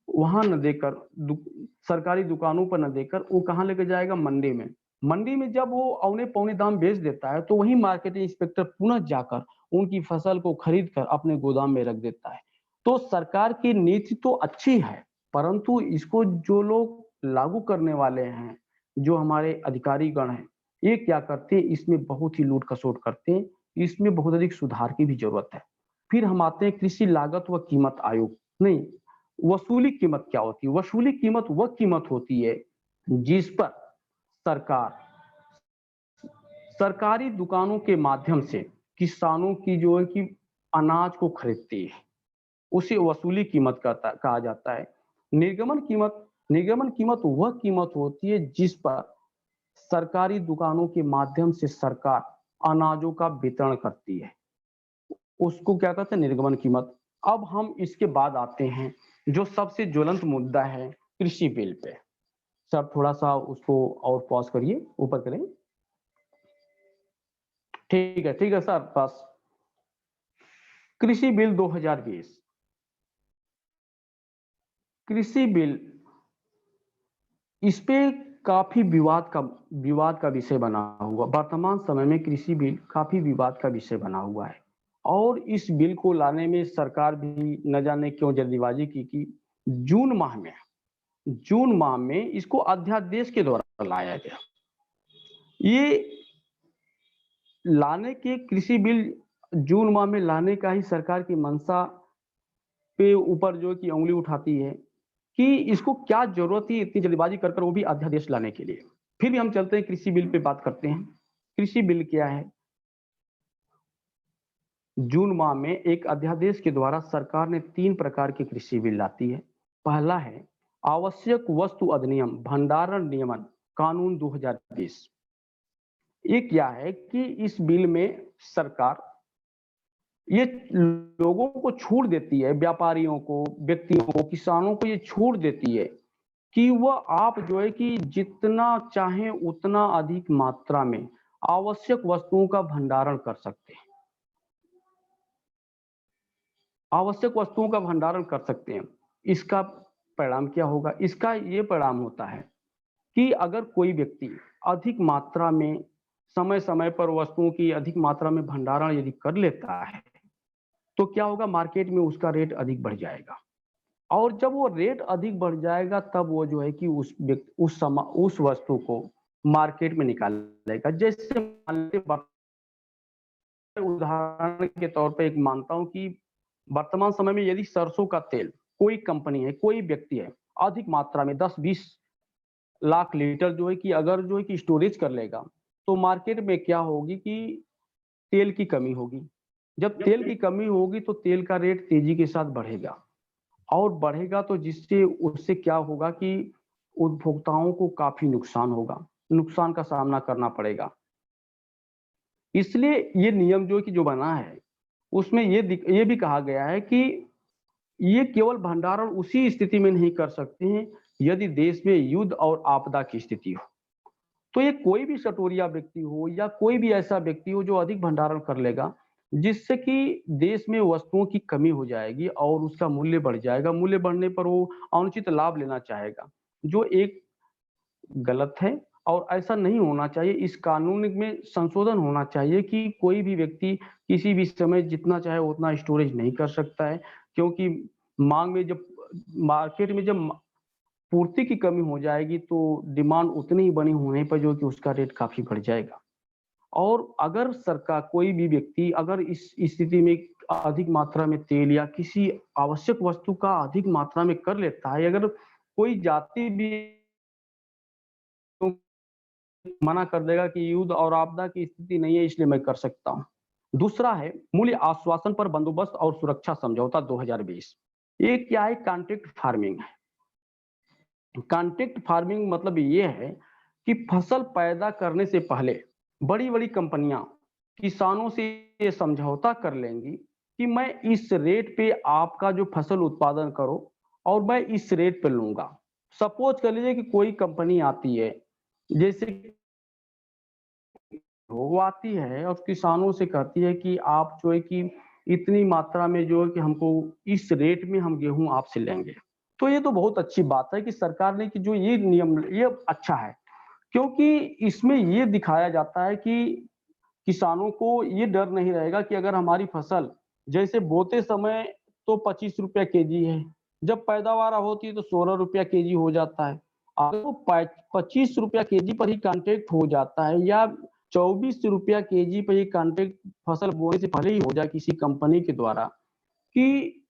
वहां न देकर सरकारी दुकानों पर न देकर वो कहाँ लेके जाएगा, मंडी में। मंडी में जब वो औने पौने दाम बेच देता है, तो वही मार्केटिंग इंस्पेक्टर पुनः जाकर उनकी फसल को खरीद कर अपने गोदाम में रख देता है। तो सरकार की नीति तो अच्छी है, परंतु इसको जो लोग लागू करने वाले हैं, जो हमारे अधिकारी गण हैं, ये क्या करते हैं, इसमें बहुत ही लूट खसोट करते हैं। इसमें बहुत अधिक सुधार की भी जरूरत है। फिर हम आते हैं कृषि लागत व कीमत आयोग। नहीं, वसूली कीमत क्या होती है? वसूली कीमत वह कीमत होती है जिस पर सरकार सरकारी दुकानों के माध्यम से किसानों की जो है कि अनाज को खरीदती है, उसे वसूली कीमत कहा जाता है। निर्गमन कीमत वह कीमत होती है जिस पर सरकारी दुकानों के माध्यम से सरकार अनाजों का वितरण करती है, उसको क्या कहते हैं, निर्गमन कीमत। अब हम इसके बाद आते हैं जो सबसे ज्वलंत मुद्दा है, कृषि बिल पे। सर थोड़ा सा उसको और पॉज करिए, ऊपर करें। ठीक है सर, बस। कृषि बिल 2020, कृषि बिल, इस पे काफी विवाद का विषय बना हुआ। वर्तमान समय में कृषि बिल काफी विवाद का विषय बना हुआ है, और इस बिल को लाने में सरकार भी न जाने क्यों जल्दीबाजी की कि जून माह में इसको अध्यादेश के द्वारा लाया गया। ये लाने के कृषि बिल जून माह में लाने का ही सरकार की मंशा पे ऊपर जो कि उंगली उठाती है कि इसको क्या जरूरत थी इतनी जल्दीबाजी कर वो भी अध्यादेश लाने के लिए। फिर भी हम चलते हैं कृषि बिल पे बात करते हैं। कृषि बिल क्या है? जून माह में एक अध्यादेश के द्वारा सरकार ने 3 प्रकार के कृषि बिल लाती है। पहला है आवश्यक वस्तु अधिनियम भंडारण नियमन कानून 2020। ये क्या है कि इस बिल में सरकार ये लोगों को छूट देती है, व्यापारियों को, व्यक्तियों को, किसानों को ये छूट देती है कि वह आप जो है कि जितना चाहें उतना अधिक मात्रा में आवश्यक वस्तुओं का भंडारण कर सकते हैं, आवश्यक वस्तुओं का भंडारण कर सकते हैं। इसका परिणाम क्या होगा? इसका ये परिणाम होता है कि अगर कोई व्यक्ति अधिक मात्रा में समय समय पर वस्तुओं की अधिक मात्रा में भंडारण यदि कर लेता है, तो क्या होगा, मार्केट में उसका रेट अधिक बढ़ जाएगा, और जब वो रेट अधिक बढ़ जाएगा तब वो जो है कि उस वस्तु को मार्केट में निकालेगा। जैसे उदाहरण के तौर पे एक मानता हूं कि वर्तमान समय में यदि सरसों का तेल कोई कंपनी है, कोई व्यक्ति है, अधिक मात्रा में 10-20 लाख लीटर जो है कि अगर जो है कि स्टोरेज कर लेगा, तो मार्केट में क्या होगी कि तेल की कमी होगी। जब तेल की कमी होगी तो तेल का रेट तेजी के साथ बढ़ेगा, और बढ़ेगा तो जिससे उससे क्या होगा कि उपभोक्ताओं को काफी नुकसान होगा, नुकसान का सामना करना पड़ेगा। इसलिए ये नियम जो बना है उसमें ये भी कहा गया है कि ये केवल भंडारण उसी स्थिति में नहीं कर सकते हैं यदि देश में युद्ध और आपदा की स्थिति हो। तो ये कोई भी सटोरिया व्यक्ति हो या कोई भी ऐसा व्यक्ति हो जो अधिक भंडारण कर लेगा, जिससे कि देश में वस्तुओं की कमी हो जाएगी और उसका मूल्य बढ़ जाएगा। मूल्य बढ़ने पर वो अनुचित लाभ लेना चाहेगा, जो एक गलत है और ऐसा नहीं होना चाहिए। इस कानून में संशोधन होना चाहिए कि कोई भी व्यक्ति किसी भी समय जितना चाहे उतना स्टोरेज नहीं कर सकता है, क्योंकि मांग में जब मार्केट में जब पूर्ति की कमी हो जाएगी तो डिमांड उतनी ही बनी होने पर जो कि उसका रेट काफी बढ़ जाएगा। और अगर सरकार, कोई भी व्यक्ति अगर इस स्थिति में अधिक मात्रा में तेल या किसी आवश्यक वस्तु का अधिक मात्रा में कर लेता है, अगर कोई जाति भी मना कर देगा कि युद्ध और आपदा की स्थिति नहीं है इसलिए मैं कर सकता हूं। दूसरा है मूल्य आश्वासन पर बंदोबस्त और सुरक्षा समझौता 2020। ये क्या है, कॉन्ट्रैक्ट फार्मिंग है। कॉन्ट्रैक्ट फार्मिंग मतलब ये है कि फसल पैदा करने से पहले बड़ी बड़ी कंपनियां किसानों से ये समझौता कर लेंगी कि मैं इस रेट पे आपका जो फसल उत्पादन करो और मैं इस रेट पे लूंगा। सपोज कर लीजिए कि कोई कंपनी आती है, जैसे वो आती है और किसानों से कहती है कि आप जो है कि इतनी मात्रा में जो है कि हमको इस रेट में हम गेहूं आपसे लेंगे। तो ये तो बहुत अच्छी बात है कि सरकार ने कि जो ये नियम, ये अच्छा है, क्योंकि इसमें ये दिखाया जाता है कि किसानों को ये डर नहीं रहेगा कि अगर हमारी फसल जैसे बोते समय तो 25 रुपया केजी है, जब पैदावार होती है तो 16 रुपया केजी हो जाता है। अगर वो 25 रुपया केजी पर ही कॉन्ट्रैक्ट हो जाता है या 24 रुपया केजी पर ही कॉन्ट्रैक्ट फसल बोने से पहले ही हो जाए किसी कंपनी के द्वारा कि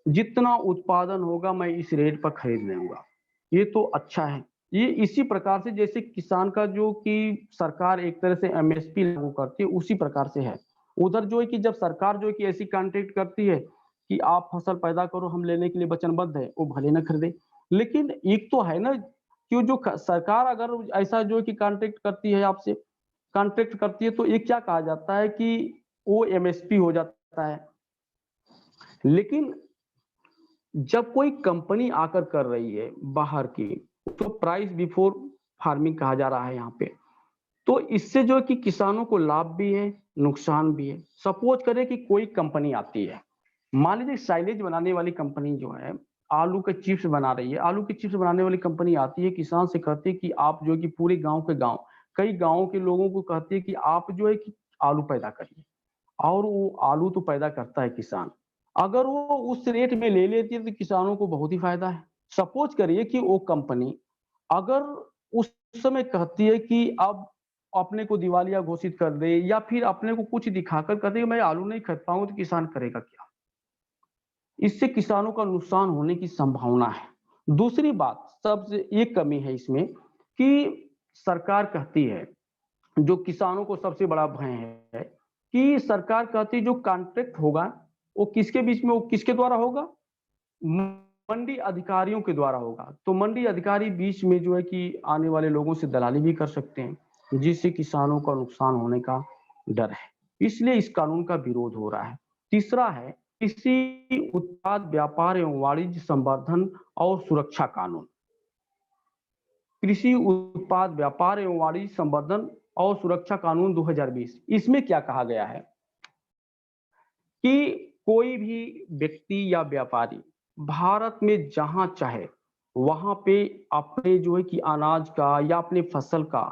जितना उत्पादन होगा मैं इस रेट पर खरीद लूंगा, ये तो अच्छा है। ये इसी प्रकार से जैसे किसान का जो कि सरकार एक तरह से एमएसपी लागू करती है उसी प्रकार से है। उधर जो है कि जब सरकार जो है कि ऐसी कॉन्ट्रैक्ट करती है कि आप फसल पैदा करो, हम लेने के लिए वचनबद्ध है, वो भले न खरीदे। लेकिन एक तो है ना कि जो सरकार अगर ऐसा जो है कि कॉन्ट्रैक्ट करती है, आपसे कॉन्ट्रैक्ट करती है, तो ये क्या कहा जाता है कि वो एमएसपी हो जाता है। लेकिन जब कोई कंपनी आकर कर रही है बाहर की, तो प्राइस बिफोर फार्मिंग कहा जा रहा है यहाँ पे। तो इससे जो है कि किसानों को लाभ भी है, नुकसान भी है। सपोज करें कि कोई कंपनी आती है, मान लीजिए साइलेज बनाने वाली कंपनी जो है आलू के चिप्स बना रही है, आलू के चिप्स बनाने वाली कंपनी आती है, किसान से कहती है कि आप जो है कि पूरे गांव के गांव, कई गांवों के लोगों को कहती है कि आप जो है कि आलू पैदा करिए, और वो आलू तो पैदा करता है किसान। अगर वो उस रेट में ले लेती है तो किसानों को बहुत ही फायदा है। सपोज करिए कि वो कंपनी अगर उस समय कहती है कि अब अपने को दिवालिया घोषित कर दे या फिर अपने को कुछ दिखाकर कहते हैं मैं आलू नहीं खरीद पाऊंगा, तो किसान करेगा क्या? इससे किसानों का नुकसान होने की संभावना है। दूसरी बात, सबसे एक कमी है इसमें कि सरकार कहती है, जो किसानों को सबसे बड़ा भय है कि सरकार कहती है जो कॉन्ट्रैक्ट होगा वो किसके बीच में, वो किसके द्वारा होगा? मंडी अधिकारियों के द्वारा होगा। तो मंडी अधिकारी बीच में जो है कि आने वाले लोगों से दलाली भी कर सकते हैं, जिससे किसानों का नुकसान होने का डर है। इसलिए इस कानून का विरोध हो रहा है। तीसरा है कृषि उत्पाद व्यापार एवं वाणिज्य संवर्धन और सुरक्षा कानून। कृषि उत्पाद व्यापार एवं वाणिज्य संवर्धन और सुरक्षा कानून 2020, इसमें क्या कहा गया है कि कोई भी व्यक्ति या व्यापारी भारत में जहां चाहे वहां पे अपने जो है कि अनाज का या अपने फसल का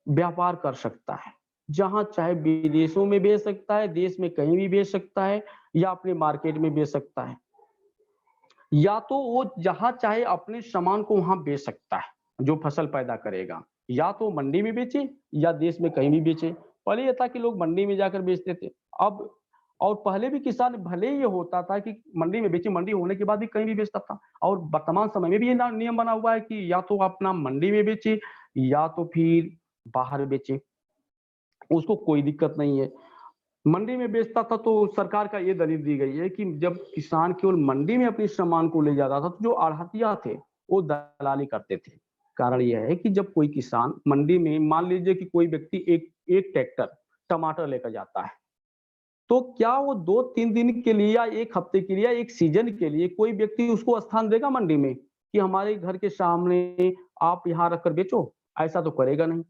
व्यापार कर सकता है। जहां चाहे विदेशों में बेच सकता है, देश में कहीं भी बेच सकता है, या अपने मार्केट में बेच सकता है, या तो वो जहां चाहे अपने सामान को वहां बेच सकता है जो फसल पैदा करेगा, या तो मंडी में बेचे या देश में कहीं भी बेचे। पहले यह था कि लोग मंडी में जाकर बेचते थे, अब और पहले भी किसान भले ये होता था कि मंडी में बेचे, मंडी होने के बाद भी कहीं भी बेचता था। और वर्तमान समय में भी ये नियम बना हुआ है कि या तो अपना मंडी में बेचे या तो फिर बाहर बेचे, उसको कोई दिक्कत नहीं है। मंडी में बेचता था तो सरकार का ये दलील दी गई है कि जब किसान केवल मंडी में अपने सामान को ले जाता था तो जो आढ़तिया थे वो दलाली करते थे। कारण यह है कि जब कोई किसान मंडी में, मान लीजिए कि कोई व्यक्ति एक ट्रैक्टर टमाटर लेकर जाता है, तो क्या वो 2-3 दिन के लिए या एक हफ्ते के लिए या एक सीजन के लिए कोई व्यक्ति उसको स्थान देगा मंडी में कि हमारे घर के सामने आप यहाँ रखकर बेचो? ऐसा तो करेगा नहीं।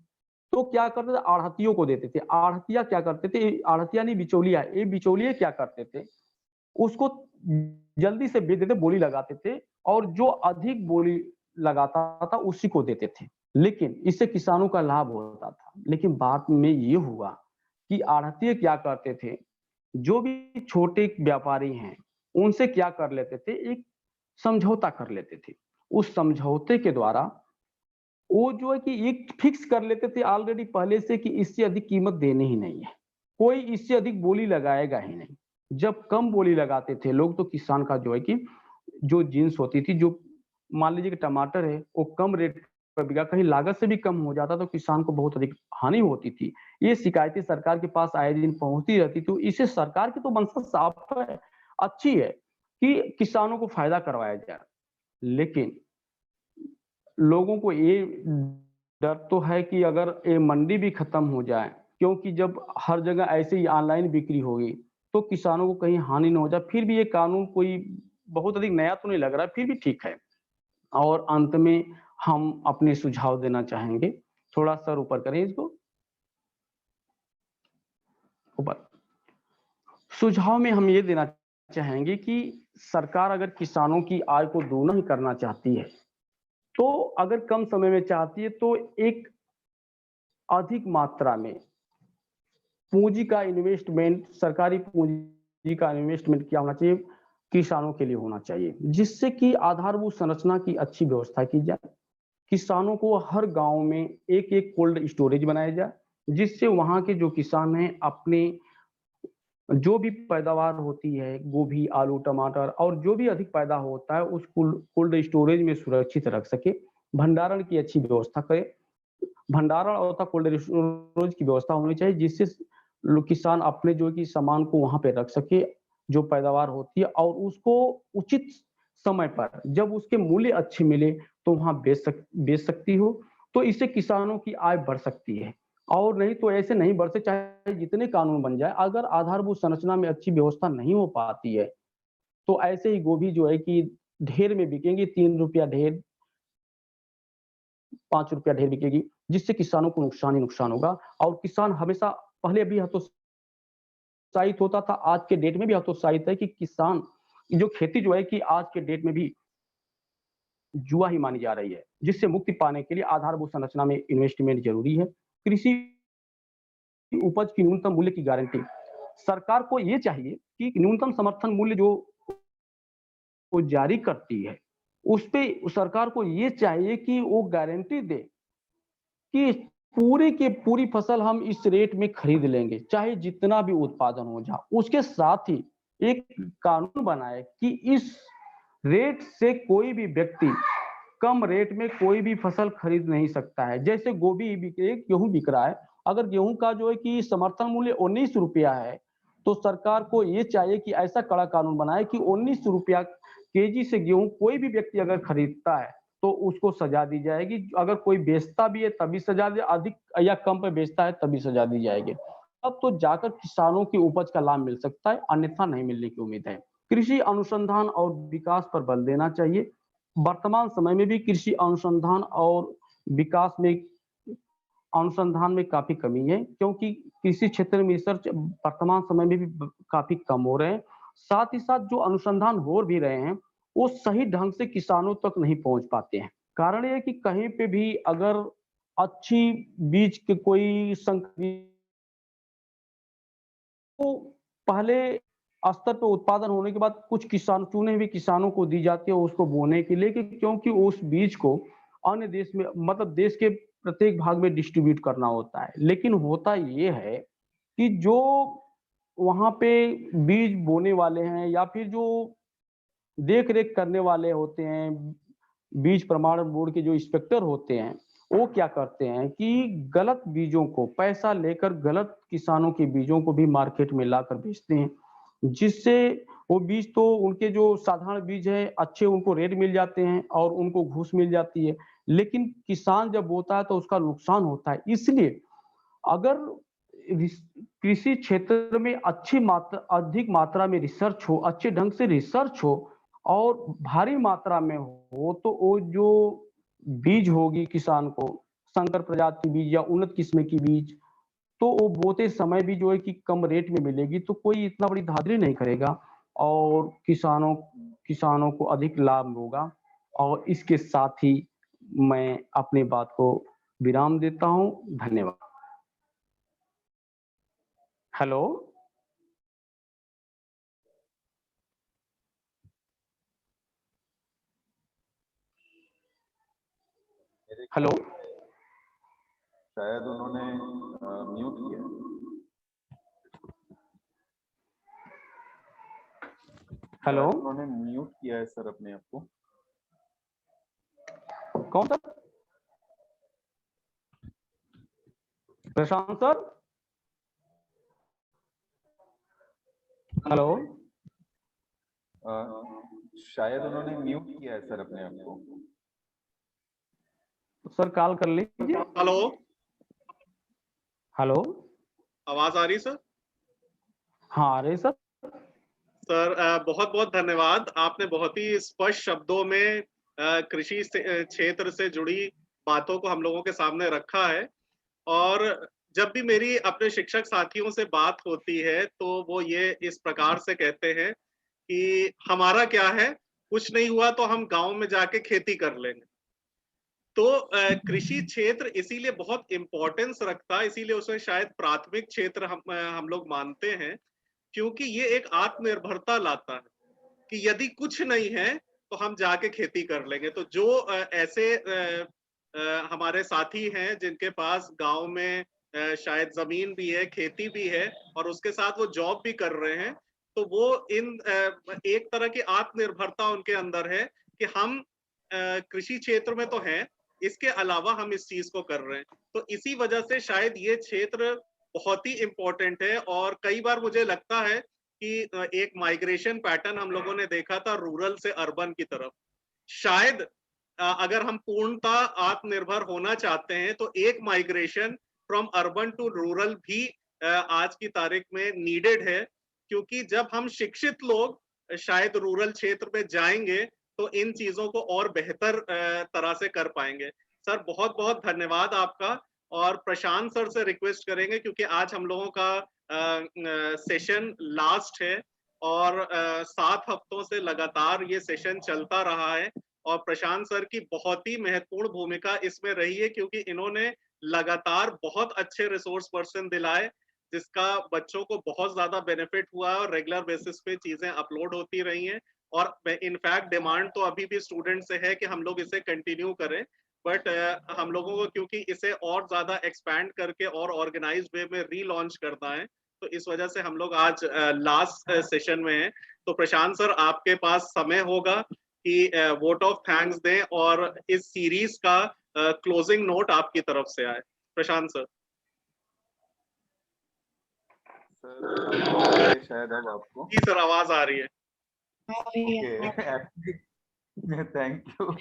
तो क्या करते थे, आढ़तियों को देते थे। आढ़तिया क्या करते थे, आढ़तिया नहीं बिचौलिया, ये बिचौलिए क्या करते थे, उसको जल्दी से बेच देते, बोली लगाते थे, और जो अधिक बोली लगाता था उसी को देते थे। लेकिन इससे किसानों का लाभ होता था। लेकिन बाद में ये हुआ कि आढ़तिये क्या करते थे, जो भी छोटे व्यापारी हैं उनसे क्या कर लेते थे, एक समझौता कर लेते थे। उस समझौते के द्वारा वो जो है कि एक फिक्स कर लेते थे ऑलरेडी पहले से कि इससे अधिक कीमत देनी ही नहीं है, कोई इससे अधिक बोली लगाएगा ही नहीं। जब कम बोली लगाते थे लोग तो किसान का जो है कि जो जींस होती थी, जो मान लीजिए कि टमाटर है वो कम रेट पर बिका, कहीं लागत से भी कम हो जाता तो किसान को बहुत अधिक हानि होती थी। ये शिकायतें सरकार के पास आए दिन पहुंचती रहती थी। इससे सरकार की तो मंशा साफ है, अच्छी है कि किसानों को फायदा करवाया जाए, लेकिन लोगों को ये डर तो है कि अगर ये मंडी भी खत्म हो जाए, क्योंकि जब हर जगह ऐसे ही ऑनलाइन बिक्री होगी तो किसानों को कहीं हानि न हो जाए। फिर भी ये कानून कोई बहुत अधिक नया तो नहीं लग रहा है, फिर भी ठीक है। और अंत में हम अपने सुझाव देना चाहेंगे। थोड़ा सर ऊपर करें इसको, ऊपर। सुझाव में हम ये देना चाहेंगे कि सरकार अगर किसानों की आय को दोगुना ही करना चाहती है, तो अगर कम समय में चाहती है तो एक अधिक मात्रा में पूंजी का इन्वेस्टमेंट, सरकारी पूंजी का इन्वेस्टमेंट क्या होना चाहिए, किसानों के लिए होना चाहिए, जिससे कि आधारभूत संरचना की अच्छी व्यवस्था की जाए। किसानों को हर गांव में एक एक कोल्ड स्टोरेज बनाया जाए, जिससे वहां के जो किसान हैं अपने जो भी पैदावार होती है, गोभी, आलू, टमाटर और जो भी अधिक पैदा होता है उस कोल्ड स्टोरेज में सुरक्षित रख सके। भंडारण की अच्छी व्यवस्था करे, भंडारण और कोल्ड स्टोरेज की व्यवस्था होनी चाहिए, जिससे किसान अपने जो कि सामान को वहां पे रख सके, जो पैदावार होती है, और उसको उचित समय पर जब उसके मूल्य अच्छे मिले तो वहां बेच सकती हो। तो इससे किसानों की आय बढ़ सकती है। और नहीं तो ऐसे नहीं बढ़ सकते, चाहे जितने कानून बन जाए, अगर आधारभूत संरचना में अच्छी व्यवस्था नहीं हो पाती है तो ऐसे ही गोभी जो है कि ढेर में बिकेंगी, 3 रुपया ढेर, 5 रुपया ढेर बिकेगी, जिससे किसानों को नुकसान ही नुकसान होगा। और किसान हमेशा पहले भी हतोत्साहित होता था, आज के डेट में भी हतोत्साहित है कि किसान जो खेती जो है कि आज के डेट में भी जुआ ही मानी जा रही है, जिससे मुक्ति पाने के लिए आधारभूत संरचना में इन्वेस्टमेंट जरूरी है। कृषि उपज की न्यूनतम मूल्य की गारंटी, सरकार को ये चाहिए कि न्यूनतम समर्थन मूल्य जो वो जारी करती है, उस पे सरकार को ये चाहिए कि वो गारंटी दे कि पूरी की पूरी फसल हम इस रेट में खरीद लेंगे, चाहे जितना भी उत्पादन हो जाए। उसके साथ ही एक कानून बनाए कि इस रेट से कोई भी व्यक्ति कम रेट में कोई भी फसल खरीद नहीं सकता है। जैसे गोभी बिके, गेहूं बिक रहा है, अगर गेहूं का जो है कि समर्थन मूल्य 19 रुपया है, तो सरकार को ये चाहिए कि ऐसा कड़ा कानून बनाए कि 19 रुपया केजी से गेहूं कोई भी व्यक्ति अगर खरीदता है तो उसको सजा दी जाएगी। अगर कोई बेचता भी है तभी सजा दी, अधिक या कम पे बेचता है तभी सजा दी जाएगी। अब तो जाकर किसानों की उपज का लाभ मिल सकता है, अन्यथा नहीं मिलने की उम्मीद है। कृषि अनुसंधान और विकास पर बल देना चाहिए। वर्तमान समय में भी कृषि अनुसंधान और विकास में अनुसंधान में काफी कमी है, क्योंकि कृषि क्षेत्र में रिसर्च वर्तमान समय में भी काफी कम हो रहे हैं। साथ ही साथ जो अनुसंधान हो भी रहे हैं वो सही ढंग से किसानों तक नहीं पहुंच पाते हैं। कारण यह है कि कहीं पे भी अगर अच्छी बीज के कोई संकरित तो पहले स्तर पर उत्पादन होने के बाद कुछ किसान चुने हुए किसानों को दी जाती है उसको बोने के लिए, क्योंकि उस बीज को अन्य देश में, मतलब देश के प्रत्येक भाग में डिस्ट्रीब्यूट करना होता है। लेकिन होता ये है कि जो वहां पे बीज बोने वाले हैं या फिर जो देख रेख करने वाले होते हैं, बीज प्रमाण बोर्ड के जो इंस्पेक्टर होते हैं, वो क्या करते हैं कि गलत बीजों को पैसा लेकर गलत किसानों के बीजों को भी मार्केट में लाकर बेचते हैं, जिससे वो बीज तो उनके जो साधारण बीज है अच्छे उनको रेट मिल जाते हैं और उनको घूस मिल जाती है, लेकिन किसान जब बोता है तो उसका नुकसान होता है। इसलिए अगर कृषि क्षेत्र में अधिक मात्रा में रिसर्च हो, अच्छे ढंग से रिसर्च हो और भारी मात्रा में हो, तो वो जो बीज होगी किसान को संकर प्रजाति बीज या उन्नत किस्म की बीज, तो वो बोते समय भी जो है कि कम रेट में मिलेगी, तो कोई इतना बड़ी धांधली नहीं करेगा और किसानों को अधिक लाभ होगा। और इसके साथ ही मैं अपनी बात को विराम देता हूं। धन्यवाद। हेलो, हेलो, शायद उन्होंने म्यूट किया। हेलो, उन्होंने म्यूट किया है सर अपने आप को। कौन सर? Prashant sir, hello. शायद उन्होंने म्यूट किया है सर अपने आप को। तो सर कॉल कर लीजिए। हेलो, हेलो, आवाज आ रही सर? हाँ आ रहे सर। सर बहुत बहुत धन्यवाद, आपने बहुत ही स्पष्ट शब्दों में कृषि क्षेत्र से जुड़ी बातों को हम लोगों के सामने रखा है। और जब भी मेरी अपने शिक्षक साथियों से बात होती है तो वो ये इस प्रकार से कहते हैं कि हमारा क्या है, कुछ नहीं हुआ तो हम गांव में जाके खेती कर लेंगे। तो कृषि क्षेत्र इसीलिए बहुत इंपॉर्टेंस रखता है, इसीलिए उसे शायद प्राथमिक क्षेत्र हम लोग मानते हैं, क्योंकि ये एक आत्मनिर्भरता लाता है कि यदि कुछ नहीं है तो हम जाके खेती कर लेंगे। तो जो ऐसे हमारे साथी हैं जिनके पास गांव में शायद जमीन भी है, खेती भी है और उसके साथ वो जॉब भी कर रहे हैं, तो वो एक तरह की आत्मनिर्भरता उनके अंदर है कि हम कृषि क्षेत्र में तो हैं, इसके अलावा हम इस चीज को कर रहे हैं। तो इसी वजह से शायद ये क्षेत्र बहुत ही इंपॉर्टेंट है। और कई बार मुझे लगता है कि एक माइग्रेशन पैटर्न हम लोगों ने देखा था रूरल से अर्बन की तरफ। शायद अगर हम पूर्णतः आत्मनिर्भर होना चाहते हैं तो एक migration from urban to rural भी आज की तारीख में नीडेड है, क्योंकि जब हम शिक्षित लोग शायद रूरल क्षेत्र में जाएंगे तो इन चीजों को और बेहतर तरह से कर पाएंगे। सर बहुत बहुत धन्यवाद आपका। और प्रशांत सर से रिक्वेस्ट करेंगे, क्योंकि आज हम लोगों का सेशन लास्ट है और 7 हफ्तों से लगातार ये सेशन चलता रहा है और प्रशांत सर की बहुत ही महत्वपूर्ण भूमिका इसमें रही है, क्योंकि इन्होंने लगातार बहुत अच्छे रिसोर्स पर्सन दिलाए, जिसका बच्चों को बहुत ज्यादा बेनिफिट हुआ और रेगुलर बेसिस पे चीजें अपलोड होती रही हैं। और इनफैक्ट डिमांड तो अभी भी स्टूडेंट से है कि हम लोग इसे कंटिन्यू करें, बट हम लोगों को क्योंकि इसे और ज्यादा एक्सपैंड करके और ऑर्गेनाइज वे में रीलॉन्च करना है, तो इस वजह से हम लोग आज लास्ट सेशन में हैं। तो प्रशांत सर आपके पास समय होगा कि वोट ऑफ थैंक्स दें और इस सीरीज का क्लोजिंग नोट आपकी तरफ से आए। प्रशांत सर। सर शायद अब आपको। जी सर, आवाज आ रही है। Thank you.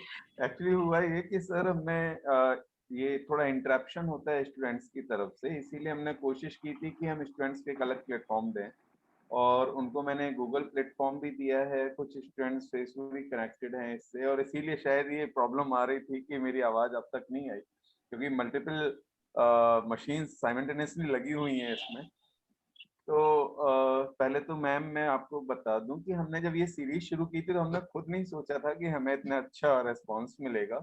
एक्चुअली हुआ ये कि सर हमने ये थोड़ा इंटरप्शन होता है स्टूडेंट्स की तरफ से, इसीलिए हमने कोशिश की थी कि हम स्टूडेंट्स के एक अलग प्लेटफॉर्म दें और उनको मैंने गूगल प्लेटफॉर्म भी दिया है। कुछ स्टूडेंट्स फेसबुक भी कनेक्टेड हैं इससे, और इसीलिए शायद ये प्रॉब्लम आ रही थी कि मेरी आवाज़ अब तक नहीं आई, क्योंकि मल्टीपल मशीन्स साइमल्टेनियसली लगी हुई हैं इसमें। तो पहले तो मैम मैं आपको बता दूं कि हमने जब ये सीरीज शुरू की थी तो हमने खुद नहीं सोचा था कि हमें इतना अच्छा रिस्पांस मिलेगा,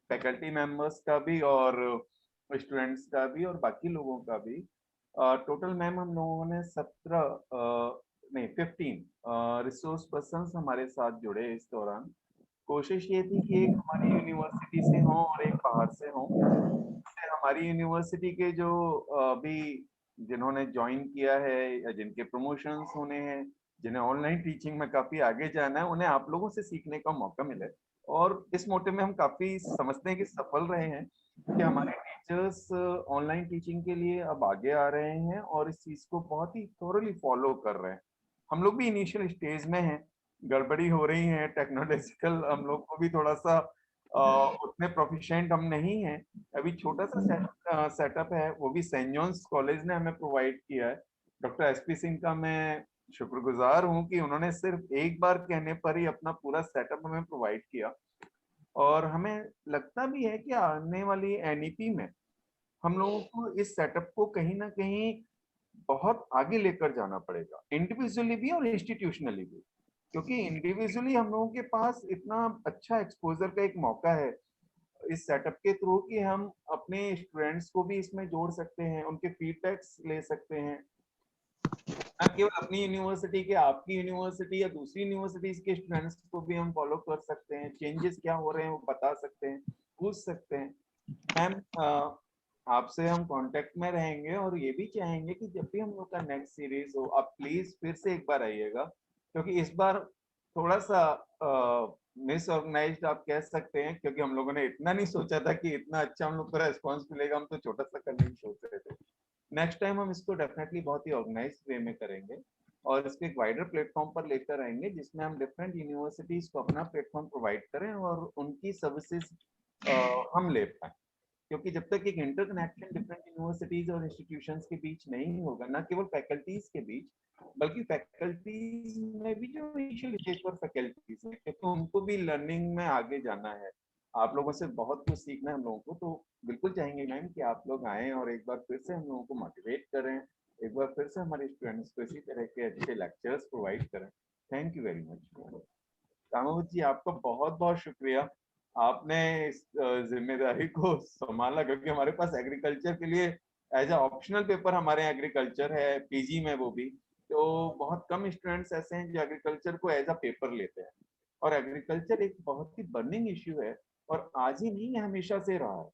फैकल्टी मेंबर्स का भी और स्टूडेंट्स का भी और बाकी लोगों का भी। टोटल मैम हम लोगों ने 15 रिसोर्स पर्सन्स हमारे साथ जुड़े इस दौरान। कोशिश ये थी कि एक हमारी यूनिवर्सिटी से हो और एक बाहर से हो। हमारी यूनिवर्सिटी के जो अभी जिन्होंने ज्वाइन किया है या जिनके प्रमोशंस होने हैं, जिन्हें ऑनलाइन टीचिंग में काफी आगे जाना है, उन्हें आप लोगों से सीखने का मौका मिले। और इस मोटिव में हम काफी समझते हैं कि सफल रहे हैं कि हमारे टीचर्स ऑनलाइन टीचिंग के लिए अब आगे आ रहे हैं और इस चीज को बहुत ही थोरली फॉलो कर रहे हैं। हम लोग भी इनिशियल स्टेज में हैं, गड़बड़ी हो रही है टेक्नोलॉजिकल, हम लोग को भी थोड़ा सा उतने प्रोफिशिएंट हम नहीं हैं। अभी छोटा सा सेटअप है, वो भी सेंट जॉन्स कॉलेज ने हमें प्रोवाइड किया है। डॉक्टर एसपी सिंह का मैं शुक्रगुजार हूँ कि उन्होंने सिर्फ एक बार कहने पर ही अपना पूरा सेटअप हमें प्रोवाइड किया। और हमें लगता भी है कि आने वाली एनईपी में हम लोगों को इस सेटअप को कहीं ना कहीं बहुत आगे लेकर जाना पड़ेगा, इंडिविजुअली भी और इंस्टीट्यूशनली भी। क्योंकि इंडिविजुअली हम लोगों के पास इतना अच्छा एक्सपोजर का एक मौका है इस सेटअप के थ्रू कि हम अपने स्टूडेंट्स को भी इसमें जोड़ सकते हैं, उनके फीडबैक्स ले सकते हैं, न केवल अपनी यूनिवर्सिटी के, आपकी यूनिवर्सिटी या दूसरी यूनिवर्सिटीज के स्टूडेंट्स को भी हम फॉलो कर सकते हैं, चेंजेस क्या हो रहे हैं वो बता सकते हैं, पूछ सकते हैं। मैम आपसे हम कांटेक्ट में रहेंगे और ये भी चाहेंगे कि जब भी हम लोग का नेक्स्ट सीरीज हो आप प्लीज फिर से एक बार आइएगा, क्योंकि इस बार थोड़ा सा मिसऑर्गेनाइज्ड आप कह सकते हैं, क्योंकि हम लोगों ने इतना नहीं सोचा था कि इतना अच्छा हम लोग को रेस्पॉन्स मिलेगा, हम तो छोटा सा करने की सोच रहे थे। नेक्स्ट टाइम हम इसको डेफिनेटली बहुत ही ऑर्गेनाइज्ड वे में करेंगे। और इसको एक वाइडर प्लेटफॉर्म पर लेकर आएंगे जिसमें हम डिफरेंट यूनिवर्सिटीज को अपना प्लेटफॉर्म प्रोवाइड करें और उनकी सर्विसेज हम ले पाए, क्योंकि जब तक एक इंटरकनेक्शन डिफरेंट यूनिवर्सिटीज और इंस्टीट्यूशंस के बीच नहीं होगा, ना केवल फैकल्टीज के बीच बल्कि फैकल्टीज में भी जो इनिशियल स्टेज पर फैकल्टीज है, क्योंकि उनको भी लर्निंग में आगे जाना है, आप लोगों से बहुत कुछ सीखना है हम लोगों को, तो बिल्कुल चाहेंगे मैम कि आप लोग आएं और एक बार फिर से हम लोगों को मोटिवेट करें, एक बार फिर से हमारे स्टूडेंट्स को इसी तरह के अच्छे लेक्चर्स प्रोवाइड करें। Thank you very much. Kamawat ji, आपका बहुत बहुत शुक्रिया, आपने इस जिम्मेदारी को संभाला, क्योंकि हमारे पास एग्रीकल्चर के लिए एज ए ऑप्शनल पेपर हमारे यहाँ एग्रीकल्चर है पीजी में, वो भी तो बहुत कम स्टूडेंट्स ऐसे हैं जो एग्रीकल्चर को एज अ पेपर लेते हैं, और एग्रीकल्चर एक बहुत ही बर्निंग इश्यू है और आज ही नहीं, हमेशा से रहा है।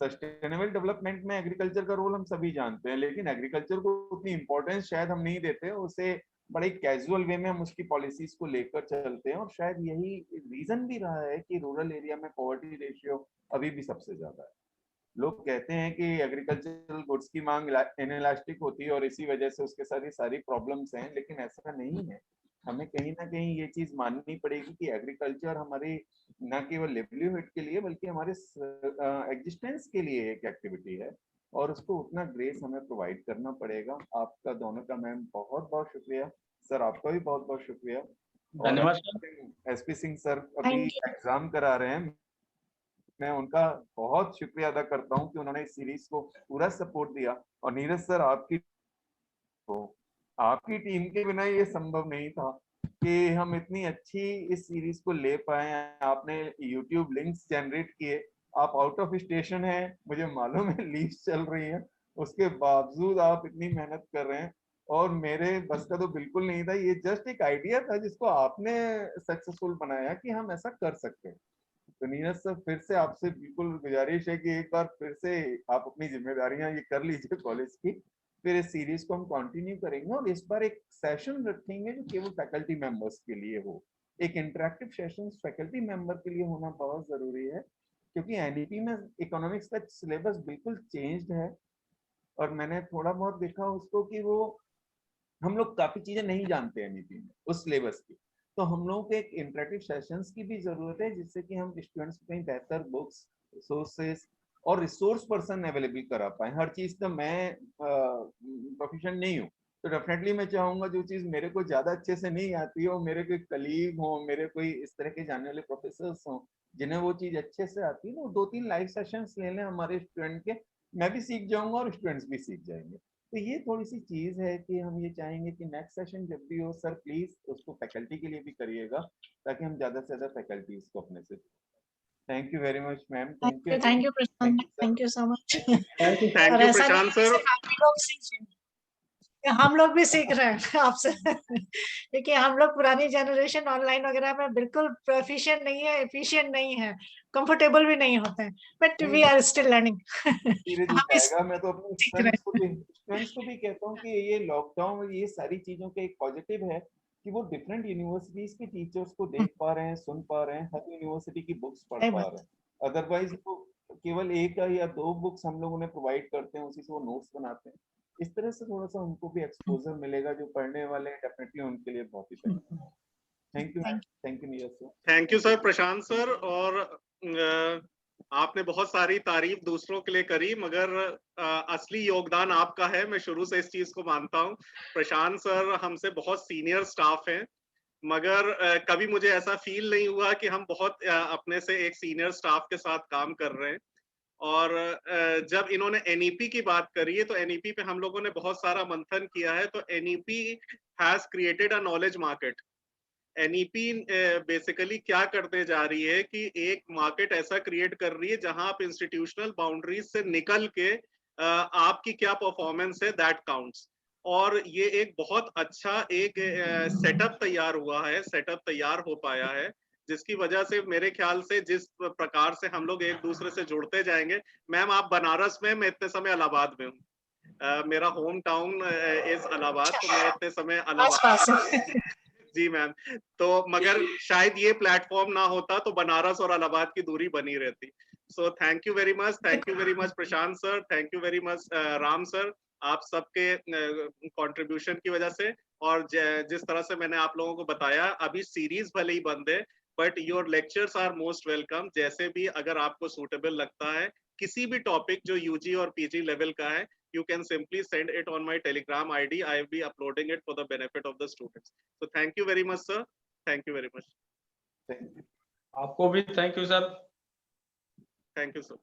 सस्टेनेबल डेवलपमेंट में एग्रीकल्चर का रोल हम सभी जानते हैं, लेकिन एग्रीकल्चर को उतनी इंपॉर्टेंस शायद हम नहीं देते, उसे बड़े कैजुअल वे में हम उसकी पॉलिसीज को लेकर चलते हैं, और शायद यही रीजन भी रहा है कि रूरल एरिया में पॉवर्टी रेशियो अभी भी सबसे ज्यादा है। लोग कहते हैं कि एग्रीकल्चरल गुड्स की मांग इनइलास्टिक होती है और इसी वजह से उसके साथ ये सारी प्रॉब्लम्स हैं, लेकिन ऐसा नहीं है। हमें कहीं ना कहीं ये चीज माननी पड़ेगी कि एग्रीकल्चर हमारी न केवल लिवलीहुड के लिए बल्कि हमारे एग्जिस्टेंस के लिए एक एक्टिविटी है, और उसको उतना ग्रेस हमें प्रोवाइड करना पड़ेगा। आपका दोनों का मैम बहुत बहुत शुक्रिया, सर आपका भी बहुत बहुत शुक्रिया। धन्यवाद। एसपी सिंह सर अभी एग्जाम करा रहे हैं, मैं उनका बहुत शुक्रिया अदा करता हूं कि उन्होंने इस सीरीज को पूरा सपोर्ट दिया, और नीरज सर आपकी टीम के बिना ये संभव नहीं था कि हम इतनी अच्छी इस सीरीज को ले पाए। आपने यूट्यूब लिंक्स जनरेट किए, आप आउट ऑफ स्टेशन हैं, मुझे मालूम है लीव्स चल रही हैं, उसके बावजूद आप इतनी मेहनत कर रहे हैं, और मेरे बस का तो बिल्कुल नहीं था, ये जस्ट एक आइडिया था जिसको आपने सक्सेसफुल बनाया कि हम ऐसा कर सकते हैं। तो नीरज सर, फिर से आपसे बिल्कुल गुजारिश है कि एक बार फिर से आप अपनी जिम्मेदारियां ये कर लीजिए कॉलेज की, फिर इस सीरीज को हम कंटिन्यू करेंगे, और इस बार एक सेशन रखेंगे जो केवल फैकल्टी मेंबर्स के लिए हो। एक इंटरेक्टिव सेशन फैकल्टी मेंबर के लिए होना बहुत जरूरी है, क्योंकि एनईपी में इकोनॉमिक्स का सिलेबस बिल्कुल चेंज्ड है, और मैंने थोड़ा बहुत देखा उसको कि वो हम लोग काफी चीजें नहीं जानते एनईपी में उस सिलेबस की, तो हम लोगों को एक इंटरेक्टिव सेशंस की भी जरूरत है, जिससे कि हम स्टूडेंट्स को कहीं बेहतर बुक्स, रिसोर्सेस और रिसोर्स पर्सन अवेलेबल करा पाए। हर चीज तो मैं प्रोफेशन नहीं हूँ, तो डेफिनेटली मैं चाहूंगा जो चीज मेरे को ज्यादा अच्छे से नहीं आती हो, मेरे कोई कलीग हो, मेरे कोई इस तरह के जानने वाले प्रोफेसर्स हो जिन्हें वो चीज अच्छे से आती है, वो 2-3 लाइव सेशंस ले लें हमारे स्टूडेंट के, मैं भी सीख जाऊंगा और स्टूडेंट्स भी सीख जाएंगे। तो ये थोड़ी सी चीज है कि हम ये चाहेंगे कि नेक्स्ट सेशन जब भी हो सर प्लीज उसको फैकल्टी के लिए भी करिएगा, ताकि हम ज्यादा से ज्यादा फैकल्टीज को अपने से। Thank you very much ma'am. Thank you Prashant, thank you so much. Thank you Prashant sir. हम लोग भी सीख रहे हैं आपसे, क्योंकि हम लोग पुरानी जनरेशन ऑनलाइन वगैरह में बिल्कुल प्रोफिशिएंट नहीं है, एफिशिएंट नहीं है, कंफर्टेबल भी नहीं होते हैं, but we are still learning. मैं तो अपने स्टूडेंट्स को भी कहता हूँ कि ये लॉकडाउन ये सारी चीजों के एक पॉजिटिव है कि वो डिफरेंट यूनिवर्सिटीज के टीचर्स को देख पा रहे हैं, सुन पा रहे हैं, हर यूनिवर्सिटी की बुक्स पढ़ पा रहे हैं। अदरवाइज वो केवल एक या 2 बुक्स हम लोग उन्हें प्रोवाइड करते हैं, उसी से वो नोट्स बनाते हैं। इस तरह से थोड़ा सा उनको भी एक्सपोजर मिलेगा, जो पढ़ने वाले हैं डेफिनेटली उनके लिए बहुत ही thank you Neeraj sir. Thank you sir Prashant sir. और आपने बहुत सारी तारीफ दूसरों के लिए करी, मगर असली योगदान आपका है, मैं शुरू से इस चीज को मानता हूँ। प्रशांत सर हमसे बहुत सीनियर स्टाफ हैं, मगर कभी मुझे ऐसा फील नहीं हुआ कि हम बहुत अपने से एक सीनियर स्टाफ के साथ काम कर रहे हैं। और जब इन्होंने एनईपी की बात करी है, तो एनईपी पे हम लोगों ने बहुत सारा मंथन किया है। तो NEP has created a knowledge market. NEP basically क्या करते जा रही है कि एक मार्केट ऐसा क्रिएट कर रही है जहां आप इंस्टीट्यूशनल बाउंड्रीज से निकल के आपकी क्या परफॉर्मेंस है दैट काउंट्स। और ये एक बहुत अच्छा एक सेटअप तैयार हुआ है, सेटअप तैयार हो पाया है, जिसकी वजह से मेरे ख्याल से जिस प्रकार से हम लोग एक दूसरे से जुड़ते जाएंगे। मैम आप बनारस में, मैं इतने समय इलाहाबाद में हूँ, मेरा होम टाउन इज इलाहाबाद, तो मैं इतने समय इलाहाबाद जी मैम। तो मगर शायद ये प्लेटफॉर्म ना होता तो बनारस और इलाहाबाद की दूरी बनी रहती। सो thank you very much Prashant sir, thank you very much Ram sir, आप सबके कंट्रीब्यूशन की वजह से और जिस तरह से मैंने आप लोगों को बताया, अभी सीरीज भले ही बंद है, but your lectures are most welcome. जैसे भी अगर आपको सूटेबल लगता है किसी भी टॉपिक जो यूजी और पीजी लेवल का है, you can simply send it on my Telegram ID. I will be uploading it for the benefit of the students. So thank you very much, sir. Thank you very much. Thank you. आपको भी thank you sir. Thank you, sir.